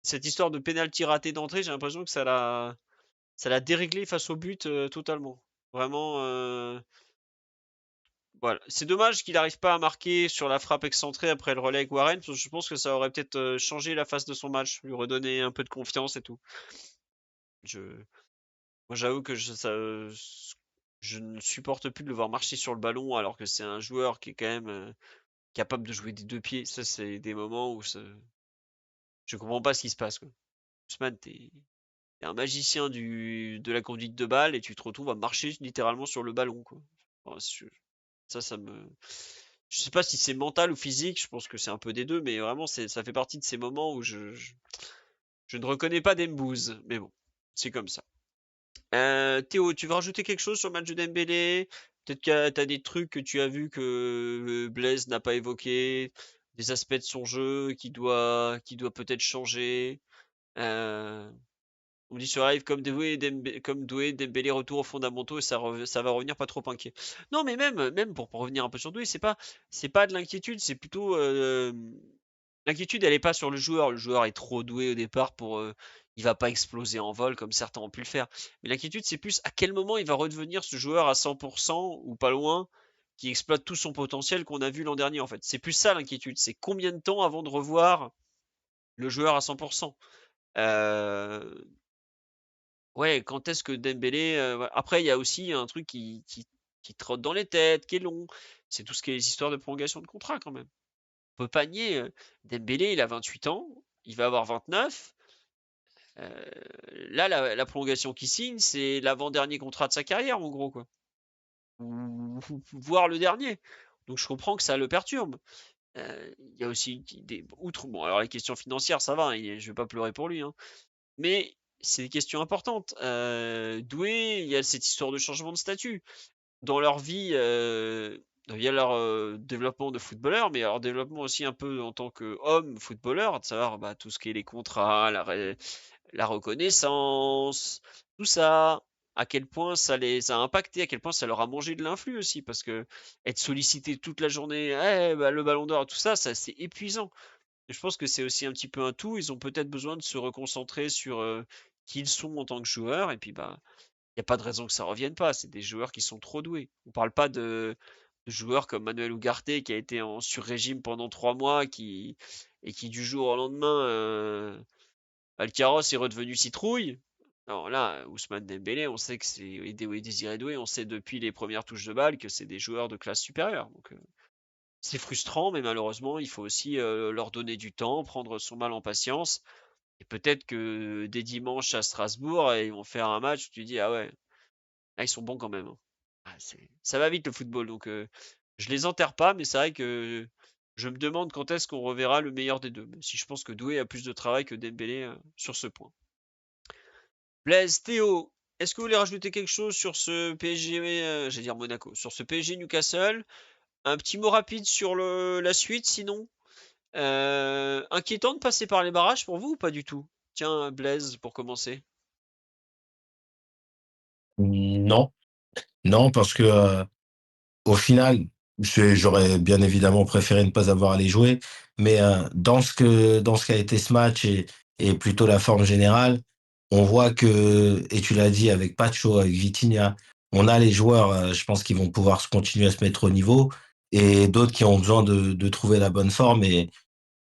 cette histoire de penalty raté d'entrée, j'ai l'impression que ça l'a déréglé face au but totalement. Vraiment, voilà. C'est dommage qu'il n'arrive pas à marquer sur la frappe excentrée après le relais avec Warren, parce que je pense que ça aurait peut-être changé la face de son match, lui redonner un peu de confiance et tout. Moi, j'avoue que je ne supporte plus de le voir marcher sur le ballon alors que c'est un joueur qui est quand même capable de jouer des deux pieds. Ça, c'est des moments où je comprends pas ce qui se passe, quoi. Ousmane, t'es un magicien de la conduite de balle et tu te retrouves à marcher littéralement sur le ballon, quoi. Enfin, ça me. Je sais pas si c'est mental ou physique, je pense que c'est un peu des deux, mais vraiment, ça fait partie de ces moments où je ne reconnais pas Dembouz. Mais bon, c'est comme ça. Théo, tu veux rajouter quelque chose sur le match de Dembélé? Peut-être que t'as des trucs que tu as vu que Blaise n'a pas évoqué, des aspects de son jeu qui doit peut-être changer. Euh, on me dit sur live comme Doué, Dembélé retour aux fondamentaux et ça va revenir pas trop inquiet. Non, mais même pour revenir un peu sur Doué, c'est pas de l'inquiétude, c'est plutôt l'inquiétude, elle est pas sur le joueur. Le joueur est trop doué au départ il va pas exploser en vol comme certains ont pu le faire. Mais l'inquiétude, c'est plus à quel moment il va redevenir ce joueur à 100% ou pas loin, qui exploite tout son potentiel qu'on a vu l'an dernier en fait. C'est plus ça l'inquiétude. C'est combien de temps avant de revoir le joueur à 100%. Euh, Ouais, quand est-ce que Dembélé. Ouais. Après, il y a aussi un truc qui trotte dans les têtes, qui est long. C'est tout ce qui est les histoires de prolongation de contrat quand même. On peut pas nier. Dembélé, il a 28 ans, il va avoir 29. Euh, Là, la prolongation qu'il signe, c'est l'avant-dernier contrat de sa carrière, en gros, quoi. Voire le dernier. Donc je comprends que ça le perturbe. Il y a aussi outre. Bon, alors les questions financières, ça va, je vais pas pleurer pour lui, hein. Mais c'est des questions importantes. Doué, il y a cette histoire de changement de statut. Dans leur vie, il y a leur développement de footballeur, mais leur développement aussi un peu en tant qu'homme footballeur, de savoir bah, tout ce qui est les contrats, la reconnaissance, tout ça, à quel point ça les a impactés, à quel point ça leur a mangé de l'influx aussi, parce que être sollicité toute la journée, eh, bah, le ballon d'or, tout ça, c'est épuisant. Et je pense que c'est aussi un petit peu un tout. Ils ont peut-être besoin de se reconcentrer sur qui ils sont en tant que joueurs. Et puis, bah, il n'y a pas de raison que ça revienne pas. C'est des joueurs qui sont trop doués. On parle pas de joueurs comme Manuel Ugarte qui a été en sur-régime pendant 3 mois et qui du jour au lendemain, Alcaraz est redevenu citrouille. Alors là, Ousmane Dembélé, on sait que c'est et Désiré Doué, on sait depuis les premières touches de balle que c'est des joueurs de classe supérieure. Donc, c'est frustrant, mais malheureusement, il faut aussi leur donner du temps, prendre son mal en patience. Et peut-être que dès dimanche à Strasbourg, ils vont faire un match où tu dis, ah ouais, là, ils sont bons quand même, hein. Ah, ça va vite le football, donc je les enterre pas, mais c'est vrai que je me demande quand est-ce qu'on reverra le meilleur des deux. Même si je pense que Doué a plus de travail que Dembélé sur ce point. Blaise, Théo, est-ce que vous voulez rajouter quelque chose sur ce PSG, j'allais dire Monaco, sur ce PSG Newcastle? Un petit mot rapide sur la suite, sinon? Inquiétant de passer par les barrages pour vous ou pas du tout? Tiens, Blaise, pour commencer. Non, non, parce que au final, j'aurais bien évidemment préféré ne pas avoir à les jouer, mais dans ce qu'a été ce match et plutôt la forme générale, on voit que, et tu l'as dit avec Pacho, avec Vitinha, on a les joueurs, je pense qu'ils vont pouvoir continuer à se mettre au niveau, et d'autres qui ont besoin de trouver la bonne forme, et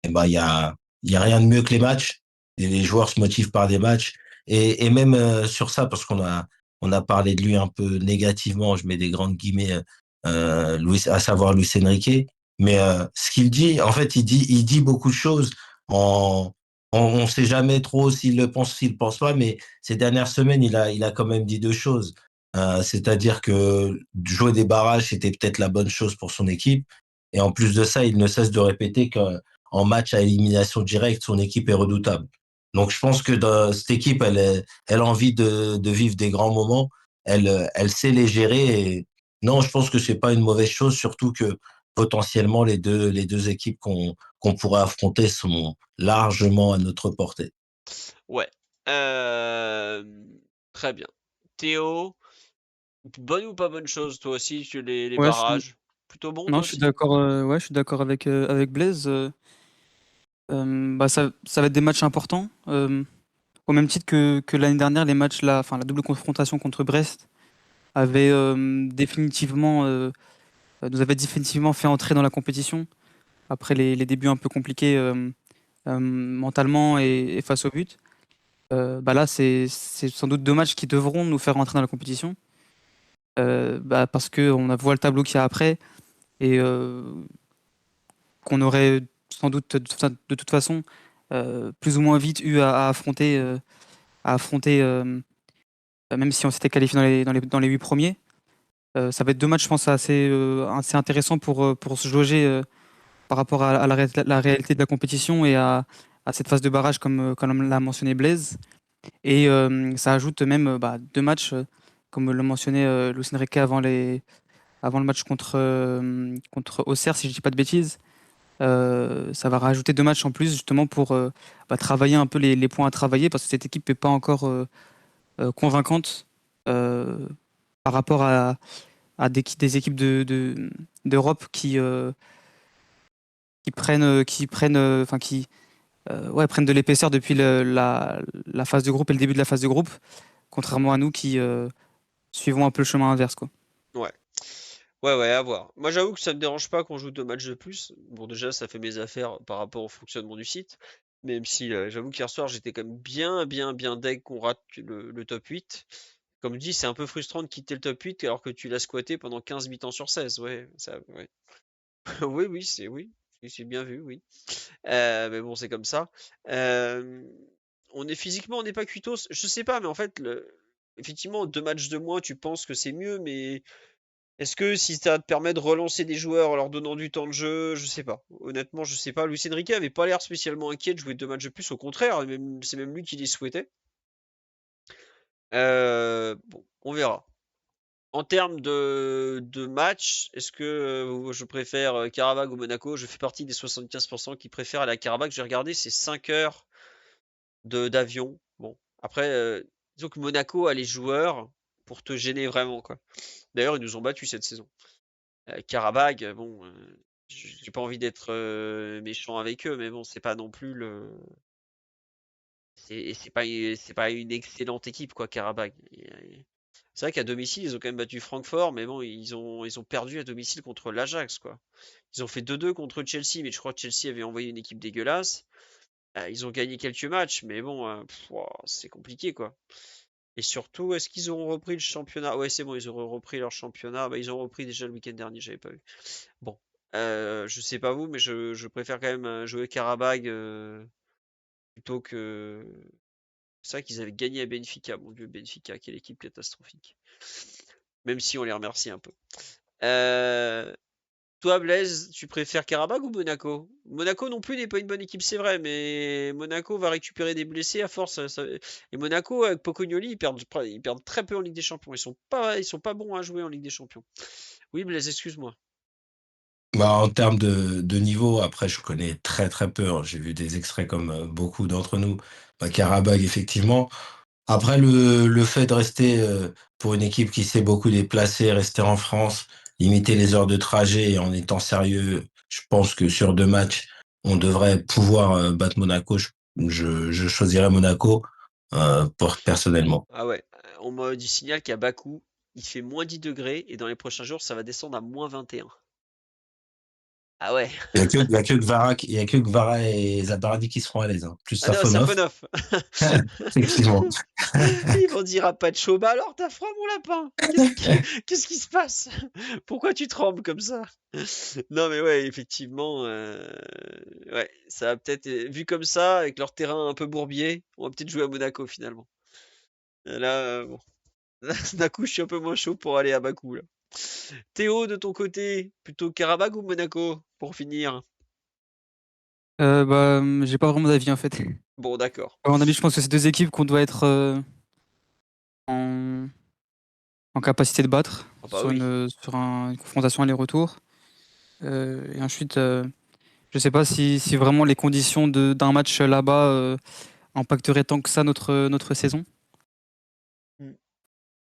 ben il y a rien de mieux que les matchs, et les joueurs se motivent par des matchs, et même sur ça, parce on a parlé de lui un peu négativement, je mets des grandes guillemets, à savoir Luis Enrique. Mais ce qu'il dit, en fait, il dit beaucoup de choses. On sait jamais trop s'il pense pas, mais ces dernières semaines, il a quand même dit deux choses. C'est-à-dire que jouer des barrages, c'était peut-être la bonne chose pour son équipe. Et en plus de ça, il ne cesse de répéter qu'en match à élimination directe, son équipe est redoutable. Donc, je pense que cette équipe, elle a envie de vivre des grands moments. Elle sait les gérer. Et non, je pense que c'est pas une mauvaise chose, surtout que potentiellement les deux équipes qu'on pourrait affronter sont largement à notre portée. Ouais. Euh, Très bien. Théo, bonne ou pas bonne chose, toi aussi, sur les Ouais, barrages? Plutôt bon, non, toi je suis aussi? d'accord. Ouais, je suis d'accord avec Blaise. Bah, ça va être des matchs importants. Au même titre que l'année dernière, les matchs, enfin, la double confrontation contre Brest avait nous avait définitivement fait entrer dans la compétition après les débuts un peu compliqués mentalement et face au but. Bah là, c'est sans doute deux matchs qui devront nous faire rentrer dans la compétition bah, parce qu'on voit le tableau qu'il y a après et qu'on aurait sans doute de toute façon plus ou moins vite eu à affronter même si on s'était qualifié dans les 8 premiers. Ça va être deux matchs, je pense, assez intéressants pour se jauger par rapport à la réalité de la compétition et à cette phase de barrage, comme l'a mentionné Blaise. Et ça ajoute même bah, deux matchs, comme le mentionnait Luis Enrique avant le match contre Auxerre, si je ne dis pas de bêtises. Ça va rajouter deux matchs en plus, justement, pour bah, travailler un peu les points à travailler, parce que cette équipe n'est pas encore convaincante euh, par rapport à des équipes d'Europe enfin ouais, prennent de l'épaisseur depuis la phase de groupe et le début de la phase de groupe, contrairement à nous qui suivons un peu le chemin inverse, quoi. Ouais. Ouais, à voir. Moi, j'avoue que ça me dérange pas qu'on joue 2 matchs de plus. Bon, déjà, ça fait mes affaires par rapport au fonctionnement du site. Même si j'avoue qu'hier soir, j'étais quand même bien deg qu'on rate le top 8. Comme dit, c'est un peu frustrant de quitter le top 8 alors que tu l'as squatté pendant 15 mi-temps sur 16. Ouais, ça, ouais. Oui, c'est bien vu, oui. Mais bon, c'est comme ça. Euh, on est physiquement, on n'est pas cuitos. Je sais pas, mais en fait, effectivement, 2 matchs de moins, tu penses que c'est mieux, mais est-ce que si ça te permet de relancer des joueurs en leur donnant du temps de jeu, je sais pas. Honnêtement, je sais pas. Luis Enrique avait pas l'air spécialement inquiet de jouer 2 matchs de plus, au contraire, c'est même lui qui les souhaitait. Bon, on verra. En termes de match, est-ce que je préfère Karabakh ou Monaco? Je fais partie des 75% qui préfèrent aller à Karabakh. J'ai regardé, c'est 5 heures d'avion. Bon, après, disons que Monaco a les joueurs pour te gêner vraiment, quoi. D'ailleurs, ils nous ont battus cette saison. Karabakh, bon, j'ai pas envie d'être méchant avec eux, mais bon, c'est pas non plus c'est pas une excellente équipe, quoi, Karabakh. C'est vrai qu'à domicile, ils ont quand même battu Francfort, mais bon, ils ont perdu à domicile contre l'Ajax, quoi. Ils ont fait 2-2 contre Chelsea, mais je crois que Chelsea avait envoyé une équipe dégueulasse. Ils ont gagné quelques matchs, mais bon, c'est compliqué, quoi. Et surtout, est-ce qu'ils auront repris le championnat? Ouais, c'est bon, ils auront repris leur championnat. Bah, ils ont repris déjà le week-end dernier, j'avais pas vu. Bon, je sais pas vous, mais je préfère quand même jouer Karabag plutôt que. C'est vrai qu'ils avaient gagné à Benfica, mon vieux Benfica, quelle équipe catastrophique. Même si on les remercie un peu. Euh, Toi, Blaise, tu préfères Karabag ou Monaco? Monaco non plus n'est pas une bonne équipe, c'est vrai, mais Monaco va récupérer des blessés à force. Et Monaco, avec Pocognoli, ils perdent très peu en Ligue des Champions. Ils sont pas bons à jouer en Ligue des Champions. Oui, Blaise, excuse-moi. Bah, en termes de niveau, après, je connais très peu, hein. J'ai vu des extraits comme beaucoup d'entre nous. Bah, Karabakh, effectivement. Après, le fait de rester pour une équipe qui s'est beaucoup déplacée, rester en France, limiter les heures de trajet et en étant sérieux, je pense que sur 2 matchs, on devrait pouvoir battre Monaco. Je choisirais Monaco personnellement. Ah ouais, on m'a dit signal qu'à Bakou, il fait moins 10 degrés et dans les prochains jours, ça va descendre à moins 21. Ah ouais. Il y a que Gvara et Zabardi qui seront à l'aise, hein. Plus Ah non, Safonov. Safonov. Effectivement. Ils vont dire à Pacho, bah alors t'as froid mon lapin? Qu'est-ce qui se passe? Pourquoi tu trembles comme ça? Non mais ouais, effectivement, ouais, ça va peut-être, vu comme ça, avec leur terrain un peu bourbier, on va peut-être jouer à Monaco finalement. Là, bon, d'un coup, je suis un peu moins chaud pour aller à Bakou là. Théo, de ton côté, plutôt Karabakh ou Monaco pour finir? Bah, j'ai pas vraiment d'avis en fait. Bon, d'accord. À mon avis, je pense que c'est deux équipes qu'on doit être en, en capacité de battre Ah bah oui. sur une confrontation aller-retour. Et ensuite, je sais pas si vraiment les conditions d'un match là-bas impacteraient tant que ça notre saison. Hmm.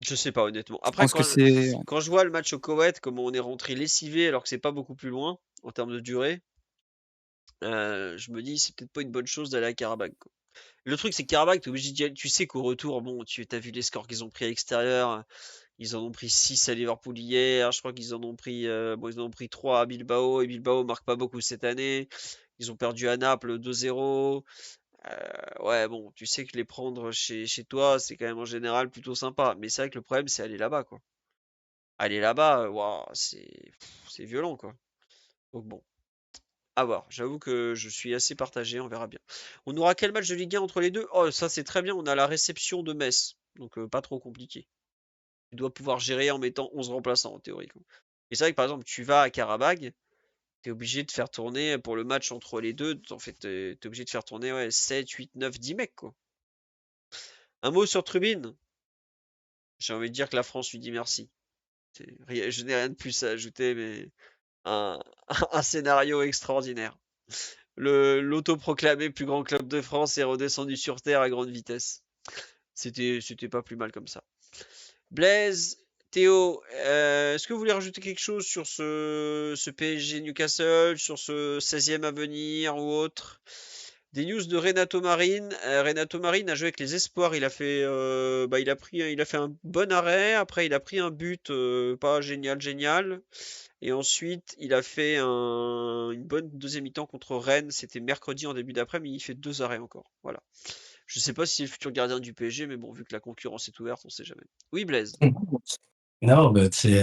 Je sais pas honnêtement. Je Après, pense que c'est quand je vois le match au Koweït, comment on est rentré lessivé alors que c'est pas beaucoup plus loin en termes de durée, je me dis, c'est peut-être pas une bonne chose d'aller à Karabakh, quoi. Le truc, c'est que Karabakh, t'es obligé d'y aller. Tu sais qu'au retour, bon, tu as vu les scores qu'ils ont pris à l'extérieur. Ils en ont pris 6 à Liverpool hier. Je crois qu'ils en ont pris, bon, ils en ont pris 3 à Bilbao. Et Bilbao marque pas beaucoup cette année. Ils ont perdu à Naples 2-0. Ouais, bon, tu sais que les prendre chez toi, c'est quand même en général plutôt sympa. Mais c'est vrai que le problème, c'est aller là-bas, quoi. Aller là-bas, waouh, c'est violent, quoi. Donc bon, à voir. J'avoue que je suis assez partagé, on verra bien. On aura quel match de Ligue 1 entre les deux? Oh, ça c'est très bien, on a la réception de Metz. Donc pas trop compliqué. Tu dois pouvoir gérer en mettant 11 remplaçants en théorie, quoi. Et c'est vrai que par exemple, tu vas à Karabag, t'es obligé de faire tourner pour le match entre les deux. En fait, t'es obligé de faire tourner ouais, 7, 8, 9, 10 mecs, quoi. Un mot sur Trubin. J'ai envie de dire que la France lui dit merci. Je n'ai rien de plus à ajouter, mais un, un scénario extraordinaire. L'autoproclamé plus grand club de France est redescendu sur terre à grande vitesse. C'était pas plus mal comme ça. Blaise, Théo, est-ce que vous voulez rajouter quelque chose sur ce PSG Newcastle, sur ce 16e à venir ou autre? Des news de Renato Marine. Renato Marine a joué avec les espoirs. Il a fait, il a fait un bon arrêt. Après, il a pris un but pas génial. Et ensuite, il a fait une bonne deuxième mi-temps contre Rennes. C'était mercredi en début d'après-midi. Il fait 2 arrêts encore. Voilà. Je sais pas si c'est le futur gardien du PSG, mais bon, vu que la concurrence est ouverte, on sait jamais. Oui, Blaise. Non, bah, c'est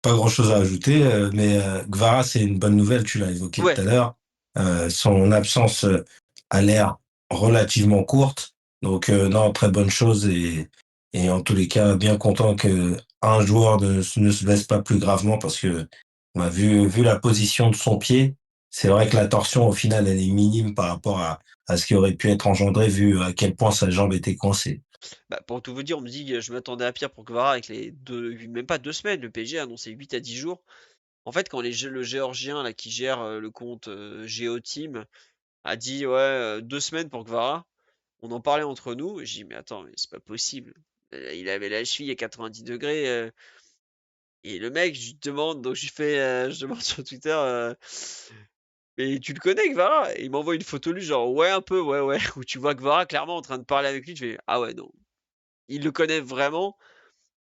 pas grand-chose à ajouter, mais Gvara, c'est une bonne nouvelle, tu l'as évoqué Ouais. tout à l'heure. Son absence a l'air relativement courte, donc non, très bonne chose et en tous les cas, bien content que un joueur ne se blesse pas plus gravement parce que bah, vu la position de son pied, c'est vrai que la torsion au final elle est minime par rapport à ce qui aurait pu être engendré vu à quel point sa jambe était coincée. Bah, pour tout vous dire, on me dit que je m'attendais à pire pour Kvara avec même pas 2 semaines. Le PSG a annoncé 8 à 10 jours. En fait, quand le Géorgien là, qui gère le compte Geoteam a dit ouais 2 semaines pour Kvara, on en parlait entre nous. Et j'ai dit mais attends, mais c'est pas possible. Il avait la cheville à 90 degrés. Et le mec, je lui demande, donc je demande sur Twitter, mais tu le connais Kvara? Et il m'envoie une photo de lui, genre ouais un peu, ouais, où tu vois Kvara clairement en train de parler avec lui. Je fais ah ouais non, il le connaît vraiment,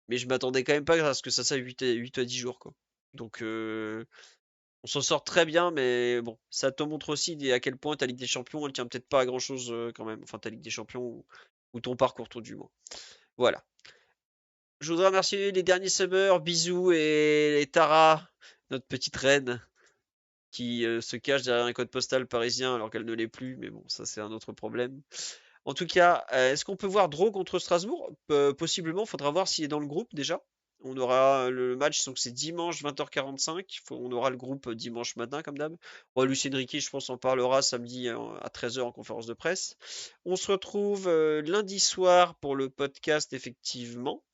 mais je m'attendais quand même pas à ce que ça soit 8 à 10 jours quoi. Donc on s'en sort très bien, mais bon, ça te montre aussi à quel point ta Ligue des Champions, elle tient peut-être pas à grand chose quand même. Enfin, ta Ligue des Champions ou ton parcours tout du moins. Voilà. Je voudrais remercier les derniers subbers, Bisous et Tara, notre petite reine, qui se cache derrière un code postal parisien alors qu'elle ne l'est plus, mais bon, ça c'est un autre problème. En tout cas, est-ce qu'on peut voir Draw contre Strasbourg? Possiblement, faudra voir s'il est dans le groupe déjà. On aura le match, donc c'est dimanche 20h45. On aura le groupe dimanche matin, comme d'hab. Bon, Lucien Riquet, je pense, en parlera samedi à 13h en conférence de presse. On se retrouve lundi soir pour le podcast, effectivement.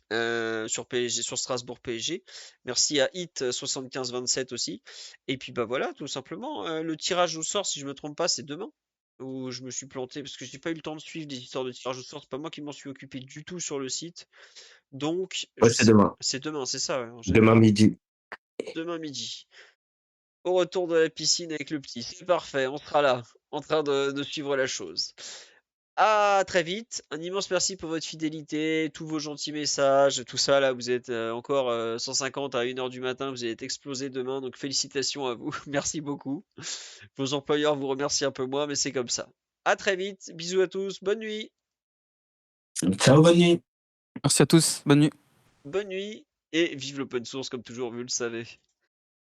Sur PSG, sur Strasbourg PSG. Merci à Hit 7527 aussi. Et puis bah voilà, tout simplement. Le tirage au sort, si je me trompe pas, c'est demain. Ou je me suis planté parce que j'ai pas eu le temps de suivre des histoires de tirage au sort. C'est pas moi qui m'en suis occupé du tout sur le site. Donc Ouais, c'est demain. c'est demain, c'est ça. Ouais, Demain midi. demain midi. Au retour de la piscine avec le petit. C'est parfait, on sera là, en train de suivre la chose. À très vite. Un immense merci pour votre fidélité, tous vos gentils messages, tout ça là. Vous êtes encore 150 à 1h du matin. Vous allez être explosé demain. Donc félicitations à vous. Merci beaucoup. Vos employeurs vous remercient un peu moins, mais c'est comme ça. À très vite. Bisous à tous. Bonne nuit. Ciao, bonne nuit. Merci à tous. Bonne nuit. Bonne nuit. Et vive l'open source comme toujours, vous le savez.